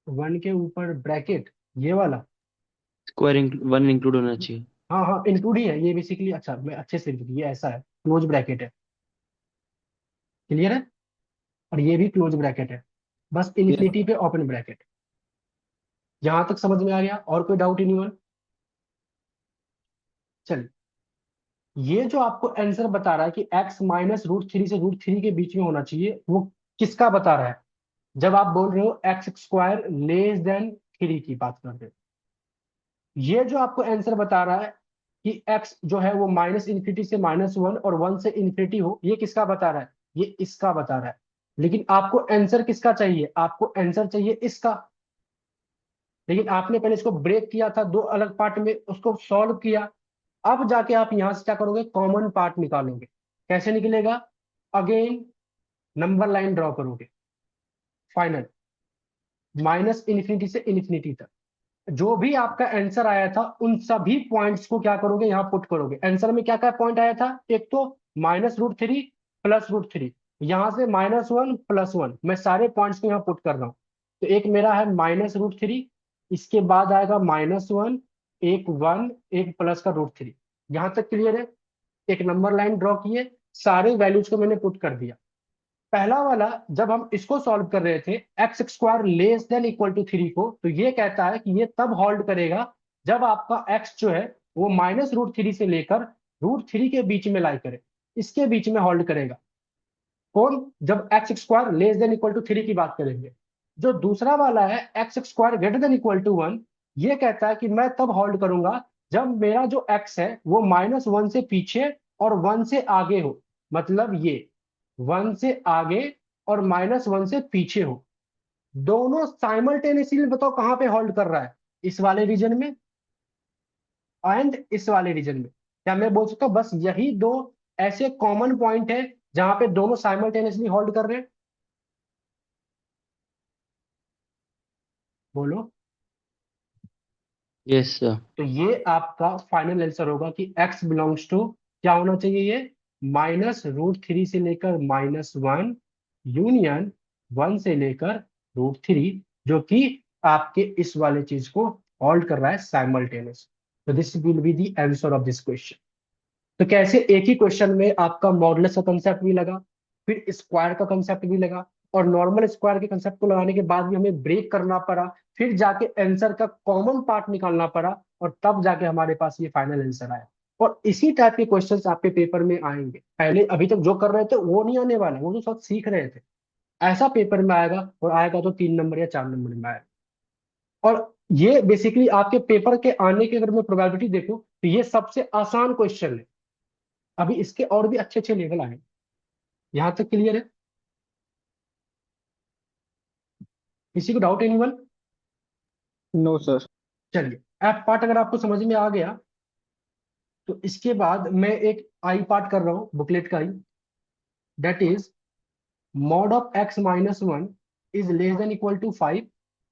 A: 1 के ऊपर ब्रैकेट, ये वाला,
I: स्क्वायर 1 इंक्लूड होना चाहिए।
A: हाँ हाँ इंक्लूड ही है ये बेसिकली। अच्छा मैं अच्छे से लिख दूं, ये ऐसा है, क्लोज ब्रैकेट है, क्लियर है? और ये भी क्लोज ब्रैकेट है, बस
C: Yes.
A: इन्फिनिटी पे ओपन ब्रैकेट। यहां तक समझ में आ गया? और कोई डाउट एनीवन? चलिए, ये जो आपको आंसर बता रहा है कि x माइनस रूट 3 से रूट 3 के बीच में होना चाहिए, वो किसका बता रहा है? जब आप बोल रहे हो एक्स स्क्वायर लेस देन 3 की बात कर रहे हो, ये जो आपको आंसर बता रहा है कि x जो है वो -∞ से -1 और 1 से इन्फिनिटी हो, ये किसका बता रहा है? ये इसका बता रहा है। लेकिन आपको आंसर किसका चाहिए? आपको आंसर चाहिए इसका। लेकिन आपने पहले इसको ब्रेक किया था दो अलग पार्ट में, उसको सॉल्व किया। अब जाके आप यहां से क्या करोगे? कॉमन पार्ट निकालोगे। कैसे निकलेगा? अगेन नंबर लाइन ड्रॉ करोगे, फाइनल -∞ से इन्फिनिटी तक जो भी आपका आंसर आया था उन सभी पॉइंट्स को क्या करोगे? यहाँ पुट करोगे। आंसर में क्या क्या पॉइंट आया था? एक तो -√3 +√3, यहां से -1 +1, मैं सारे पॉइंट्स को यहाँ पुट कर रहा हूँ। तो एक मेरा है -√3, इसके बाद आएगा -1, एक 1, एक प्लस का √3। यहां तक क्लियर है? एक नंबर लाइन ड्रॉ किए, सारे वैल्यूज को मैंने पुट कर दिया। पहला वाला जब हम इसको सॉल्व कर रहे थे x square less than equal to 3 को, तो ये कहता है कि ये तब होल्ड करेगा जब आपका एक्स जो है वो -√3 से लेकर √3 के बीच में लाई करे, इसके बीच में होल्ड करेगा। कौन? जब x square less than equal to 3 की बात करेंगे। जो दूसरा वाला है x square greater than equal to 1, ये कहता है कि मैं तब होल्ड करूंगा जब मेरा जो एक्स है वो -1 से पीछे और 1 से आगे हो। मतलब ये 1 से आगे और -1 से पीछे हो, दोनों साइमल्टेनियसली। बताओ कहां पे होल्ड कर रहा है? इस वाले रीजन में एंड इस वाले रीजन में। क्या मैं बोल सकता हूँ बस यही दो ऐसे कॉमन पॉइंट है जहां पे दोनों साइमल्टेनियसली होल्ड कर रहे हैं? बोलो।
I: Yes sir.
A: तो ये आपका फाइनल आंसर होगा कि x बिलोंग्स टू क्या होना चाहिए? ये -√3 से लेकर -1 यूनियन 1 से लेकर √3, जो कि आपके इस वाले चीज को होल्ड कर रहा है साइमल्टेनियस। तो this will be the answer of this question. तो कैसे एक ही क्वेश्चन में आपका मॉडुलस का कंसेप्ट भी लगा, फिर स्क्वायर का कंसेप्ट भी लगा, और नॉर्मल स्क्वायर के कंसेप्ट को लगाने के बाद भी हमें ब्रेक करना पड़ा, फिर जाके आंसर का कॉमन पार्ट निकालना पड़ा, और तब जाके हमारे पास ये फाइनल आंसर आया। और इसी टाइप के क्वेश्चंस आपके पेपर में आएंगे। पहले अभी तक जो कर रहे थे वो नहीं आने वाले, वो तो सब सीख रहे थे। ऐसा पेपर में आएगा, और आएगा तो 3 नंबर या 4 नंबर में आएगा। और ये बेसिकली आपके पेपर के आने की अगर मैं प्रोबेबिलिटी देखूं तो ये सबसे आसान क्वेश्चन है। अभी इसके और भी अच्छे अच्छे लेवल आए। यहां तक क्लियर है? किसी को डाउट एनीवन?
C: No sir.
A: चलिए, एफ पार्ट अगर आपको समझ में आ गया तो इसके बाद मैं एक आई पार्ट कर रहा हूं बुकलेट का ही, that is mod of x -1 is less than equal to 5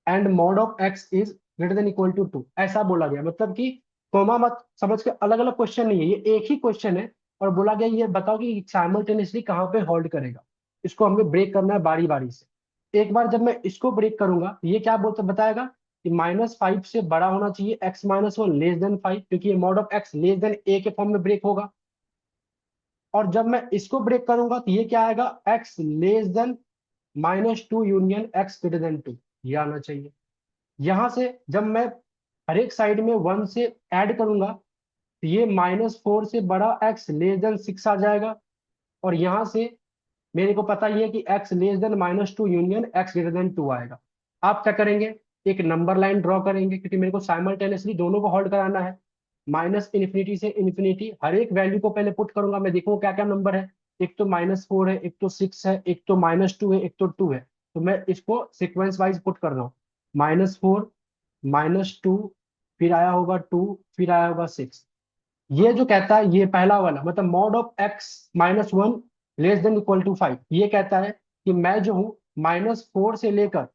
A: and mod of x is greater than equal to 2। ऐसा बोला गया, मतलब कि कोमा मत समझ के, अलग अलग क्वेश्चन नहीं है, ये एक ही क्वेश्चन है। और बोला गया ये बताओ कि साइमल्टेनियसली कहाँ पे होल्ड करेगा। इसको हमें ब्रेक करना है बारी बारी से। एक बार जब मैं इसको ब्रेक करूंगा तो ये क्या बोलता बताएगा कि -5 से बड़ा होना चाहिए x-1 लेस देन 5, क्योंकि ये mod of x less then a के फॉर्म में ब्रेक होगा। और जब मैं इसको ब्रेक करूंगा तो ये क्या आएगा? x less then -2 union x greater than 2, ये आना चाहिए। यहां से जब मैं हर एक साइड में 1 से ऐड करूंगा तो ये -4 से बड़ा x लेस देन 6 आ जाएगा। और यहां से मेरे को पता ही है कि x less then -2 union x greater than 2 आएगा। आप क्या करेंगे? एक नंबर लाइन ड्रॉ करेंगे, क्योंकि मेरे को साइमल्टेनियसली दोनों को होल्ड कराना है। -∞ से इन्फिनिटी, हर एक वैल्यू को पहले पुट करूंगा, मैं देखूंगा क्या क्या नंबर है। एक तो -4 है, एक तो 6 है, एक तो -2 है, एक तो 2 है। तो मैं इसको सिक्वेंस वाइज पुट कर रहा हूँ। -4, -2, फिर आया होगा 2, फिर आया होगा 6। ये जो कहता है ये पहला वाला मतलब mod of x minus one less than equal to five, ये कहता है कि मैं जो हूँ -4 से लेकर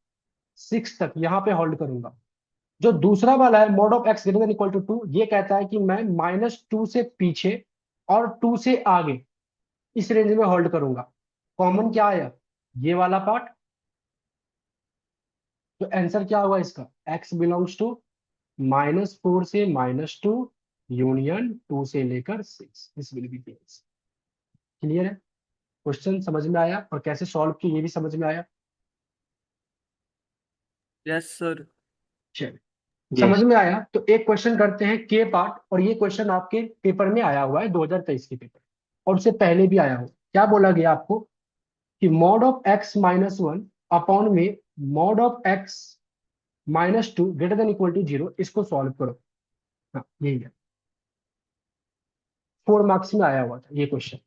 A: 6 तक यहाँ पे होल्ड करूंगा। जो दूसरा वाला है mod of x greater than equal to 2, ये कहता है कि मैं -2 से पीछे और 2 से आगे इस रेंज में होल्ड करूंगा। कॉमन क्या आया? ये वाला पार्ट। तो आंसर क्या हुआ इसका? x बिलोंग्स टू -4 से -2 यूनियन 2 से लेकर 6। This will be the answer. Clear है? क्वेश्चन समझ में आया और कैसे सॉल्व किया ये भी समझ में आया?
E: Yes sir.
A: चलिए,
I: यस
A: समझ में आया तो एक क्वेश्चन करते हैं के पार्ट, और ये क्वेश्चन आपके पेपर में आया हुआ है 2023 के पेपर, और उससे पहले भी आया हुआ। क्या बोला गया आपको कि mod of x minus one upon में mod of x -2 greater than equal to 0, इसको सॉल्व करो। हाँ यही है, 4 मार्क्स में आया हुआ था ये क्वेश्चन,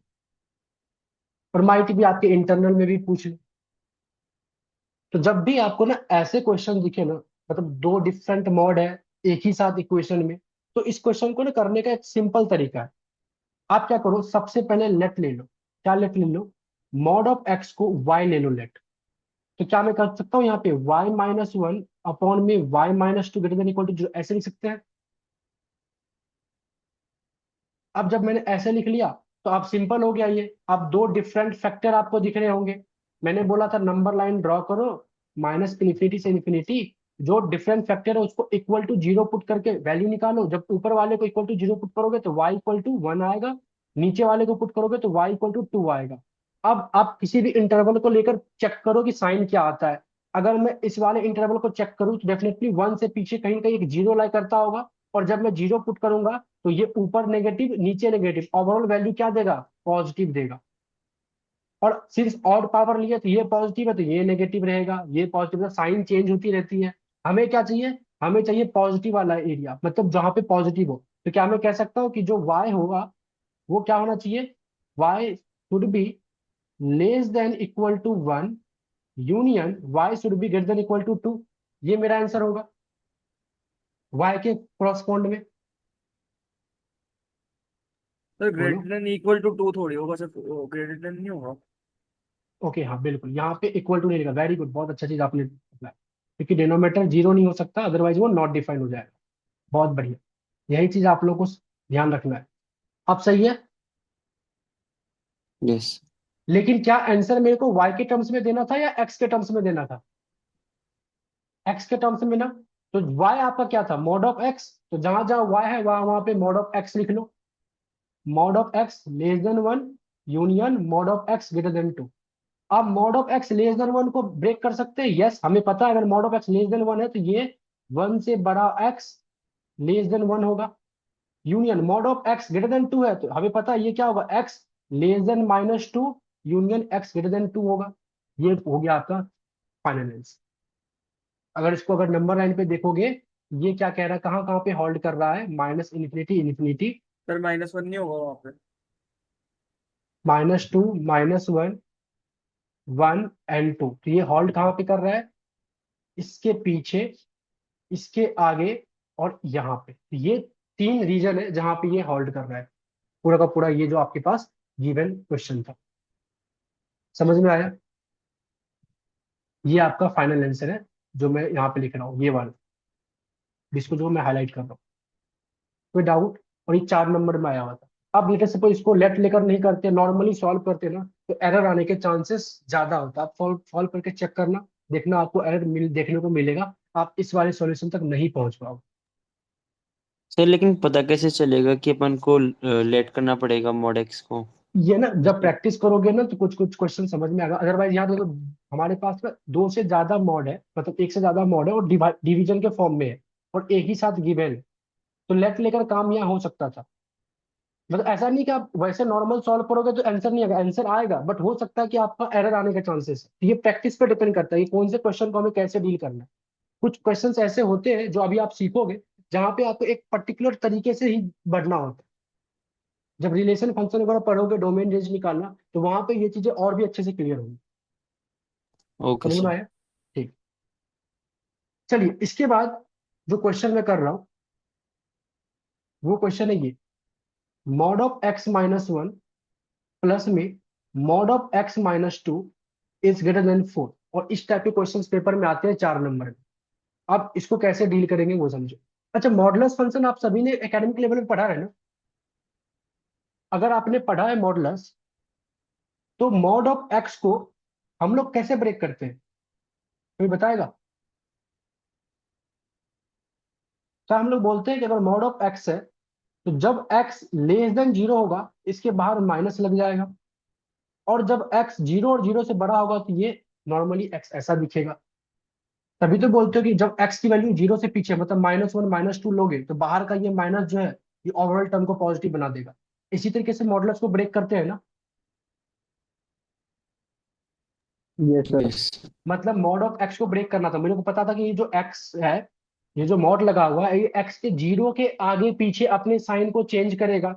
A: और माइट भी आपके इंटरनल में भी पूछ ले। तो जब भी आपको ना ऐसे क्वेश्चन दिखे ना, मतलब दो डिफरेंट मॉड है एक ही साथ इक्वेशन में, तो इस क्वेश्चन को ना करने का एक सिंपल तरीका है। आप क्या करो, सबसे पहले लेट ले लो। क्या लेट ले लो? मॉड ऑफ एक्स को वाई ले लो लेट। तो क्या मैं कर सकता हूँ यहाँ पे y-1 अपॉन में y-2 greater than equal to 0, ऐसे लिख सकते हैं। अब जब मैंने ऐसे लिख लिया तो अब सिंपल हो गया ये। अब दो डिफरेंट फैक्टर आपको दिख रहे होंगे। मैंने बोला था नंबर लाइन ड्रॉ करो -इन्फिनिटी से इन्फिनिटी, जो डिफरेंट फैक्टर है उसको इक्वल टू 0 पुट करके वैल्यू निकालो। जब ऊपर वाले को इक्वल टू 0 पुट करोगे तो y इक्वल टू 1 आएगा, नीचे वाले को पुट करोगे तो y इक्वल टू 2 आएगा। अब आप किसी भी इंटरवल को लेकर चेक करो कि साइन क्या आता है। अगर मैं इस वाले इंटरवल को चेक करूँ तो डेफिनेटली 1 से पीछे कहीं ना कहीं एक 0 लाई करता होगा, और जब मैं 0 पुट करूंगा तो ये ऊपर नेगेटिव नीचे नेगेटिव, ओवरऑल वैल्यू क्या देगा? पॉजिटिव देगा। और सिंस ऑड पावर लिया तो ये पॉजिटिव है तो ये नेगेटिव रहेगा, ये पॉजिटिव, साइन चेंज होती रहती है। हमें क्या चाहिए? हमें चाहिए पॉजिटिव वाला एरिया, मतलब जहां पे पॉजिटिव हो। तो क्या मैं कह सकता हूँ कि जो y होगा वो क्या होना चाहिए? y should be less than equal to 1 union y should be greater than equal to 2। ये मेरा आंसर होगा y के क्रॉसपोंड में।
E: सर
A: बोलो।
E: ग्रेटर देन इक्वल टू 2 थोड़ी होगा सर, ग्रेटर देन नहीं होगा।
A: ओके हाँ बिल्कुल, यहाँ पे इक्वल टू नहीं लिखा। वेरी गुड, बहुत अच्छा चीज आपने अप्लाई, क्योंकि डिनोमिनेटर 0 नहीं हो सकता, अदरवाइज वो नॉट डिफाइन हो जाएगा। बहुत बढ़िया, यही चीज आप लोगों को ध्यान रखना है। अब सही है।
I: यस
A: लेकिन क्या आंसर मेरे को y के टर्म्स में देना था या x के टर्म्स में देना था? x के टर्म्स में ना। तो y आपका क्या था? Mod of x। तो जहां जहां y है वहां वहां पे मॉड ऑफ x लिख लो। Mod of x less than 1 union mod of x greater than 2। अब mod of x less than 1 को ब्रेक कर सकते हैं। यस, हमें पता है अगर mod of x less than 1 है तो ये 1 से बड़ा एक्स लेस देन 1 होगा। Union mod of x greater than 2 है तो हमें पता है ये क्या होगा? X less then -2 union x greater than 2 होगा। ये हो गया आपका फाइनल आंसर। अगर इसको अगर नंबर लाइन पे देखोगे, ये क्या कह रहा है, कहाँ कहाँ पे होल्ड कर रहा है? -इन्फिनिटी इन्फिनिटी,
E: सर -1 नहीं होगा वहां पे।
A: -2 -1 1 एंड 2। तो ये होल्ड कहाँ पे कर रहा है? इसके पीछे, इसके आगे, और यहाँ पे। तो ये 3 रीजन है जहां पे ये होल्ड कर रहा है। पूरा का पूरा ये जो आपके पास गिवन क्वेश्चन था, समझ में आया? ये आपका फाइनल आंसर है जो मैं यहाँ पे लिख रहा हूँ, ये वाला, जिसको जो मैं हाईलाइट कर रहा हूँ। कोई डाउट? और ये 4 नंबर में आया हुआ था। अब लेटर सपोज इसको लेट लेकर नहीं करते, नॉर्मली सॉल्व करते ना, तो एरर आने के चांसेस ज्यादा होता है। आप सॉल्व सॉल्व करके चेक करना, देखना आपको एरर देखने को मिलेगा, आप इस वाले सॉल्यूशन तक नहीं पहुंच पाओगे।
I: सर, लेकिन पता कैसे चलेगा कि अपन को लेट करना पड़ेगा मॉड एक्स को?
A: ये ना जब प्रैक्टिस करोगे ना तो कुछ कुछ क्वेश्चन समझ में आएगा। अदरवाइज याद देखो, हमारे पास ना 2 से ज्यादा मॉड है, मतलब एक से ज्यादा मॉड है और डिवीजन के फॉर्म में है, और एक ही साथ गिवन है। तो लेट लेकर काम यहाँ हो सकता था। मतलब ऐसा नहीं कि आप वैसे नॉर्मल सॉल्व करोगे तो आंसर नहीं आएगा, आंसर आएगा, बट हो सकता है कि आपका एरर आने का चांसेस है। तो ये प्रैक्टिस पे डिपेंड करता है कि कौन से क्वेश्चन को हमें कैसे डील करना है। कुछ क्वेश्चंस ऐसे होते हैं जो अभी आप सीखोगे, जहां पे आपको एक पर्टिकुलर तरीके से ही बढ़ना होता है। जब रिलेशन फंक्शन वगैरह पढ़ोगे, डोमेन रेंज निकालना, तो वहां पे ये चीजें और भी अच्छे से क्लियर होंगी।
I: ओके
A: समझ में
I: सर।
A: आया? ठीक। चलिए, इसके बाद जो क्वेश्चन मैं कर रहा हूँ वो क्वेश्चन है ये। Mod of x minus one plus में mod of x minus two is greater than 4। और इस टाइप के क्वेश्चंस पेपर में आते हैं 4 नंबर में। अब इसको कैसे डील करेंगे वो समझो। अच्छा, मॉडुलस फंक्शन आप सभी ने एकेडमिक लेवल में पढ़ा है ना? अगर आपने पढ़ा है मॉडुलस, तो मॉड ऑफ एक्स को हम लोग कैसे ब्रेक करते हैं, कोई बताएगा? तो हम लोग बोलते हैं कि अगर मॉड ऑफ एक्स है तो जब एक्स लेस देन 0 होगा इसके बाहर माइनस लग जाएगा, और जब एक्स 0 और 0 से बड़ा होगा तो ये नॉर्मली एक्स ऐसा दिखेगा। तभी तो बोलते हो कि जब एक्स की वैल्यू 0 से पीछे मतलब -1 -2 लोगे तो बाहर का ये माइनस जो है ये ओवरऑल टर्म को पॉजिटिव बना देगा। इसी तरीके से मॉडुलस को ब्रेक करते हैं ना।
C: Yes sir.
I: यस
A: मतलब मॉड ऑफ एक्स को ब्रेक करना था, मेरे को पता था कि ये जो एक्स है, ये जो मॉड लगा हुआ है, ये एक्स के 0 के आगे पीछे अपने साइन को चेंज करेगा।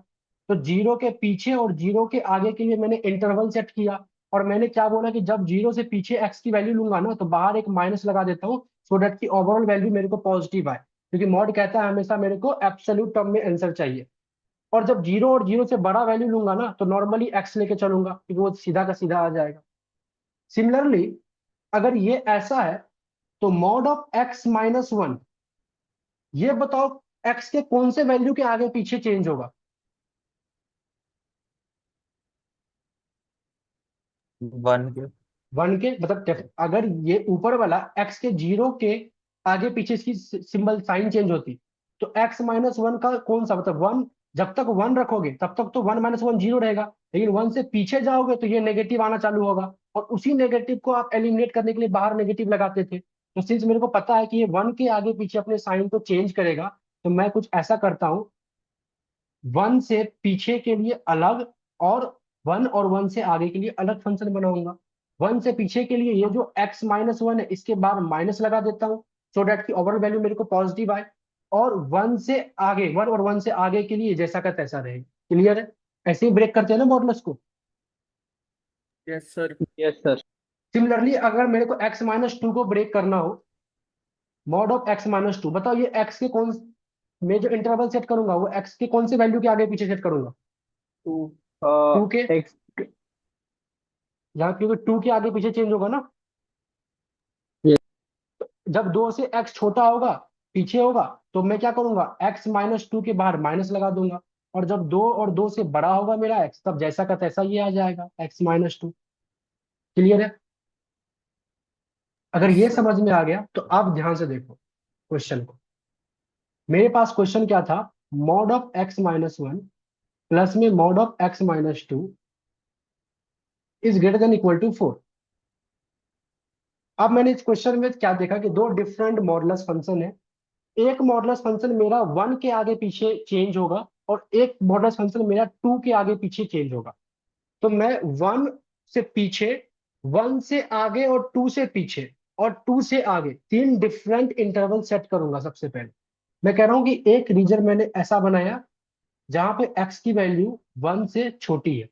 A: तो 0 के पीछे और 0 के आगे के लिए मैंने इंटरवल सेट किया, और मैंने क्या बोला कि जब 0 से पीछे एक्स की वैल्यू लूंगा ना तो बाहर एक माइनस लगा देता हूँ, सो डेट की ओवरऑल वैल्यू मेरे को पॉजिटिव आए, क्योंकि मॉड कहता है हमेशा मेरे को एब्सोल्यूट टर्म में आंसर चाहिए। और जब 0 और 0 से बड़ा वैल्यू लूंगा ना तो नॉर्मली एक्स लेके चलूंगा, क्योंकि वो सीधा का सीधा आ जाएगा। सिमिलरली अगर ये ऐसा है तो mod of x minus one, ये बताओ एक्स के कौन से वैल्यू के आगे पीछे चेंज होगा?
G: 1 के।
A: 1 के, मतलब अगर ये ऊपर वाला एक्स के 0 के आगे पीछे इसकी सिंबल साइन चेंज होती, तो एक्स माइनस वन का कौन सा, मतलब 1, जब तक 1 रखोगे तब तक तो 1 - 1 0 रहेगा, लेकिन 1 से पीछे जाओगे तो ये नेगेटिव आना चालू होगा, और उसी नेगेटिव को आप एलिमिनेट करने के लिए बाहर नेगेटिव लगाते थे। तो सिंस मेरे को पता है कि ये 1 के आगे पीछे अपने साइन को चेंज करेगा, तो मैं कुछ ऐसा करता हूँ, 1 से पीछे के लिए अलग, और 1 और 1 से आगे के लिए अलग फंक्शन बनाऊंगा। 1 से पीछे के लिए ये जो x माइनस वन है इसके बाद माइनस लगा देता हूँ, सो डेट की ओवरऑल वैल्यू मेरे को पॉजिटिव आए। और 1 से आगे, 1 और 1 से आगे के लिए जैसा का तैसा रहेगा। क्लियर है? ऐसे ही ब्रेक करते हैं ना मॉडुलस को।
E: Yes sir.
C: Yes sir.
A: Similarly अगर मेरे को x-2 को ब्रेक करना हो, मॉड ऑफ x-2, बताओ ये x के कौन, मैं जो इंटरवल सेट करूंगा वो x के कौन से वैल्यू के आगे पीछे सेट करूंगा? 2 के,
C: एक्स।
A: यहाँ क्योंकि 2 के आगे पीछे चेंज होगा ना। जब 2 से x छोटा होगा, पीछे होगा, तो मैं क्या करूंगा, x-2 के बाहर माइनस लगा दूंगा, और जब 2 और 2 से बड़ा होगा मेरा x, तब जैसा का तैसा ये आ जाएगा x-2। क्लियर है? अगर ये समझ में आ गया तो आप ध्यान से देखो क्वेश्चन को। मेरे पास क्वेश्चन क्या था, मॉड ऑफ x-1 प्लस में mod of x-2 is greater than equal to 4। अब मैंने इस क्वेश्चन में क्या देखा कि दो डिफरेंट मॉडुलस फंक्शन है। एक मॉडुलस फंक्शन मेरा 1 के आगे पीछे चेंज होगा, और एक मॉडुलस फंक्शन मेरा 2 के आगे पीछे चेंज होगा। तो मैं 1 से पीछे, 1 से आगे और 2 से पीछे और 2 से आगे 3 डिफरेंट इंटरवल सेट करूंगा। सबसे पहले मैं कह रहा हूं कि एक रीजन मैंने ऐसा बनाया जहां पे x की वैल्यू 1 से छोटी है,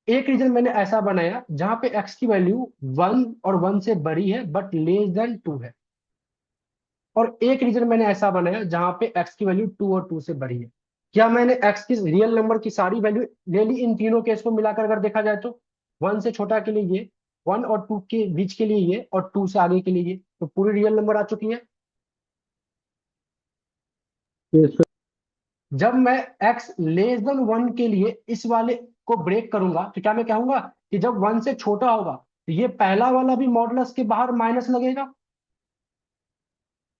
A: एक रीजन मैंने ऐसा बनाया जहां पे x की वैल्यू 1 और 1 से बड़ी है बट लेस देन 2 है, और एक रीजन मैंने ऐसा बनाया जहां पे x की वैल्यू 2 और 2 से बड़ी है। क्या मैंने x की रियल नंबर की सारी वैल्यू ले ली इन तीनों केस को मिलाकर? अगर देखा जाए तो 1 से छोटा के लिए ये, 1 और 2 के बीच के लिए ये, और 2 से आगे के लिए ये, तो पूरी रियल नंबर आ चुकी है।
C: यस
A: जब मैं x लेस देन 1 के लिए इस वाले को ब्रेक करूंगा तो क्या मैं कहूंगा कि जब 1 से छोटा होगा तो ये पहला वाला भी मॉडुलस के बाहर माइनस लगेगा,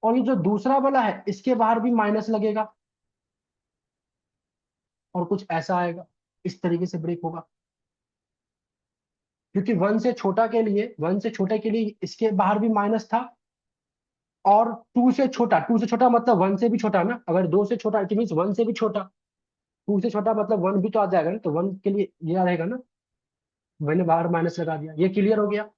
A: और ये जो दूसरा वाला है इसके बाहर भी माइनस लगेगा, और कुछ ऐसा आएगा। इस तरीके से ब्रेक होगा, क्योंकि 1 से छोटा के लिए, 1 से छोटे के लिए इसके बाहर भी माइनस था, और 2 से छोटा, 2 से छोटा मतलब 1 से भी छोटा ना, अगर 2 से छोटा इट मीन 1 से भी छोटा, 2 से छोटा मतलब 1 भी तो आ जाएगा ना, तो 1 के लिए ये रहेगा ना, मैंने बाहर माइनस लगा दिया। ये क्लियर हो गया?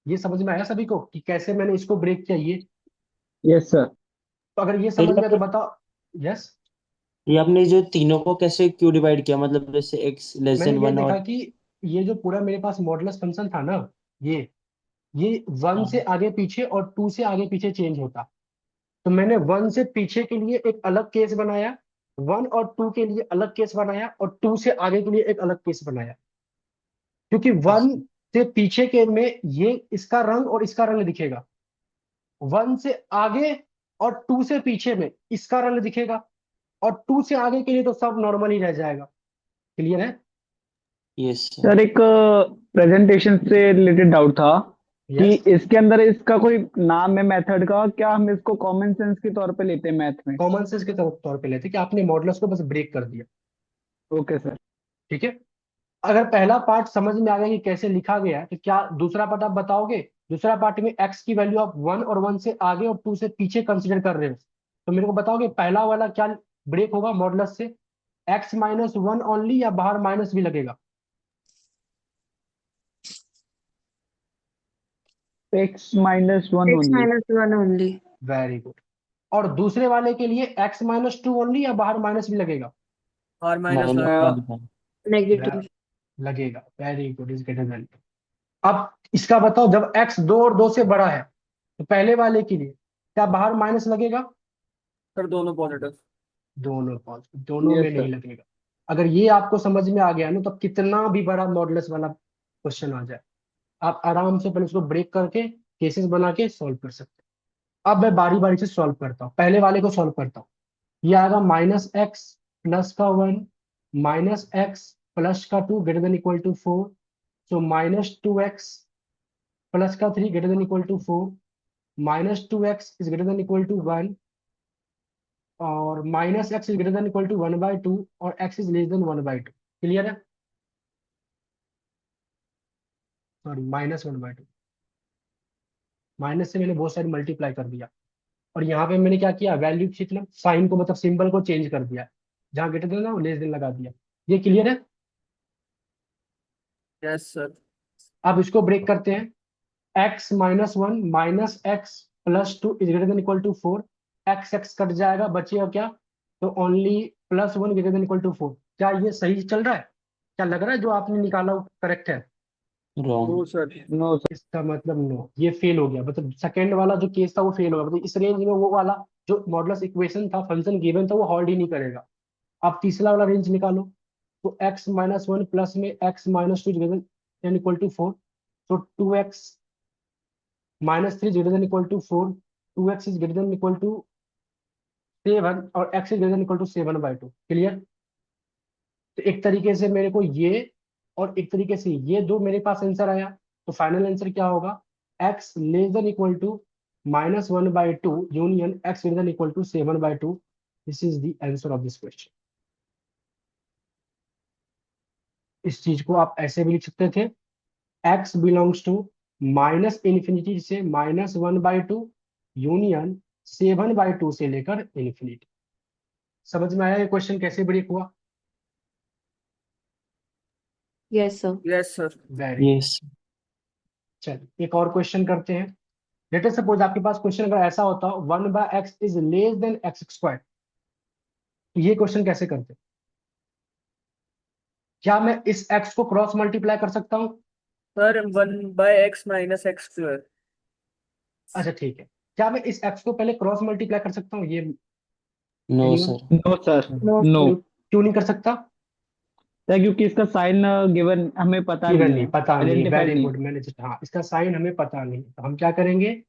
A: ये समझ में आया सभी को कि कैसे मैंने इसको ब्रेक किया ये?
C: Yes sir.
A: तो अगर ये
I: सर
A: समझ में आया तो
I: ये
A: बताओ। यस,
I: आपने जो तीनों को कैसे क्यों डिवाइड किया, मतलब जैसे x लेस
A: मैंने
I: देन
A: ये
I: 1
A: देखा
I: और
A: कि ये जो पूरा मेरे पास मॉडुलस फंक्शन था ना, ये 1 से आगे पीछे और 2 से आगे पीछे चेंज होता, तो मैंने 1 से पीछे के लिए एक अलग केस बनाया, 1 और 2 के लिए अलग केस बनाया, और 2 से आगे के लिए एक अलग केस बनाया। क्योंकि 1 से पीछे के में ये इसका रंग और इसका रंग दिखेगा, 1 से आगे और 2 से पीछे में इसका रंग दिखेगा, और 2 से आगे के लिए तो सब नॉर्मल ही रह जाएगा। क्लियर है?
I: Yes sir.
C: सर एक प्रेजेंटेशन से रिलेटेड डाउट था कि
A: यस।
C: इसके अंदर इसका कोई नाम है मेथड का, क्या हम इसको कॉमन सेंस के तौर पे लेते हैं मैथ में?
A: कॉमन सेंस के तौर पे लेते कि आपने मॉडुलस को बस ब्रेक कर दिया।
C: Okay sir.
A: ठीक है, अगर पहला पार्ट समझ में आ गया कि कैसे लिखा गया है, तो क्या दूसरा पार्ट आप बताओगे? दूसरा पार्ट में एक्स की वैल्यू आप 1 और 1 से आगे और 2 से पीछे कंसीडर कर रहे हो, तो मेरे को बताओगे पहला वाला क्या ब्रेक होगा मॉडुलस से? x-1 ओनली, या बाहर माइनस भी लगेगा?
C: x-1 only.
B: x-1 only.
A: Very good. और दूसरे वाले के लिए x-2 ओनली, या बाहर माइनस भी लगेगा?
E: और माइनस
I: माइनस
E: लगेगा।
B: नेगेटिव।
A: लगेगा। Very good, is greater then. अब इसका बताओ, जब x 2 और 2 से बड़ा है, तो पहले वाले के लिए क्या बाहर माइनस लगेगा?
E: सर दोनों पॉजिटिव।
A: दोनों पॉजिटिव, दोनों में
C: यस
A: नहीं
C: सर।
A: लगेगा। अगर ये आपको समझ में आ गया ना, तो कितना भी बड़ा मॉडुलस वाला क्वेश्चन आ जाए, आप आराम से पहले उसको ब्रेक करके केसेस बना के सॉल्व कर सकते हैं। अब मैं बारी बारी से सॉल्व करता हूँ, पहले वाले को सॉल्व करता हूँ। ये आएगा -x प्लस का 1 माइनस एक्स प्लस का 2 greater than equal to 4। So -2x plus का 3 greater than equal to 4, -2x is greater than equal to 1, और -x is greater than equal to 1/2, और x is less than 1/2। Clear है? Sorry, -1/2। Minus से मैंने बहुत सारी multiply कर दिया, और यहाँ पे मैंने क्या किया, वैल्यू कितना, साइन को मतलब सिंबल को चेंज कर दिया, जहाँ ग्रेटर देन ना लेस देन लगा दिया। ये क्लियर है?
E: Yes sir.
A: अब इसको ब्रेक करते हैं। x-1 minus x plus 2 is greater than equal to 4, x cut जाएगा, बचेगा क्या? तो only +1 greater than equal to 4। क्या ये सही चल रहा है? क्या लग रहा है जो आपने निकाला वो करेक्ट है?
I: Wrong.
E: No sir.
C: No sir.
A: इसका मतलब नो, ये फेल हो गया। मतलब सेकंड वाला जो केस था वो फेल हो गया, मतलब इस रेंज में वो वाला जो मॉडुलस इक्वेशन था, फंक्शन गिवन था, वो होल्ड ही नहीं करेगा। आप तीसरा वाला रेंज निकालो, तो x-1 प्लस में x-2 greater than equal to 4, तो 2x -3 greater than equal to 4, 2x is greater than equal to 7, और x is greater than equal to 7/2। Clear? तो एक तरीके से मेरे को ये, और एक तरीके से ये दो मेरे पास आंसर आया। तो फाइनल आंसर क्या होगा? x less than equal to -1/2 union x greater than equal to 7/2। This is the answer of this question. इस चीज को आप ऐसे भी लिख सकते थे, x बिलोंग्स टू -∞ से -1/2 यूनियन 7/2 से लेकर इन्फिनिटी। समझ में आया ये क्वेश्चन कैसे ब्रेक हुआ?
B: Yes sir.
E: Yes sir.
A: Very.
I: Yes.
A: चलिए एक और क्वेश्चन करते हैं। लेट अस सपोज आपके पास क्वेश्चन अगर ऐसा होता, 1/x is less then x², तो ये क्वेश्चन कैसे करते? क्या मैं इस x को क्रॉस मल्टीप्लाई कर सकता हूँ?
E: Sir 1/x minus x square.
A: अच्छा ठीक है, क्या मैं इस x को पहले क्रॉस मल्टीप्लाई कर सकता हूँ? ये
I: no
A: anyone?
I: Sir.
C: No sir.
B: No.
C: No
A: क्यों नहीं कर सकता?
C: क्योंकि इसका साइन गिवन हमें पता
A: गिवन
C: नहीं
A: नहीं,
C: है,
A: पता नहीं।
C: आइडेंटिफाइड
A: वेरी
C: नहीं।
A: गुड, मैंने just, हाँ, इसका साइन हमें पता नहीं, तो हम क्या करेंगे,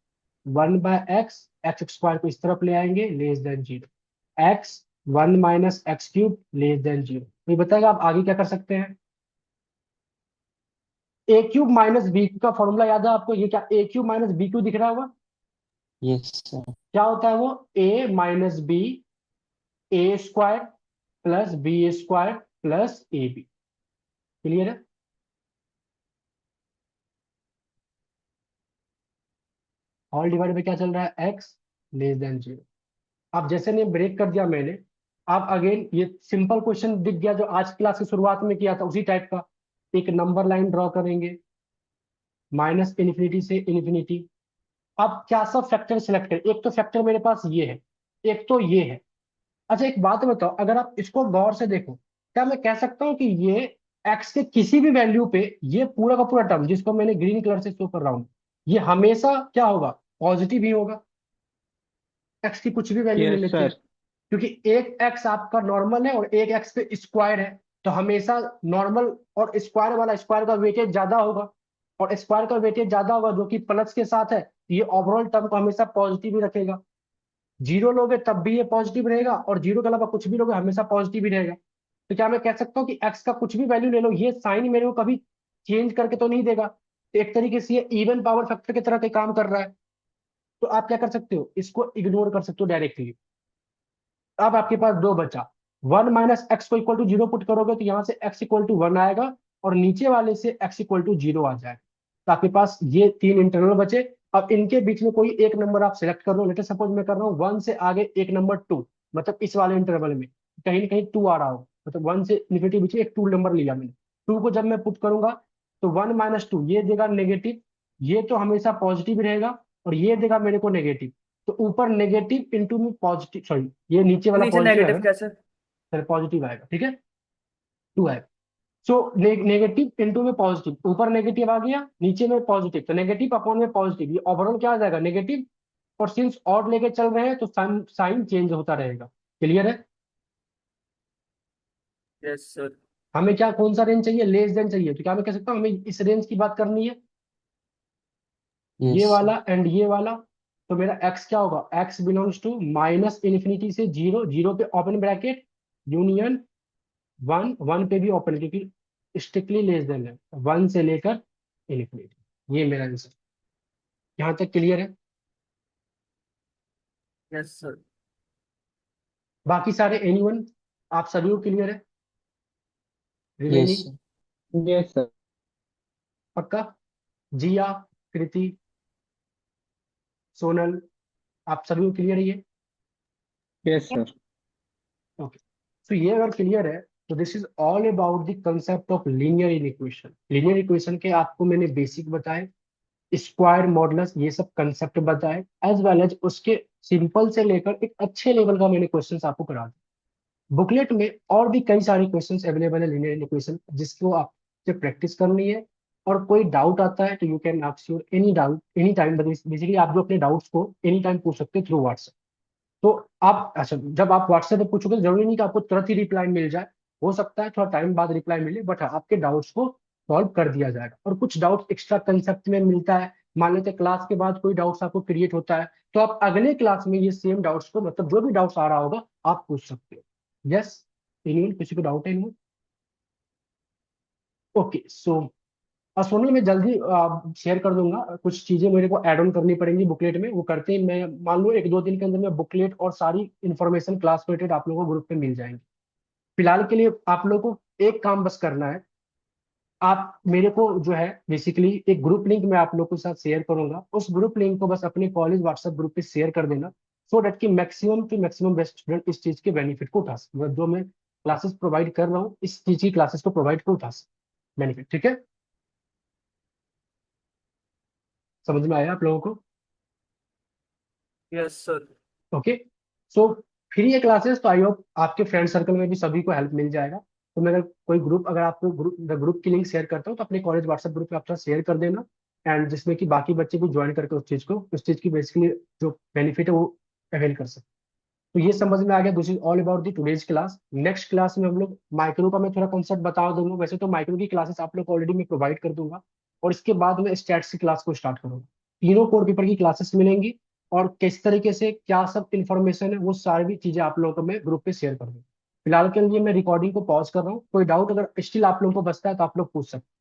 A: 1/x x² को इस तरफ ले आएंगे, less than 0, x 1 minus x³ less than 0। ये बताएगा आप आगे क्या कर सकते हैं। a³ माइनस b का फॉर्मूला याद है आपको? ये क्या a³ माइनस b³ दिख रहा होगा?
I: Yes sir.
A: क्या होता है वो? a minus b a² plus b² plus ab। Clear है? ऑल डिवाइड में क्या चल रहा है, x लेस देन 0। अब जैसे ने ब्रेक कर दिया मैंने, आप अगेन ये सिंपल क्वेश्चन दिख गया जो आज क्लास की शुरुआत में किया था, उसी टाइप का एक नंबर लाइन ड्रॉ करेंगे, -∞ से इन्फिनिटी। अब क्या सब फैक्टर सिलेक्ट करें? एक तो फैक्टर मेरे पास ये है, एक तो ये है। अच्छा एक बात बताओ, अगर आप इसको गौर से देखो, क्या मैं कह सकता हूं कि ये x के किसी भी वैल्यू पे ये पूरा का पूरा टर्म जिसको मैंने ग्रीन कलर से शो कर रहा हूं, ये हमेशा क्या होगा, पॉजिटिव ही होगा? एक्स की कुछ भी वैल्यू ले
C: यस
A: लेते हैं,
C: सर।
A: क्योंकि एक एक्स आपका नॉर्मल है और एक एक्स पे स्क्वायर है, तो हमेशा नॉर्मल और स्क्वायर वाला स्क्वायर का वेटेज ज्यादा होगा, और स्क्वायर का वेटेज ज्यादा होगा जो कि प्लस के साथ है, तो ये ओवरऑल टर्म को हमेशा पॉजिटिव ही रखेगा। जीरो लोगे तब भी ये पॉजिटिव रहेगा, और जीरो के अलावा कुछ भी लोगे हमेशा पॉजिटिव ही रहेगा। तो क्या मैं कह सकता हूँ कि एक्स का कुछ भी वैल्यू ले लो, ये साइन मेरे को कभी चेंज करके तो नहीं देगा, तो एक तरीके से ये इवन पावर फैक्टर की तरह के काम कर रहा है। तो आप क्या कर सकते हो, इसको इग्नोर कर सकते हो डायरेक्टली। अब आपके पास दो बचा, वन माइनस एक्स को इक्वल टू जीरो पुट करोगे तो यहाँ से एक्स इक्वल टू वन आएगा, और नीचे वाले से एक्स इक्वल टू जीरो आ जाएगा। तो आपके पास ये तीन इंटरवल बचे। अब इनके बीच में कोई एक नंबर आप सिलेक्ट कर लो, लेटर सपोज मैं कर रहा हूँ वन से आगे एक नंबर टू, मतलब इस वाले इंटरवल में कहीं ना कहीं टू आ रहा हो, मतलब वन से इन्फिनिटी बीच में एक टू नंबर लिया मैंने। टू को जब मैं पुट करूंगा तो वन माइनस टू ये देगा नेगेटिव, ये तो हमेशा पॉजिटिव रहेगा, और ये देगा मेरे को नेगेटिव। तो ऊपर नेगेटिव इंटू में पॉजिटिव, सॉरी ये नीचे वाला
E: नीचे
A: पॉजिटिव आएगा
E: नेगेटिव
A: ना,
E: कैसे?
A: सर पॉजिटिव आएगा, ठीक है, टू आएगा। सो नेगेटिव इंटू में पॉजिटिव, ऊपर नेगेटिव आ गया नीचे में पॉजिटिव, तो नेगेटिव अपॉन में पॉजिटिव, ये ओवरऑल क्या आ जाएगा नेगेटिव। और सिंस ऑड लेके चल रहे हैं तो साइन चेंज होता रहेगा। क्लियर है?
E: Yes sir.
A: हमें क्या कौन सा रेंज चाहिए, लेस देन चाहिए, तो क्या मैं कह सकता हूँ हमें इस रेंज की बात करनी है, ये
I: यस
A: वाला एंड ये वाला। तो मेरा x क्या होगा, x belongs to minus infinity से जीरो, जीरो पे open bracket union one, one पे भी ओपन, क्योंकि स्ट्रिक्टली लेस देन है, वन से लेकर इन्फिनिटी। ये मेरा आंसर, यहाँ तक क्लियर है?
E: Yes sir.
A: बाकी सारे एनीवन, आप सभी को क्लियर है
I: यस
A: रिमेनिंग?
C: Yes sir.
A: पक्का? जिया, कृति, सोनल, आप सभी को क्लियर है ये?
C: Yes sir.
A: ओके, तो ये अगर क्लियर है तो this is all about the concept of linear in equation. Linear equation के आपको मैंने बेसिक बताए, स्क्वायर मॉडुलस ये सब कंसेप्ट बताए, एज वेल एज उसके सिंपल से लेकर एक अच्छे लेवल का मैंने क्वेश्चंस आपको करा दिया। बुकलेट में और भी कई सारे क्वेश्चंस अवेलेबल है लीनियर इन इक्वेशन, जिसको आपसे प्रैक्टिस करनी है। और कोई डाउट आता है तो you can ask your any doubt any time, basically आप जो अपने डाउट्स को एनी टाइम पूछ सकते हैं थ्रू व्हाट्सएप। तो आप अच्छा, जब आप व्हाट्सएप पे पूछोगे तो जरूरी नहीं कि आपको तुरंत ही रिप्लाई मिल जाए, हो सकता है थोड़ा टाइम बाद रिप्लाई मिले, बट आपके डाउट्स को सॉल्व कर दिया जाएगा। और कुछ डाउट्स एक्स्ट्रा कंसेप्ट में मिलता है, मान लेते हैं क्लास के बाद कोई डाउट्स आपको क्रिएट होता है, तो आप अगले क्लास में ये सेम डाउट्स को, मतलब जो भी डाउट्स आ रहा होगा आप पूछ सकते हो। यस, एनीवन, किसी को डाउट है इनमें? ओके, सो सोनल मैं जल्दी शेयर कर दूंगा, कुछ चीजें मेरे को ऐड ऑन करनी पड़ेंगी बुकलेट में, वो करते ही मैं मान लो एक दो दिन के अंदर में बुकलेट और सारी इन्फॉर्मेशन क्लास रिलेटेड आप लोगों को ग्रुप पे मिल जाएंगी। फिलहाल के लिए आप लोगों को एक काम बस करना है, आप मेरे को जो है बेसिकली एक ग्रुप लिंक मैं आप लोगों के साथ शेयर करूंगा, उस ग्रुप लिंक को बस अपने कॉलेज व्हाट्सएप ग्रुप पे शेयर कर देना, सो डेट कि maximum to maximum best student इस चीज के बेनिफिट को उठा सके, मतलब जो मैं क्लासेस प्रोवाइड कर रहा हूँ इस चीज की क्लासेस को प्रोवाइड को उठा सके बेनिफिट। ठीक है, समझ में आया आप लोगों को?
E: Yes sir.
A: Okay, so free है क्लासेस, तो आई होप आपके फ्रेंड सर्कल में भी सभी को हेल्प मिल जाएगा। तो मैं अगर कोई ग्रुप, अगर आपको ग्रुप की लिंक शेयर करता हूँ तो अपने कॉलेज व्हाट्सएप ग्रुप पे आप शेयर कर देना, एंड जिसमें कि बाकी बच्चे भी ज्वाइन करके उस चीज की बेसिकली जो बेनिफिट है वो अवेल कर सकते। तो ये समझ में आ गया, this is all about the today's class. Next class में हम लोग माइक्रो का मैं थोड़ा कॉन्सेप्ट बता दूंगा, वैसे तो माइक्रो की क्लासेस आप लोग ऑलरेडी मैं प्रोवाइड कर दूंगा, और इसके बाद मैं स्टैट्स की क्लास को स्टार्ट करूंगा। तीनों कोर पेपर की क्लासेस मिलेंगी, और किस तरीके से क्या सब इन्फॉर्मेशन है वो सारी भी चीजें आप लोगों को मैं ग्रुप पे शेयर कर दूंगा। फिलहाल के लिए मैं रिकॉर्डिंग को पॉज कर रहा हूँ, कोई डाउट अगर स्टिल आप लोगों को बचता है तो आप लोग पूछ सकते हैं।